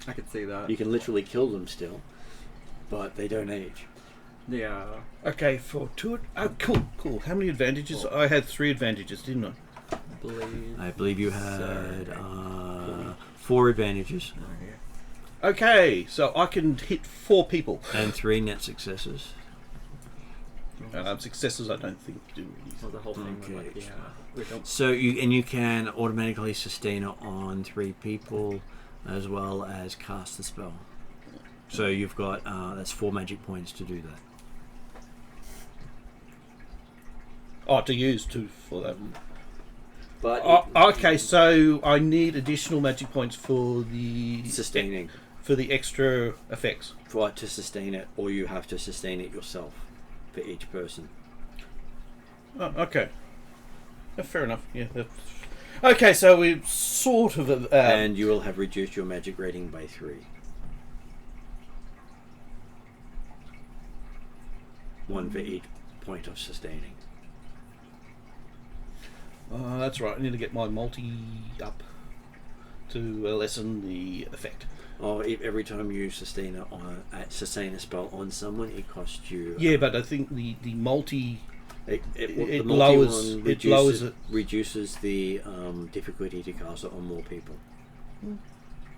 I could see that. You can literally kill them still, but they don't age. Yeah. Okay, for two. Oh, cool. How many advantages? I had 3 advantages, didn't I? I believe you had 4 advantages Okay, so I can hit 4 people. and 3 net successes. Successes, I don't think do anything. Well, the whole thing was like, Okay. we don't. So you can automatically sustain it on 3 people, as well as cast the spell. So you've got that's 4 magic points to do that. Oh, to use for that. But Okay, so I need additional magic points for the sustaining for the extra effects. to sustain it, or you have to sustain it yourself for each person. Oh, okay. Fair enough. Yeah. Okay, so we sort of. And you will have reduced your magic rating by 3. 1 for each point of sustaining. That's right. I need to get my multi up to lessen the effect. Oh, every time you sustain a spell on someone, it costs you. Yeah, but I think the multi. The It multi lowers- one it lowers it. reduces the difficulty to cast it on more people.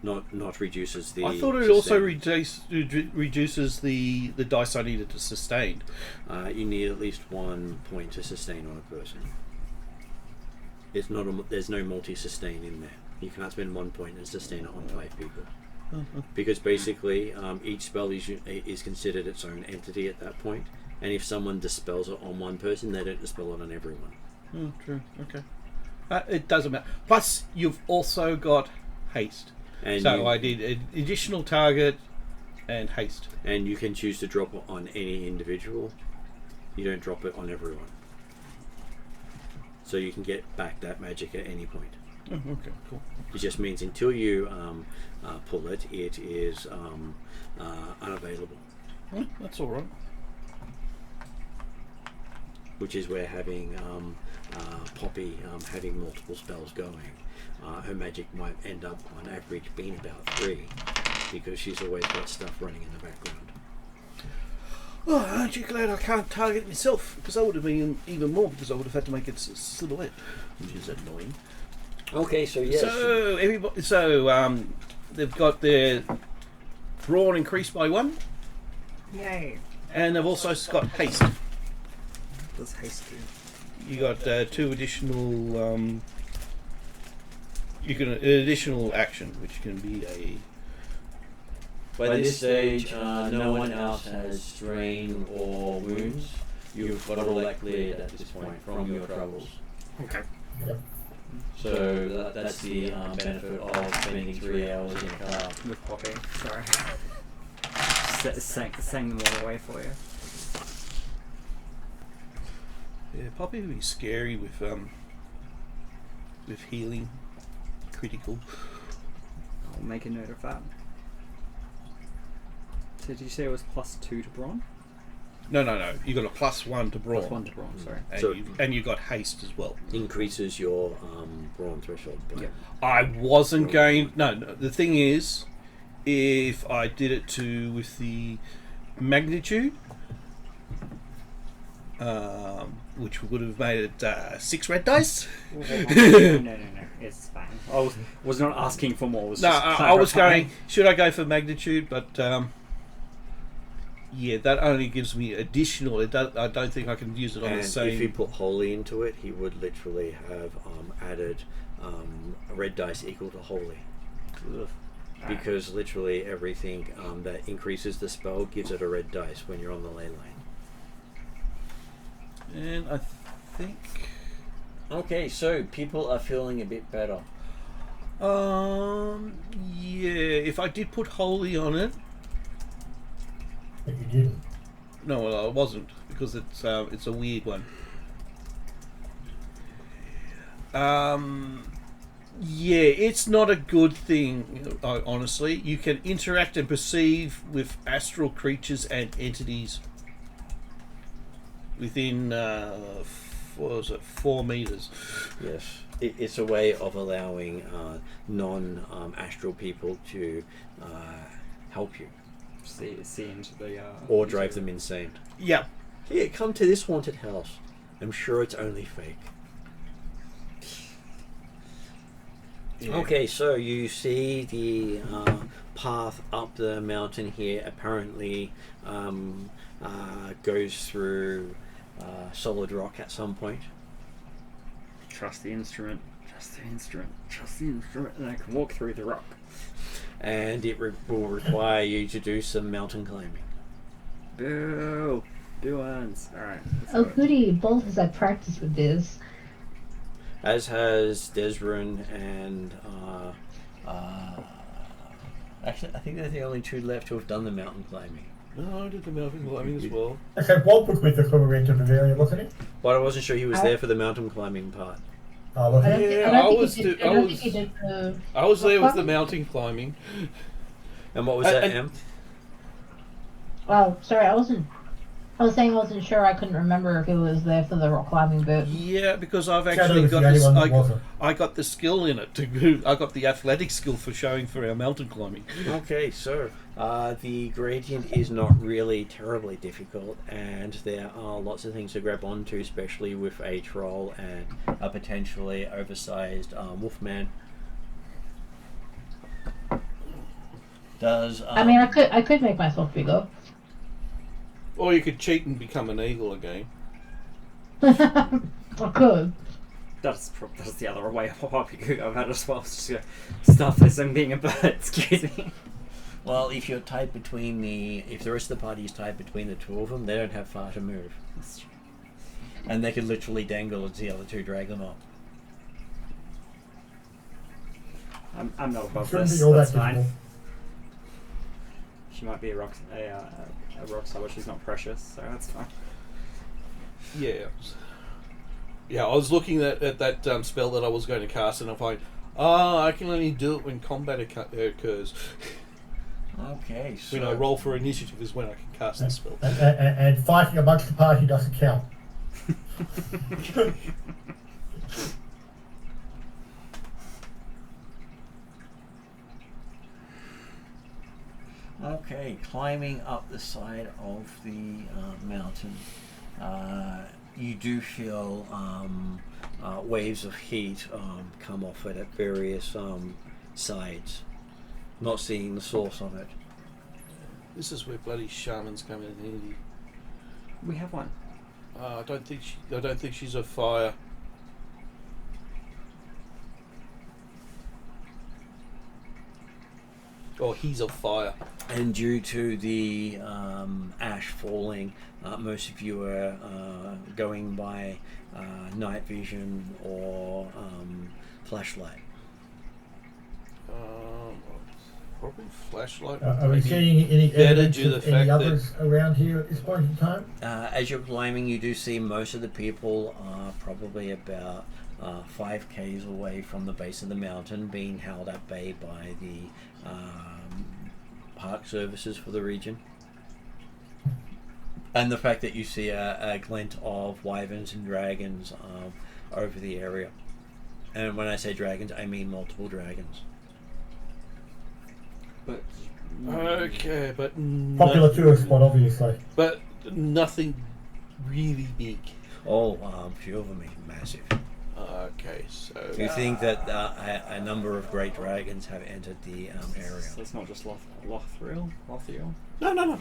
Not reduces the. I thought it also reduces the dice I needed to sustain. You need at least 1 point to sustain on a person. It's not. There's no multi-sustain in there. You can't spend 1 point and sustain it on 5 people. Because basically, each spell is considered its own entity at that point. And if someone dispels it on one person, they don't dispel it on everyone. Oh, true. Okay. It doesn't matter. Plus, you've also got haste. And So I did an additional target and haste. And you can choose to drop it on any individual. You don't drop it on everyone. So you can get back that magic at any point. Oh, okay, cool. It just means until you pull it, it is unavailable. That's all right. Which is where having Poppy having multiple spells going, her magic might end up on average being about 3, because she's always got stuff running in the background. Oh, aren't you glad I can't target it myself? Because that would have been even more, because I would have had to make it silhouette, which is annoying. Okay, so yes. So everybody, they've got their brawn increased by 1, Yay. and they've also got haste. Does haste do? You got 2 additional. You can an additional action, which can be a. By this stage, no one else has strain or wounds. You've got all that cleared at this point from your troubles. Okay. So that's the benefit of spending 3 hours in a car. With Poppy. Sorry. Sang them all away for you. Yeah, Poppy would be scary with healing, critical. I'll make a note of that. So did you say it was +2 to brawn? No. You got a +1 to brawn. +1 to brawn, sorry. And, So- you got haste as well. Increases your brawn threshold. But Yep. I wasn't going. No. The thing is, if I did it with the magnitude, which would have made it 6 red dice. No. It's fine. I was not asking for more. Was No, just I was clarifying. going. Should I go for magnitude? But yeah, that only gives me additional. I don't think I can use it on And the same. if you put holy into it, he would literally have added a red dice equal to holy. Because literally everything that increases the spell gives it a red dice when you're on the ley line. And I think. Okay, so people are feeling a bit better. Yeah. If I did put holy on it, But you didn't. no, well, I wasn't because it's a weird one. Yeah, it's not a good thing, honestly. You can interact and perceive with astral creatures and entities within, what was it, 4 meters. Yes. It's a way of allowing non-astral people to help you. See into the... Or drive them insane. Yeah. Here, come to this haunted house. I'm sure it's only fake. Yeah. Okay, so you see the path up the mountain here apparently goes through solid rock at some point. Trust the instrument. Trust the instrument. Trust the instrument. And I can walk through the rock. And it will require you to do some mountain climbing. Boo! Do ones. Alright. Oh goody, Bolt has had practice with this. As has Desrin and actually I think they're the only 2 left who have done the mountain climbing. No, I did the mountain climbing as well. I said Walt was with us when we went to Bavaria, wasn't he? But I wasn't sure he was there for the mountain climbing part. Oh, was he? Yeah, I was there with the mountain climbing. And what was that, and- Em? Well, sorry, I was saying I wasn't sure. I couldn't remember if it was there for the rock climbing bit. Yeah, because I've Shadow actually was got the only this. one that wasn't. I got the skill in it. I got the athletic skill for showing for our mountain climbing. Okay, so the gradient is not really terribly difficult, and there are lots of things to grab onto, especially with a troll and a potentially oversized wolfman. Does I mean, I could make myself bigger. Or you could cheat and become an eagle again. I could. That's the other way of what you could go about as well. Just go, stop this and being a bird. Excuse me. Well, if you're tied between if the rest of the party is tied between the 2 of them, they don't have far to move, That's true. and they could literally dangle as the other 2 drag them up. I'm not above Shouldn't this. be all That's that fine. difficult. She might be a rock star, but she's not precious, so that's fine. Yeah. Yeah, I was looking at that spell that I was going to cast, and I find, I can only do it when combat occurs. Okay, so When I roll for initiative is when I can cast the spell. And fighting amongst the party doesn't count. Okay, climbing up the side of the mountain, you do feel waves of heat come off it at various sides. Not seeing the source of it. This is where bloody shamans come in handy. We have one. I don't think she's a fire. Or he's a fire. And due to the ash falling, most of you are going by night vision or flashlight. Probably flashlight. Are we seeing any evidence of any others around here at this point in time? As you're climbing, you do see most of the people are probably about 5 k's away from the base of the mountain, being held at bay by the park services for the region. And the fact that you see a glint of wyverns and dragons over the area. And when I say dragons, I mean multiple dragons. But Okay, but Popular tourist spot, obviously. But nothing really big. Oh, few of them are massive. Okay, so You think that a number of great dragons have entered the area? So it's not just Lothiel? no.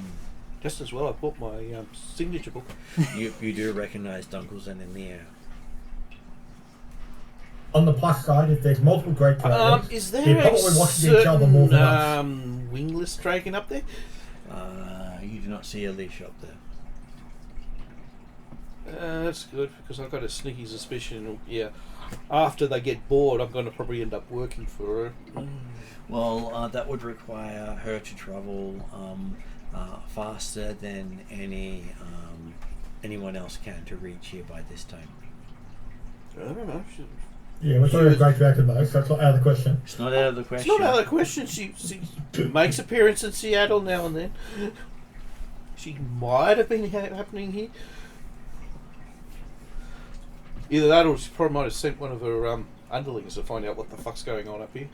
Just as well, I bought my signature book. You do recognise Dunkelsen in the air. On the plus side, if there's multiple great dragons, Is they're there a probably watching each other more than us. certain wingless dragon up there? You do not see a leash up there. That's good, because I've got a sneaky suspicion. Yeah, after they get bored, I'm going to probably end up working for her. Well, that would require her to travel faster than anyone else can to reach here by this time. I don't know. Yeah, we're talking about Great Dragon though, so it's not out of the question. It's not out of the question. It's not out of the question. She makes appearance in Seattle now and then. She might have been happening here. Either that, or she probably might have sent one of her underlings to find out what the fuck's going on up here.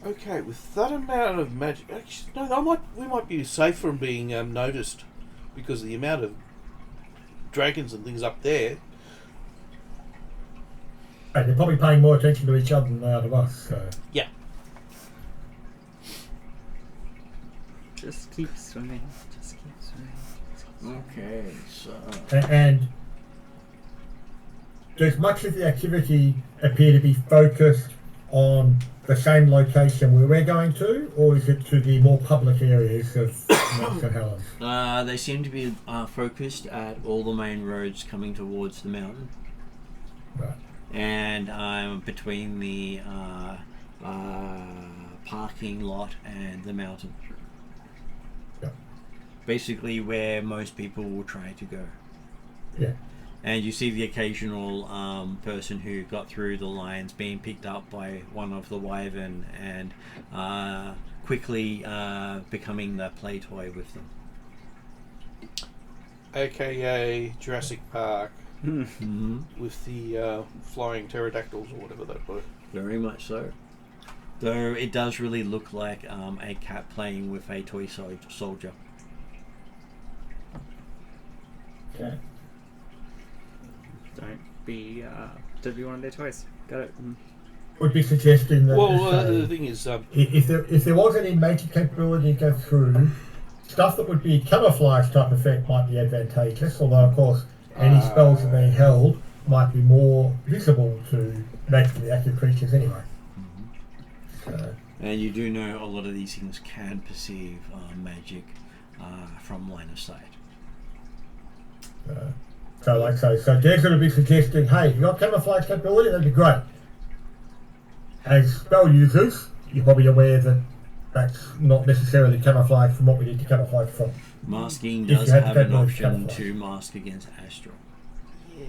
Okay, with that amount of magic, actually, no, we might be safe from being noticed because of the amount of dragons and things up there. Hey, they're probably paying more attention to each other than they are to us. So. Yeah. Just keep swimming. Just keep swimming. Okay, so And does much of the activity appear to be focused on the same location where we're going to, or is it to the more public areas of Mount St. Helens? they seem to be focused at all the main roads coming towards the mountain. Right. And between the parking lot and the mountain. Yep. Basically where most people will try to go. Yeah. And you see the occasional person who got through the lines being picked up by one of the wyvern and quickly becoming the play toy with them. AKA Jurassic Park. Mm-hmm. With the flying pterodactyls or whatever they were. Very much so. Though it does really look like a cat playing with a toy soldier. Okay. Don't be one of their toys. Got it. Would be suggesting that Well, the thing is, if there was any magic capability to go through, stuff that would be camouflage type effect might be advantageous, although of course any spells that they held might be more visible to magically active creatures anyway. Mm-hmm. So. And you do know a lot of these things can perceive magic from line of sight. So like so Derek's going to be suggesting, hey, if you've got camouflage capability, that'd be great. As spell users, you're probably aware that that's not necessarily camouflage from what we need to camouflage from. Masking If does you had have to an option camouflage. to mask against astral. yeah,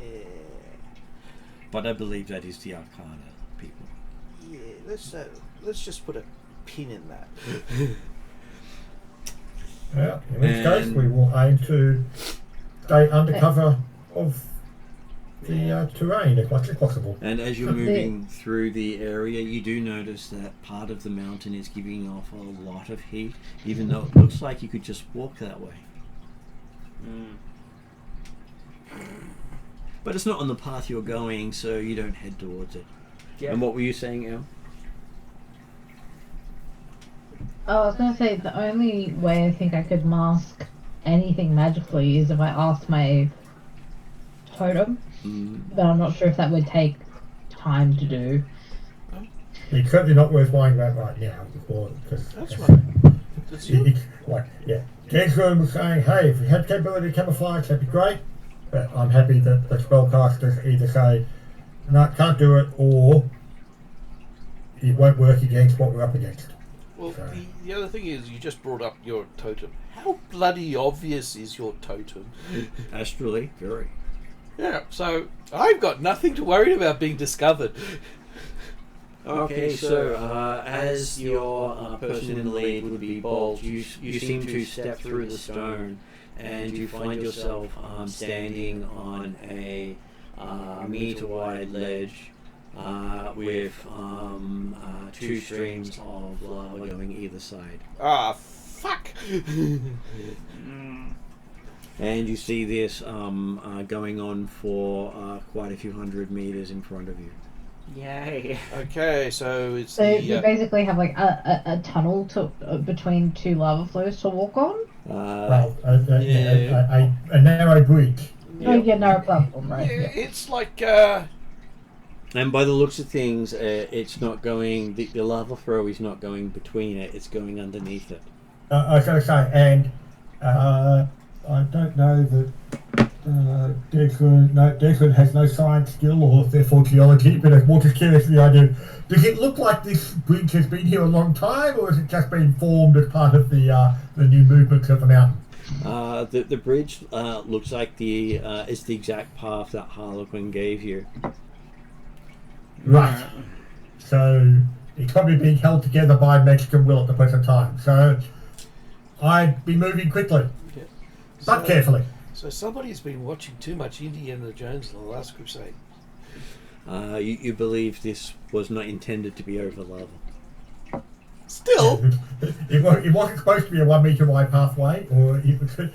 But I believe that is the Arcana people. let's just put a pin in that. Well, in which case we will aim to stay undercover of the terrain as much as possible. And as you're moving through the area, you do notice that part of the mountain is giving off a lot of heat, even though it looks like you could just walk that way. But it's not on the path you're going, so you don't head towards it. Yeah. And what were you saying, El? I was going to say the only way I think I could mask anything magically is if I asked my totem, but I'm not sure if that would take time to do. It's certainly not worth worrying about right now. Because That's right. That's you. James was saying, hey, if we had capability to camouflage, that'd be great. But I'm happy that the spellcasters either say, no, can't do it, or it won't work against what we're up against. Well, So. the other thing is, you just brought up your totem. How bloody obvious is your totem? Astrally, very. Yeah, so I've got nothing to worry about being discovered. Okay, so as your person in the lead would be Bolt, you seem to step through the stone and you find yourself standing on a meter-wide ledge with two streams of lava going either side. Ah, fuck! And you see this going on for quite a few hundred meters in front of you. Yay. Okay, so it's So you basically have like a tunnel between two lava flows to walk on? Well, a narrow bridge. Oh, yeah, narrow platform, right? Yeah, Yeah. it's like, And by the looks of things, it's not going. The lava flow is not going between it; it's going underneath it. I was going to say, and I don't know that Declan has no science skill or therefore geology, but I'm more just curious of the idea. Does it look like this bridge has been here a long time, or has it just been formed as part of the new movements of the mountain? The bridge looks like it's the exact path that Harliquin gave you. Right. So it's probably being held together by Mexican will at the present time. So I'd be moving quickly, Yeah. but carefully. So somebody's been watching too much Indiana Jones in the Last Crusade. You believe this was not intended to be over lava. Still, It wasn't supposed to be a 1 meter wide pathway, or it was the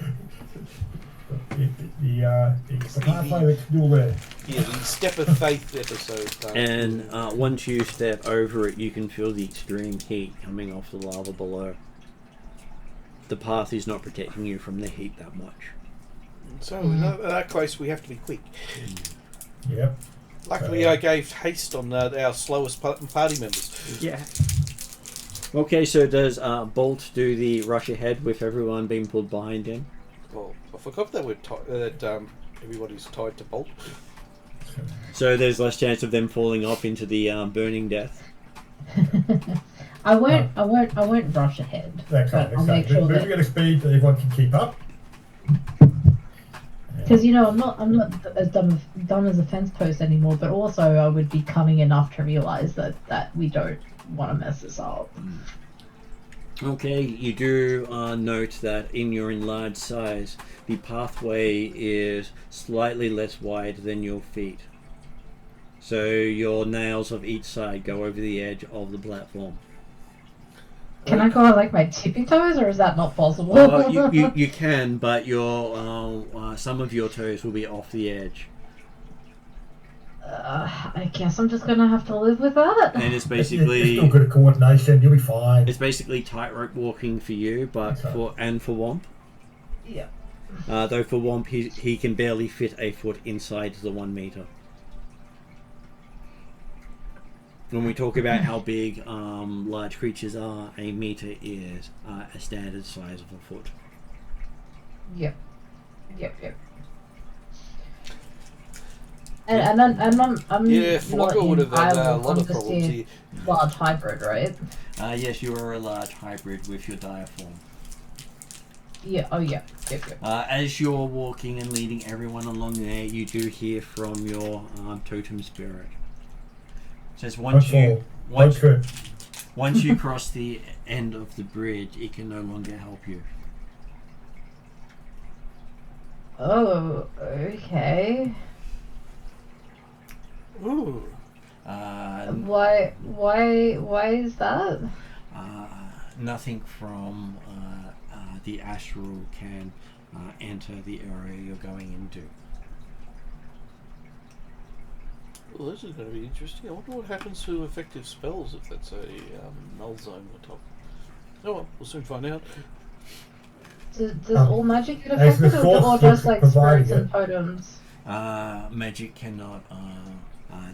pathway that's still there. yeah, the Step of Faith episode. And once you step over it, you can feel the extreme heat coming off the lava below. The path is not protecting you from the heat that much. So that close, we have to be quick. Yep. Luckily, I gave haste on our slowest party members. Yeah. Okay, so does Bolt do the rush ahead with everyone being pulled behind him? Well, I forgot that everybody's tied to Bolt. So there's less chance of them falling off into the burning death. I won't rush ahead. That's but right. I'll make sure Moving at a speed that everyone can keep up. because I'm not as dumb as a fence post anymore. But also, I would be cunning enough to realize that we don't want to mess this up. Okay, you do note that in your enlarged size, the pathway is slightly less wide than your feet. So your nails of each side go over the edge of the platform. Can I go on like my tippy toes, or is that not possible? You can, but your some of your toes will be off the edge. I guess I'm just gonna have to live with that. And it's You're basically still good at coordination. You'll be fine. it's basically tightrope walking for you, but Okay. for Womp. Yeah. Though for Womp, he can barely fit a foot inside the 1 meter. When we talk about how big large creatures are, a meter is a standard size of a foot. Yep. And I'm Yeah, not Flogger would in have had a Ireland, lot I'm of just problems a here. large hybrid, right? Yes, you are a large hybrid with your diaform. Yeah. Oh yeah. Yep. As you're walking and leading everyone along there, you do hear from your totem spirit. It says once you cross the end of the bridge, it can no longer help you. Oh, okay. Ooh. Why is that? Nothing from the astral can enter the area you're going into. Well, this is going to be interesting. I wonder what happens to effective spells if that's a null zone on top. Oh well, we'll soon find out. Does all magic get as the affected, or source just is like providing spirits and it. totems? Magic cannot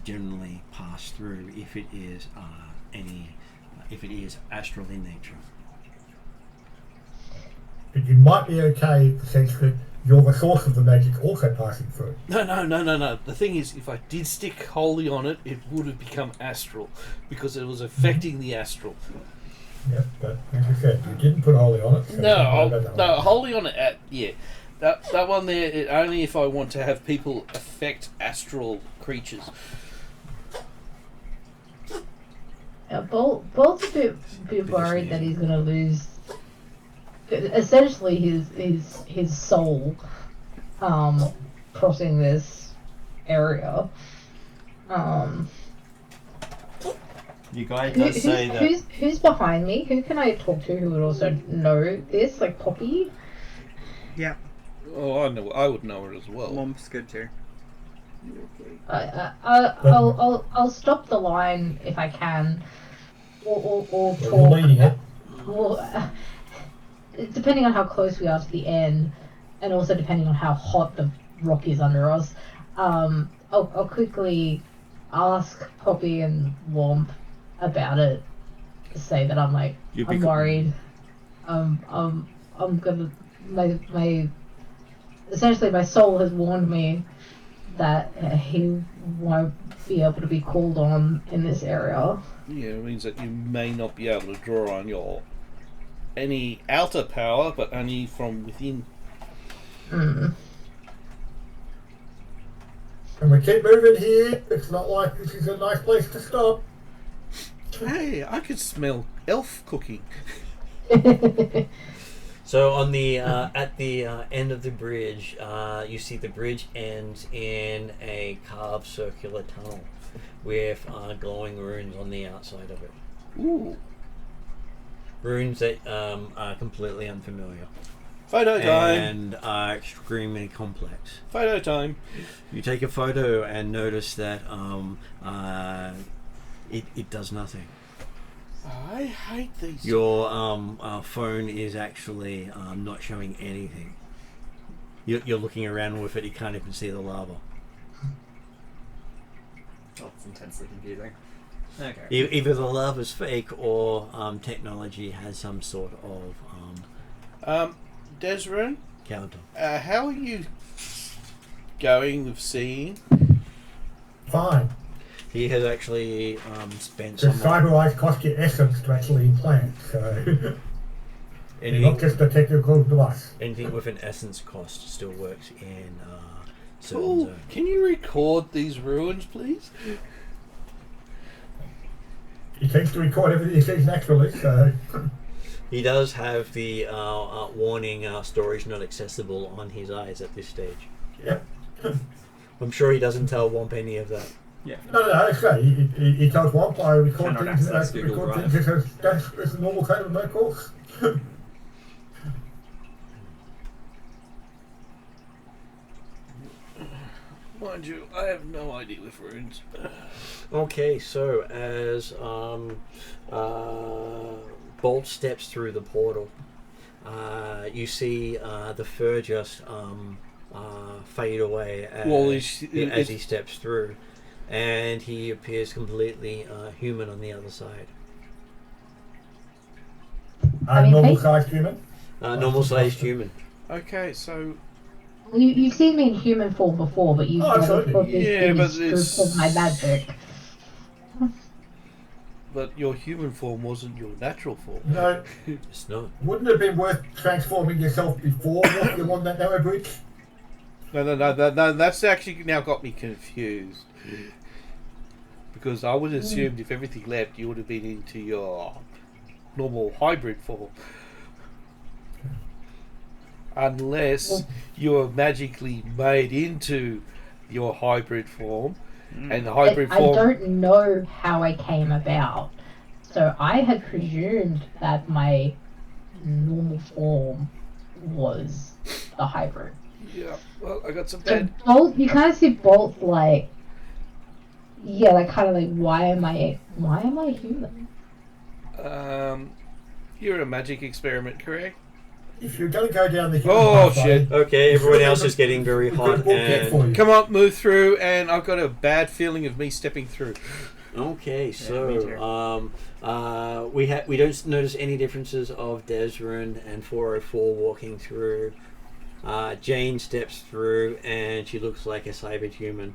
generally pass through if it is if it is astral in nature. But you might be okay in the sense that you're the source of the magic also passing through. No. The thing is, if I did stick wholly on it, it would have become astral because it was affecting the astral. Yep, but as I said, you didn't put holy on it. So No, wholly on it. Yeah, that one there. Only if I want to have people affect astral creatures. Yeah, Bolt's a bit worried that he's gonna lose essentially his soul crossing this area. You guys does say that. Who's behind me? Who can I talk to who would also know this? Like Poppy? Yeah. Oh, I know. I would know it as well. Womp's good too. I'll stop the line if I can, or You're talk. leading it. Well, depending on how close we are to the end, and also depending on how hot the rock is under us, I'll quickly ask Poppy and Womp about it. Say that I'm like I'm worried. I'm gonna essentially my soul has warned me that he won't be able to be called on in this area. Yeah, it means that you may not be able to draw on your any outer power, but only from within Mm. And we keep moving here. It's not like this is a nice place to stop. Hey, I could smell elf cooking. So on the at the end of the bridge, you see the bridge ends in a carved circular tunnel with glowing runes on the outside of it. Ooh. Runes that are completely unfamiliar Photo time. and are extremely complex. Photo time. You take a photo and notice that it does nothing. I hate these. Your phone is actually not showing anything. You're looking around with it, you can't even see the lava. Oh, it's intensely confusing. Okay. Either the lava's fake or technology has some sort of Desron, counter. how are you going with seeing? Fine. He has actually spent The some cyber eyes cost you essence to actually implant, so not anything, just a technical device. anything with an essence cost still works in certain Cool. zones. Can you record these ruins, please? He tends to record everything he sees naturally, so He does have the warning storage not accessible on his eyes at this stage. yep. I'm sure he doesn't tell Womp any of that. Yeah. No, it's great. He tells Womp I record Cannot things, access Google record Drive. things as a normal kind of no course. Mind you, I have no idea with runes. Okay, so as Bolt steps through the portal, you see the fur just fade away as he steps through, and he appears completely human on the other side. I mean, Normal hey- sized human. Normal-sized human. Okay, so You've seen me in human form before, but you've Oh, never absolutely. put this Yeah, in but scope it's- of my magic. but your human form wasn't your natural form. No, It's not. wouldn't it have been worth transforming yourself before walking along that narrow bridge? No, that's actually now got me confused. Because I would have assumed if everything left, you would have been into your normal hybrid form. Unless you are magically made into your hybrid form, and the hybrid I form. don't know how I came about. So I had presumed that my normal form was the hybrid. Yeah, well, I got some So bad. Bolt, you kind of see Bolt like, yeah, like kind of like, why am I human? You're a magic experiment, correct? If you're going to go down the human Oh, pathway, shit. Okay, everyone else is getting very the hot good will get for and... you. Come on, move through, and I've got a bad feeling of me stepping through. Okay, me so too. we don't notice any differences of Desrin and 404 walking through. Jane steps through and she looks like a cyber human.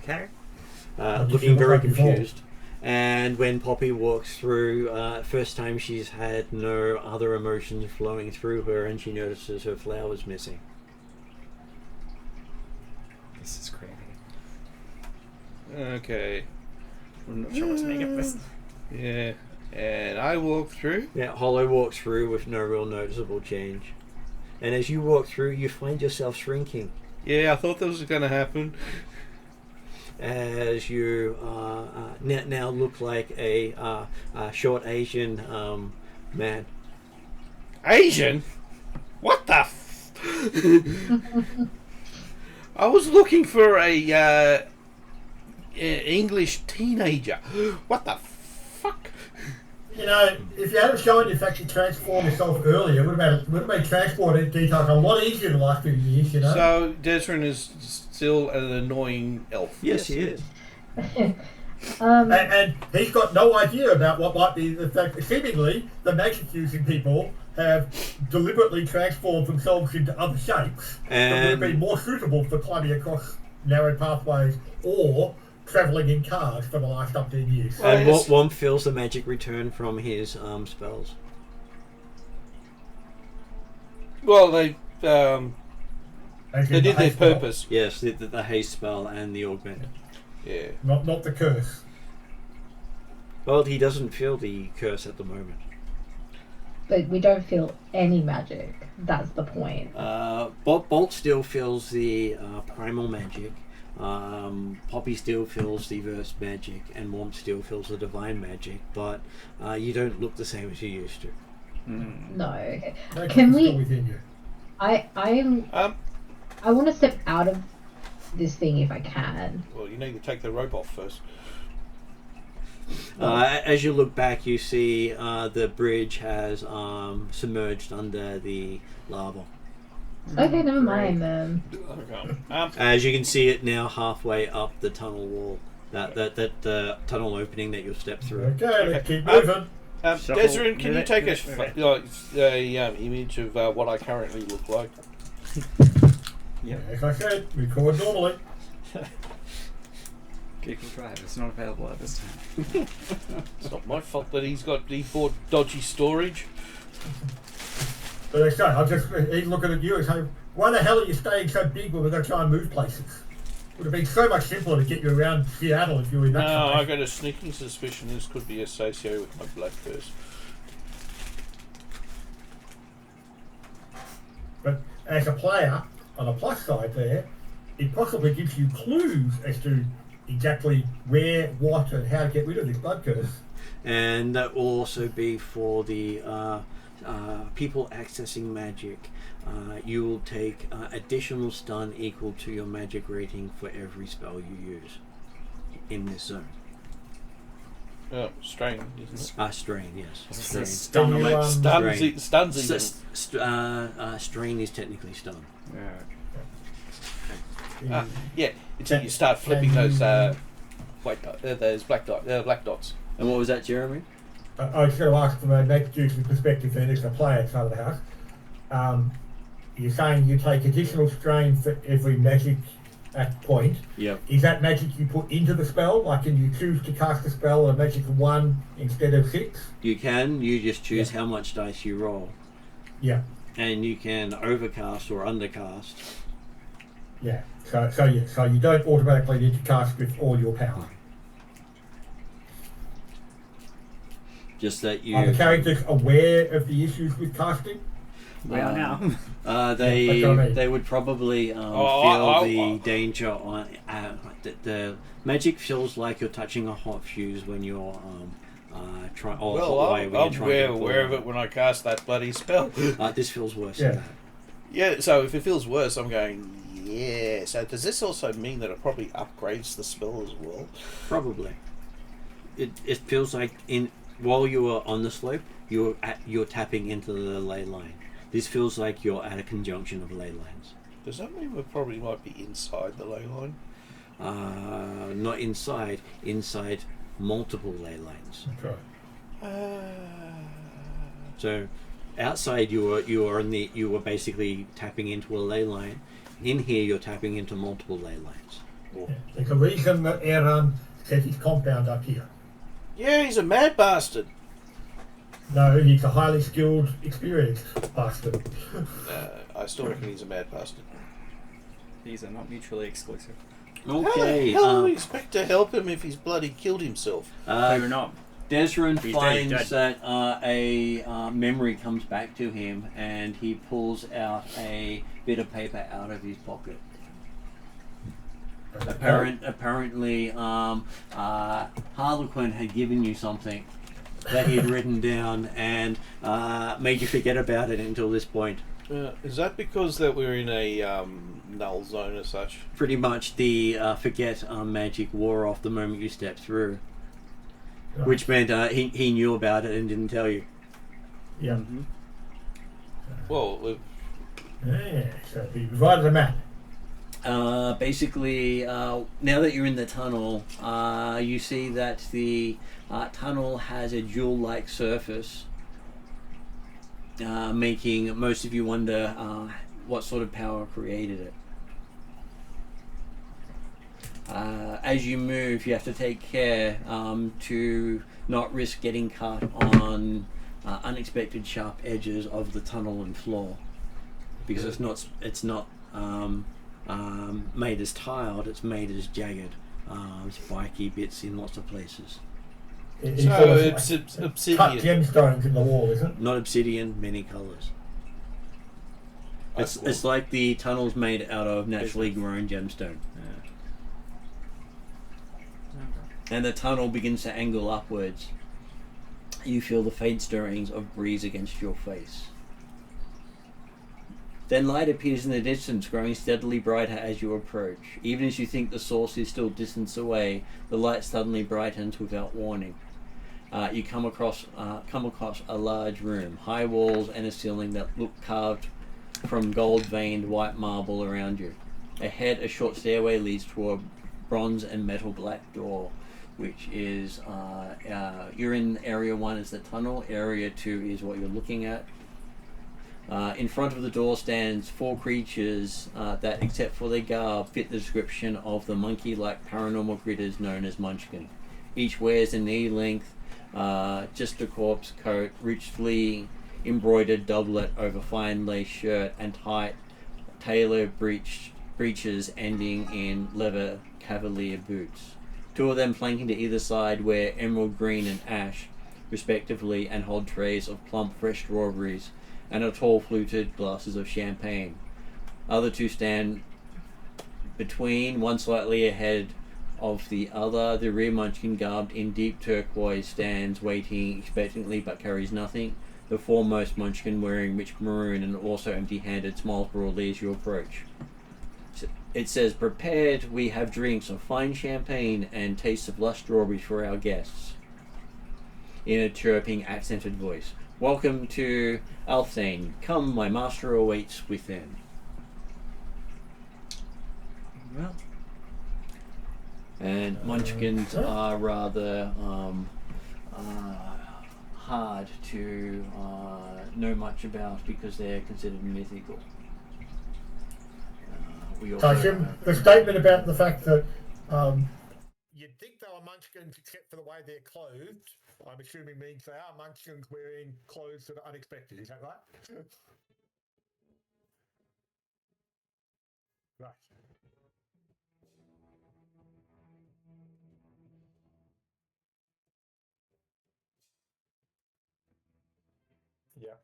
Okay. Looking very Like before. confused. And when Poppy walks through, first time she's had no other emotions flowing through her, and she notices her flower's missing. This is creepy. Okay. I'm not sure what to make of this. Yeah. And I walk through. Yeah, Hollow walks through with no real noticeable change. And as you walk through, you find yourself shrinking. Yeah, I thought that was going to happen. As you now look like a short Asian man. Asian? What the I was looking for a English teenager. What the fuck? You know, if you hadn't shown you've actually transformed yourself earlier, it would have made transport details a lot easier in the last few years, you know? So, Desrin is still an annoying elf. Yes, he is. And he's got no idea about what might be the fact that seemingly the magic using people have deliberately transformed themselves into other shapes that would have been more suitable for climbing across narrow pathways or travelling in cars for the last 15 years. And Womp feels the magic return from his spells. Well, they did their purpose. Yes, the haste spell and the augment. Yeah. Not the curse. Well, he doesn't feel the curse at the moment. But we don't feel any magic. That's the point. Bolt still feels the primal magic. Poppy still feels the verse magic, and Womp still feels the divine magic. But you don't look the same as you used to. No. Okay. Magic's Can still we? within you. I want to step out of this thing if I can. Well, you need to take the rope off first. As you look back, you see the bridge has submerged under the lava. Okay, never mind then. Okay. As you can see it now halfway up the tunnel wall, that tunnel opening that you'll step through. Okay, let's keep moving. Desiree, can you Minute. take Okay. a image of what I currently look like? Yeah. As I said, record normally. Google Drive is not available at this time. It's not my fault that he bought dodgy storage. But I say, he's looking at you and saying, why the hell are you staying so big when we're going to try and move places? Would have been so much simpler to get you around Seattle if you were in that No, I place. got a sneaking suspicion this could be associated with my blood curse. But as a player, on the plus side there, it possibly gives you clues as to exactly where, what, and how to get rid of this blood curse. And that will also be for the people accessing magic. You will take additional stun equal to your magic rating for every spell you use in this zone. Oh, strain, isn't it? Strain, yes. It's Strain. a stun Can you, alert. Stuns even. Strain is technically stun. Yeah. Yeah, until you start flipping those black dots. And what was that, Jeremy? I was going to ask from a next juicy perspective then, as a player side of the house. You're saying you take additional strain for every magic at point. Yep. Is that magic you put into the spell? Like, can you choose to cast a spell or a magic of 1 instead of 6? You can. You just choose how much dice you roll. Yeah. And you can overcast or undercast. Yeah. So you don't automatically need to cast with all your power. Just that you... Are the characters aware of the issues with casting? We are now. They that's what I mean. they would probably feel the danger on the magic feels like you're touching a hot fuse when you're trying. Well, I'm aware of it when I cast that bloody spell. This feels worse Yeah. than that. Yeah, so if it feels worse, I'm going, yeah. So does this also mean that it probably upgrades the spell as well? Probably. It feels like while you are on the slope, you're tapping into the ley line. This feels like you're at a conjunction of ley lines. Does that mean we probably might be inside the ley line? Not inside multiple ley lines. That's right. So outside you were basically tapping into a ley line. In here you're tapping into multiple ley lines. Yeah. There's a reason that Aaron set his compound up here. Yeah, he's a mad bastard. No, he's a highly skilled, experienced bastard. I still reckon he's a mad bastard. These are not mutually exclusive. Okay. How do we expect to help him if he's bloody killed himself? They were not. Desrin He's finds dead. that a memory comes back to him, and he pulls out a bit of paper out of his pocket. Apparently, Harliquin had given you something that he had written down and made you forget about it until this point. Is that because that we're in a null zone as such? Pretty much the forget magic wore off the moment you stepped through, which meant he knew about it and didn't tell you. Yeah. Mm-hmm. Well, Yeah, so he provided a map. Basically, now that you're in the tunnel, you see that the tunnel has a jewel-like surface, making most of you wonder what sort of power created it. As you move, you have to take care to not risk getting caught on unexpected sharp edges of the tunnel and floor. because it's not made as tiled. It's made as jagged, spiky bits in lots of places. It's So sort of it's like cut obsidian. gemstones in the wall, is it? Not obsidian, many colours. It's like the tunnels made out of naturally grown gemstone. And the tunnel begins to angle upwards. You feel the faint stirrings of breeze against your face. Then light appears in the distance, growing steadily brighter as you approach. Even as you think the source is still distance away, the light suddenly brightens without warning. You come across a large room, high walls and a ceiling that look carved from gold-veined white marble around you. Ahead, a short stairway leads to a bronze and metal black door, which is you're in area 1 is the tunnel, area 2 is what you're looking at. In front of the door stands 4 creatures that, except for their garb, fit the description of the monkey-like paranormal critters known as Munchkin. Each wears a knee-length, just a corpse coat, richly embroidered doublet over fine lace shirt, and tight tailor breeches ending in leather cavalier boots. 2 of them flanking to either side wear emerald green and ash, respectively, and hold trays of plump fresh strawberries and are tall fluted glasses of champagne. Other 2 stand between, one slightly ahead of the other. The rear munchkin, garbed in deep turquoise, stands waiting expectantly but carries nothing. The foremost munchkin, wearing rich maroon and also empty-handed, smiles broadly as you approach. It says, "Prepared, we have drinks of fine champagne and tastes of lush strawberries for our guests," in a chirping, accented voice. "Welcome to Alfthane. Come, my master awaits within." Well, and munchkins are rather hard to know much about because they're considered mythical. The statement about the fact that You'd think they were munchkins except for the way they're clothed, I'm assuming means they are munchkins wearing clothes that are unexpected. Is that right? Right. Yeah.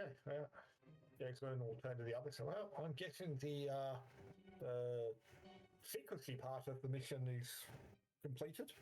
Okay. Yeah, so we'll turn to the other side. Well, I'm guessing the secrecy part of the mission is completed.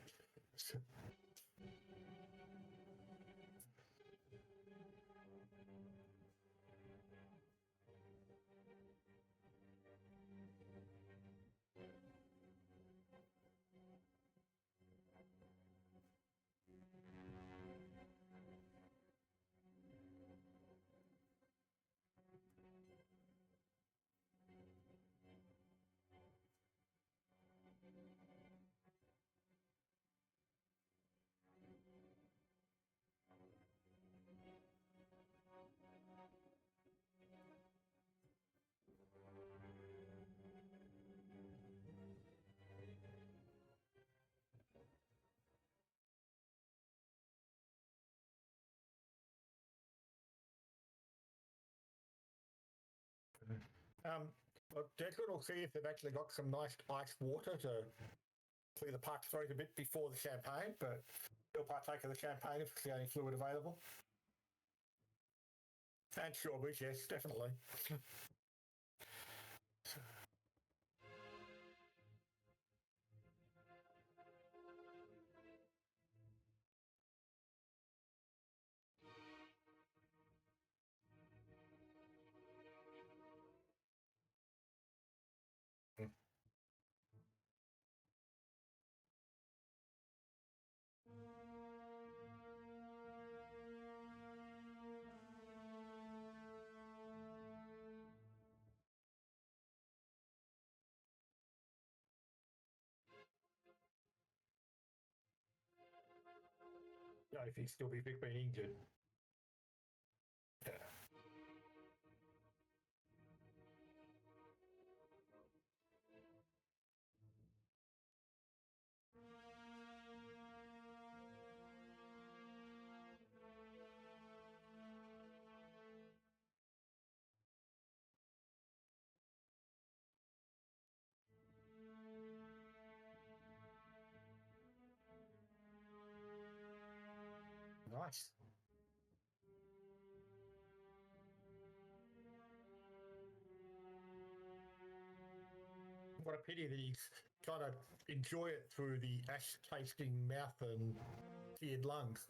Well, Declan will see if they've actually got some nice ice water to clear the park's throat a bit before the champagne, but he'll partake of the champagne if it's the only fluid available. And strawberries, yes, definitely. No, if he's still been injured. Yeah. What a pity that he's trying to enjoy it through the ash-tasting mouth and seared lungs.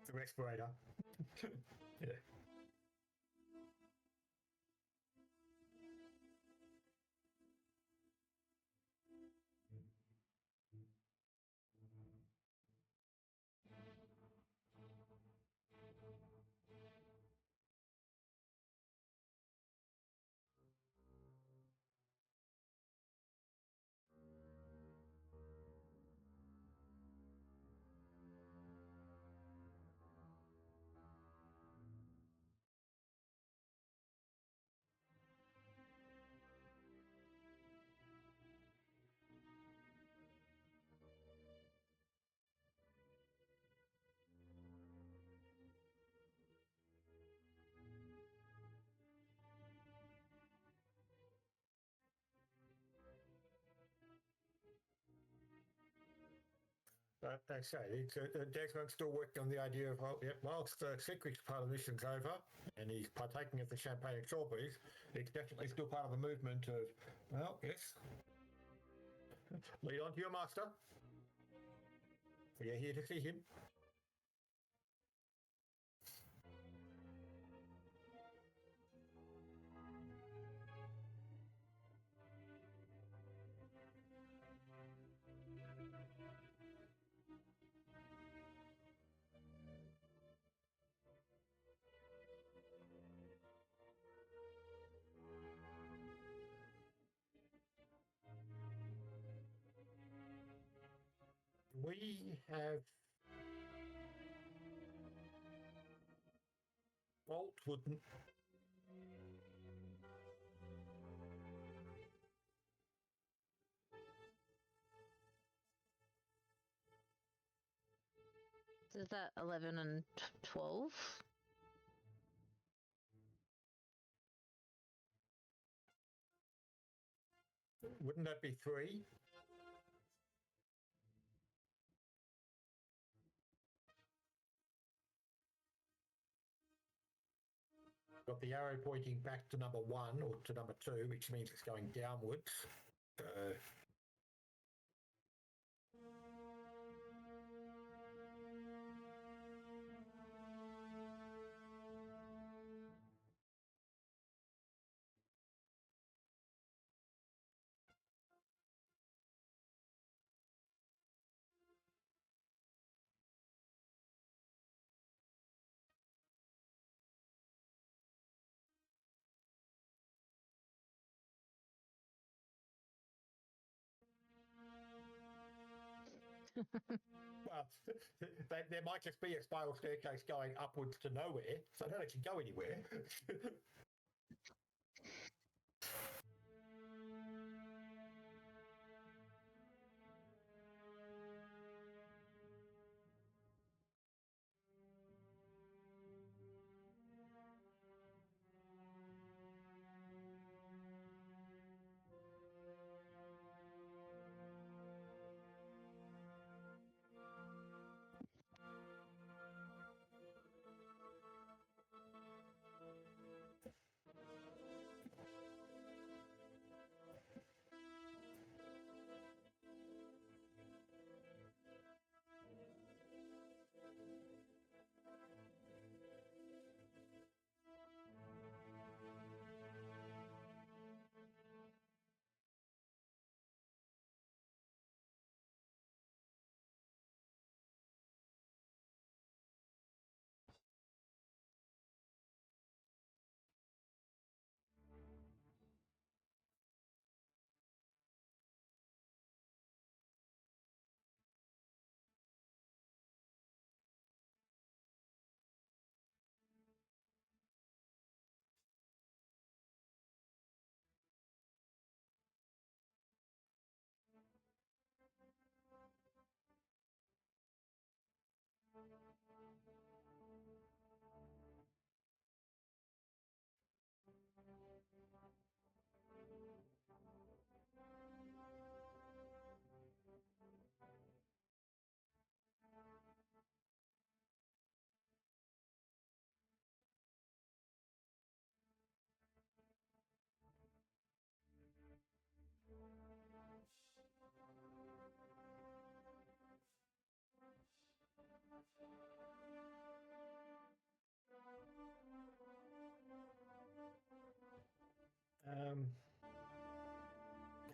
The respirator. Yeah. They say Desmond's still working on the idea of, whilst the secret part of the mission's over and he's partaking of the champagne and strawberries, it's definitely still part of the movement of, well, yes, lead on to your master. We're here to see him. We have Boltwood. Is that 11 and 12? Wouldn't that be 3? Got the arrow pointing back to number 1 or to number 2, which means it's going downwards. Well, there might just be a spiral staircase going upwards to nowhere, so I don't actually go anywhere.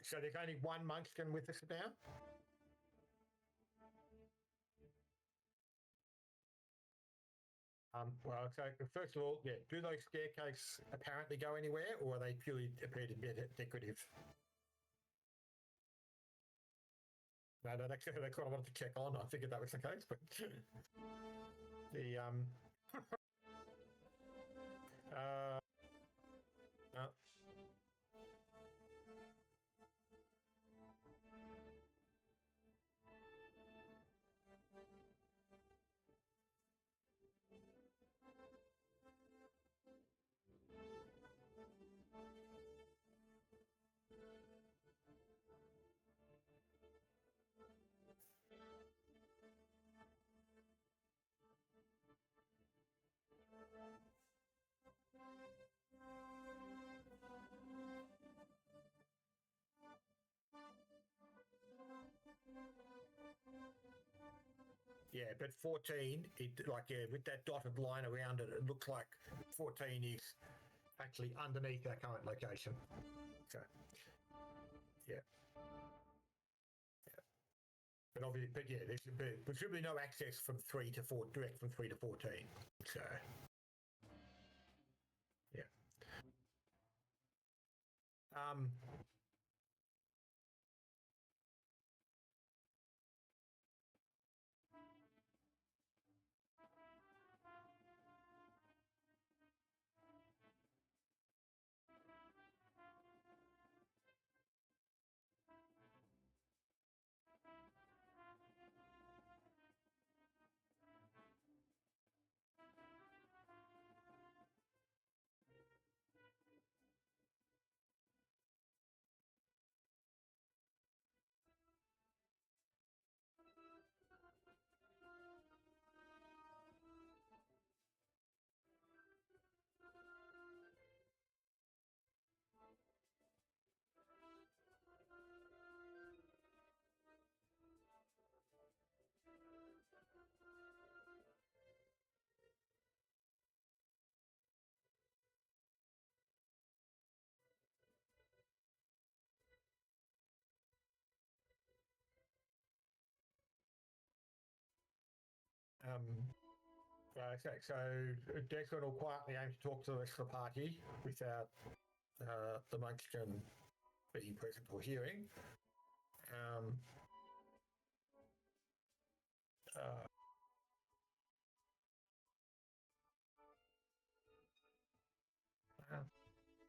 So there's only one munchkin with us now? Well, so first of all, yeah, do those staircases apparently go anywhere, or are they purely appear to be decorative? No, that's what I wanted to check on. I figured that was the case, but the uh, yeah, but 14, with that dotted line around it, it looks like 14 is actually underneath our current location. So, yeah. But obviously, there should be no access from 3 to 4, direct from 3 to 14. So, yeah. Okay, so Declan will quietly aim to talk to the rest of the party without the munchkin being present or hearing.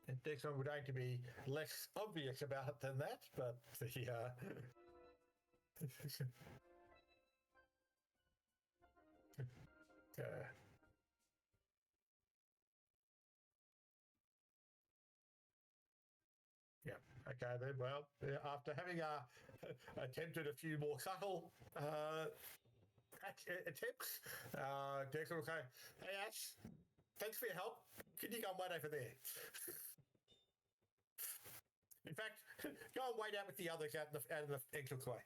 And Declan would aim to be less obvious about it than that, but the yeah. Okay. Then, well, after having attempted a few more subtle attempts, Declan will say, "Hey, Ash, thanks for your help. Can you go and wait over there?" In fact, go and wait out with the others out in the entranceway.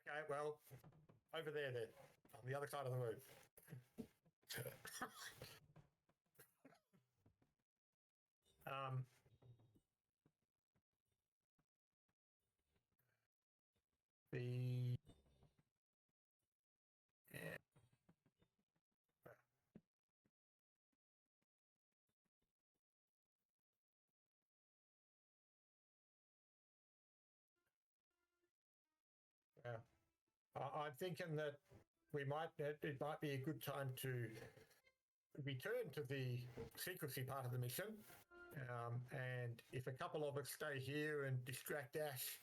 Okay, well, over there then, on the other side of the room. The yeah. Yeah. I'm thinking that it might be a good time to return to the secrecy part of the mission. And if a couple of us stay here and distract Ash,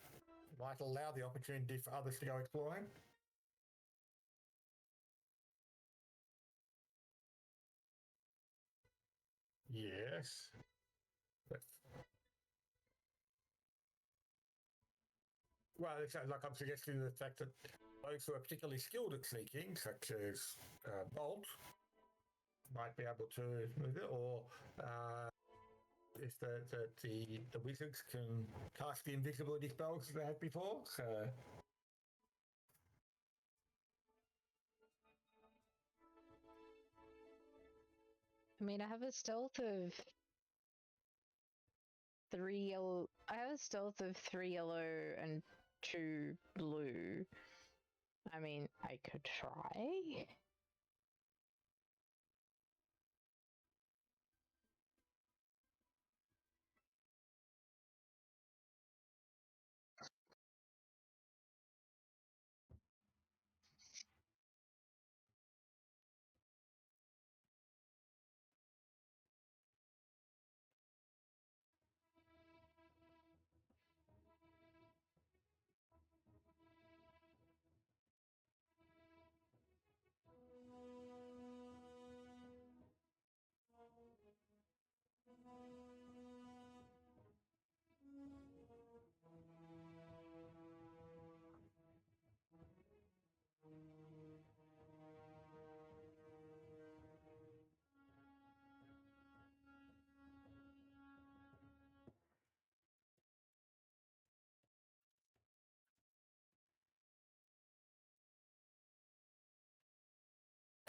it might allow the opportunity for others to go exploring. Yes. But, well, it's like I'm suggesting the fact that those who are particularly skilled at sneaking, such as Bolt, might be able to move it, or if the wizards can cast the invisibility spells they had before. So I mean, I have a stealth of 3 yellow. I have a stealth of 3 yellow and 2 blue. I mean, I could try.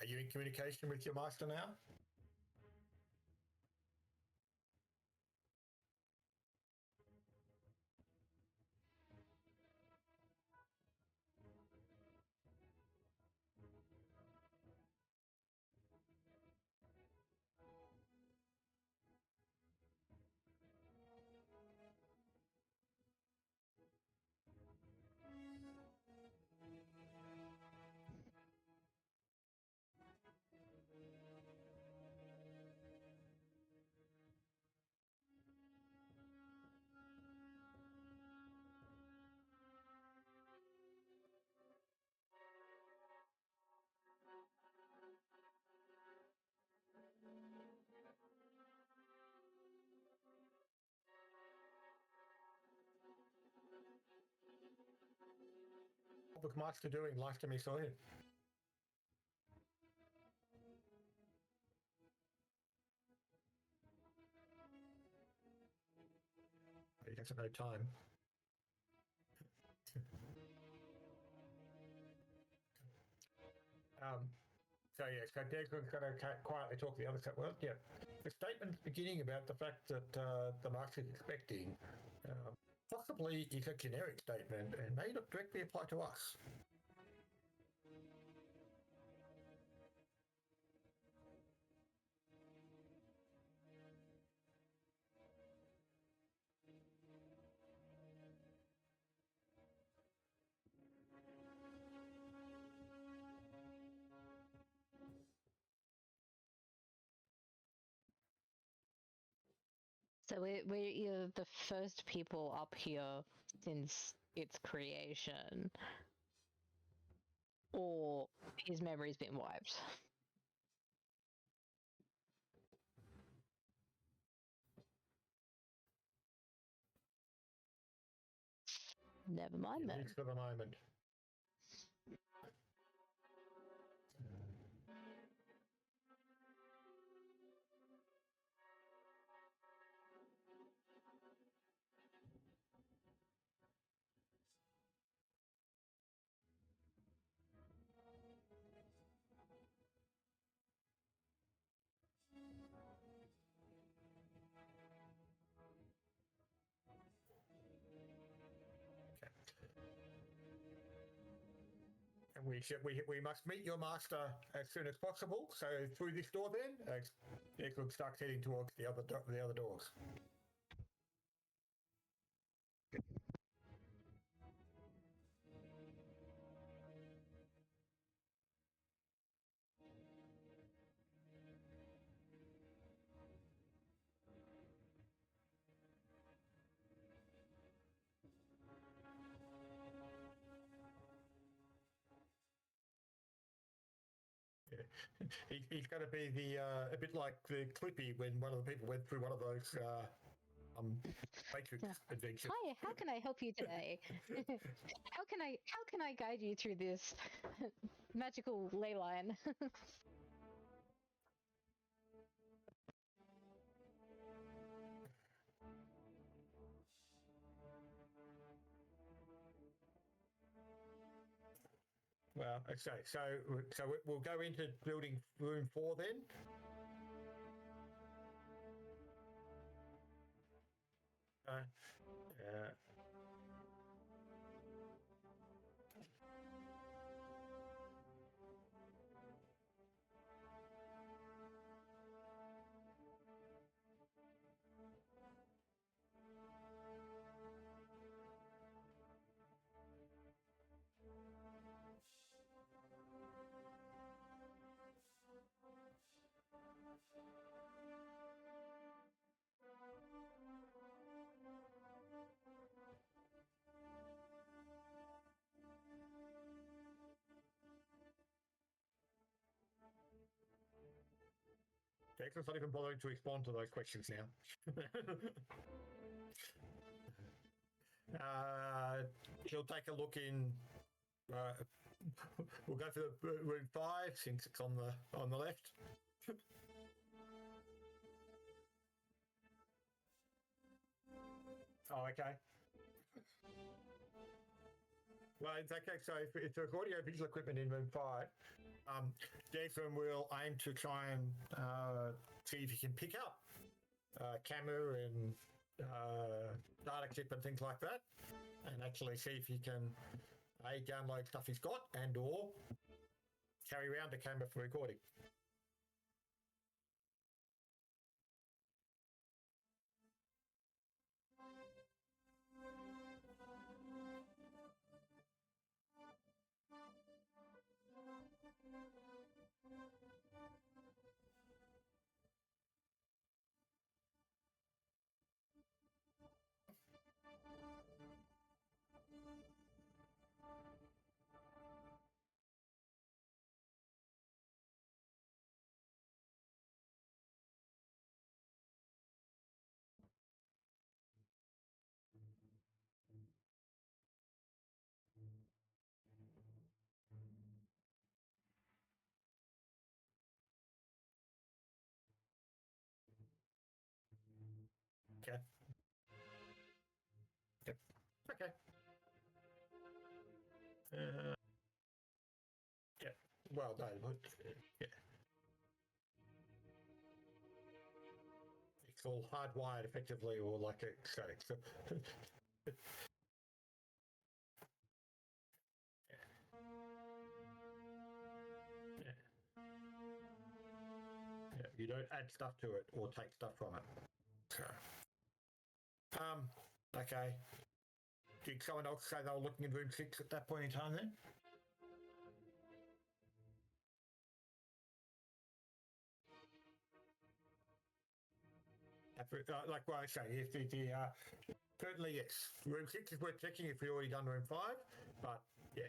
Are you in communication with your master now? What was Master doing last time he saw him? He doesn't know time. So Desmond's going to quietly talk to the other side. Well, yeah, the statement beginning about the fact that the master is expecting possibly is a generic statement and may not directly apply to us. So we're the first people up here since its creation, or his memory's been wiped. Never mind then. Thanks for the moment. And we must meet your master as soon as possible. So through this door, then, Ekland starts heading towards the other doors. Yeah. He's going to be the a bit like the Clippy when one of the people went through one of those Matrix adventures. Hi, how can I help you today? How can I guide you through this magical ley line? Well, okay, so we'll go into building room 4 then. Yeah. Jackson's not even bothering to respond to those questions now. He'll take a look in. We'll go for the room 5 since it's on the left. Oh, okay. Well, in that case, so if it's audio visual equipment in room 5, Jason will aim to try and see if he can pick up camera and data clip and things like that, and actually see if he can download stuff he's got and or carry around a camera for recording. Okay. Yep. Okay. Yeah. Well, no. Yeah. It's all hardwired effectively, or like a. Sorry. Yeah, you don't add stuff to it or take stuff from it. So, okay. Did someone else say they were looking in room 6 at that point in time then? Like what I say, if the certainly yes. Room 6 is worth checking if you've already done room 5, but yeah.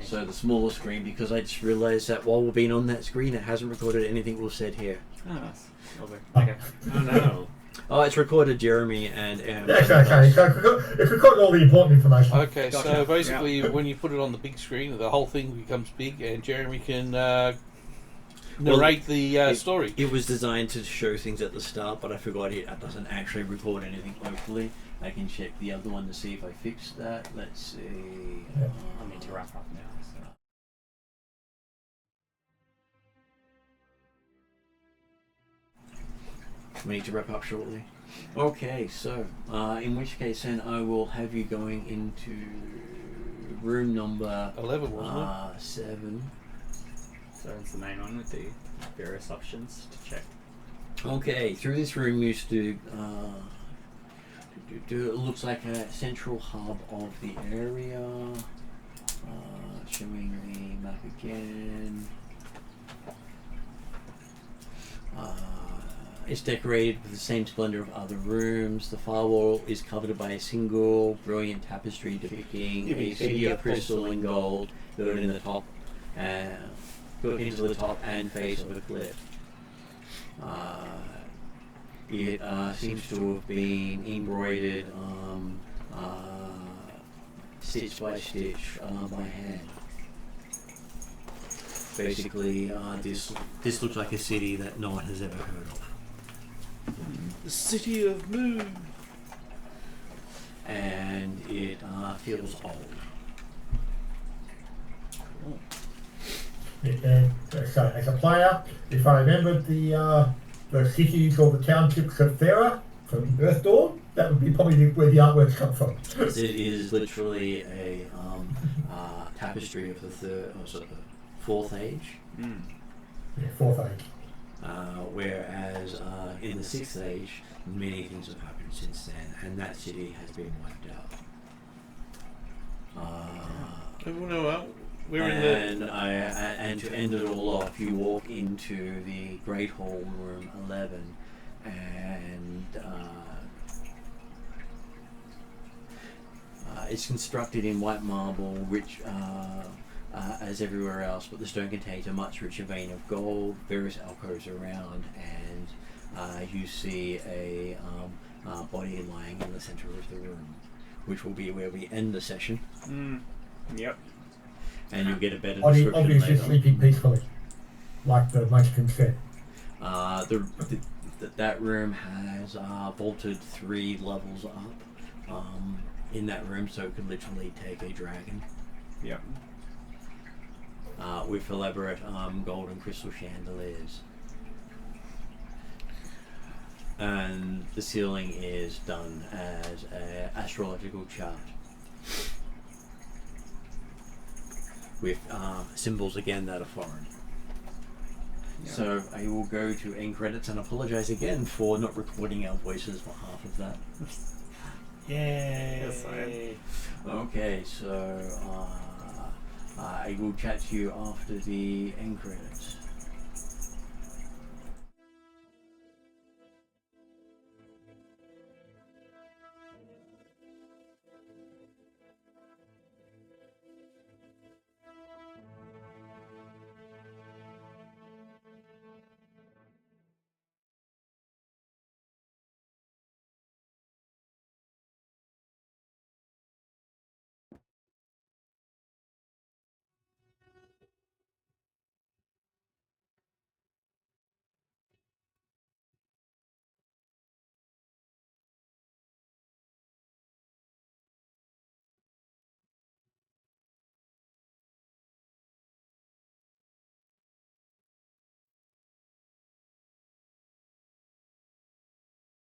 So the smaller screen, because I just realised that while we've been on that screen, it hasn't recorded anything we've said here. Oh, nice. Okay. Oh no. Oh, it's recorded Jeremy and Yes, okay. So it's recorded all the important information. Okay, Gotcha. so basically, when you put it on the big screen, the whole thing becomes big, and Jeremy can narrate the story. It was designed to show things at the start, but I forgot it doesn't actually record anything locally. I can check the other one to see if I fixed that. Let's see. I need to wrap up now. So. We need to wrap up shortly. Okay, so in which case then I will have you going into room number 11, wasn't 7. So it's the main one with the various options to check. Okay, through this room you used to it looks like a central hub of the area. Showing the map again. It's decorated with the same splendor of other rooms. The far wall is covered by a single brilliant tapestry depicting a city of crystal and gold built in the top and look into the top and face of a cliff. It seems to have been embroidered stitch by stitch by hand. Basically, this looks like a city that no one has ever heard of. The city of Moon. And it feels old. So, as a player, if I remembered the cities or the townships of Thera from Earth Dawn, that would be probably where the artworks come from. It is literally a tapestry of the fourth age. Yeah, fourth age. Whereas in the sixth age, many things have happened since then, and that city has been wiped out. We're and to end it all off, you walk into the Great Hall, room 11, and it's constructed in white marble, rich as everywhere else, but the stone contains a much richer vein of gold, various alcoves around, and you see a body lying in the center of the room, which will be where we end the session. Yep. And you'll get a better description Obviously later. sleeping peacefully, like the Munchkin said. That room has vaulted 3 levels up in that room, so it could literally take a dragon. Yep. With elaborate gold and crystal chandeliers. And the ceiling is done as an astrological chart with symbols again that are foreign. Yeah. So I will go to end credits and apologize again for not recording our voices for half of that. Yay! Yes, I am. Okay, so I will chat to you after the end credits.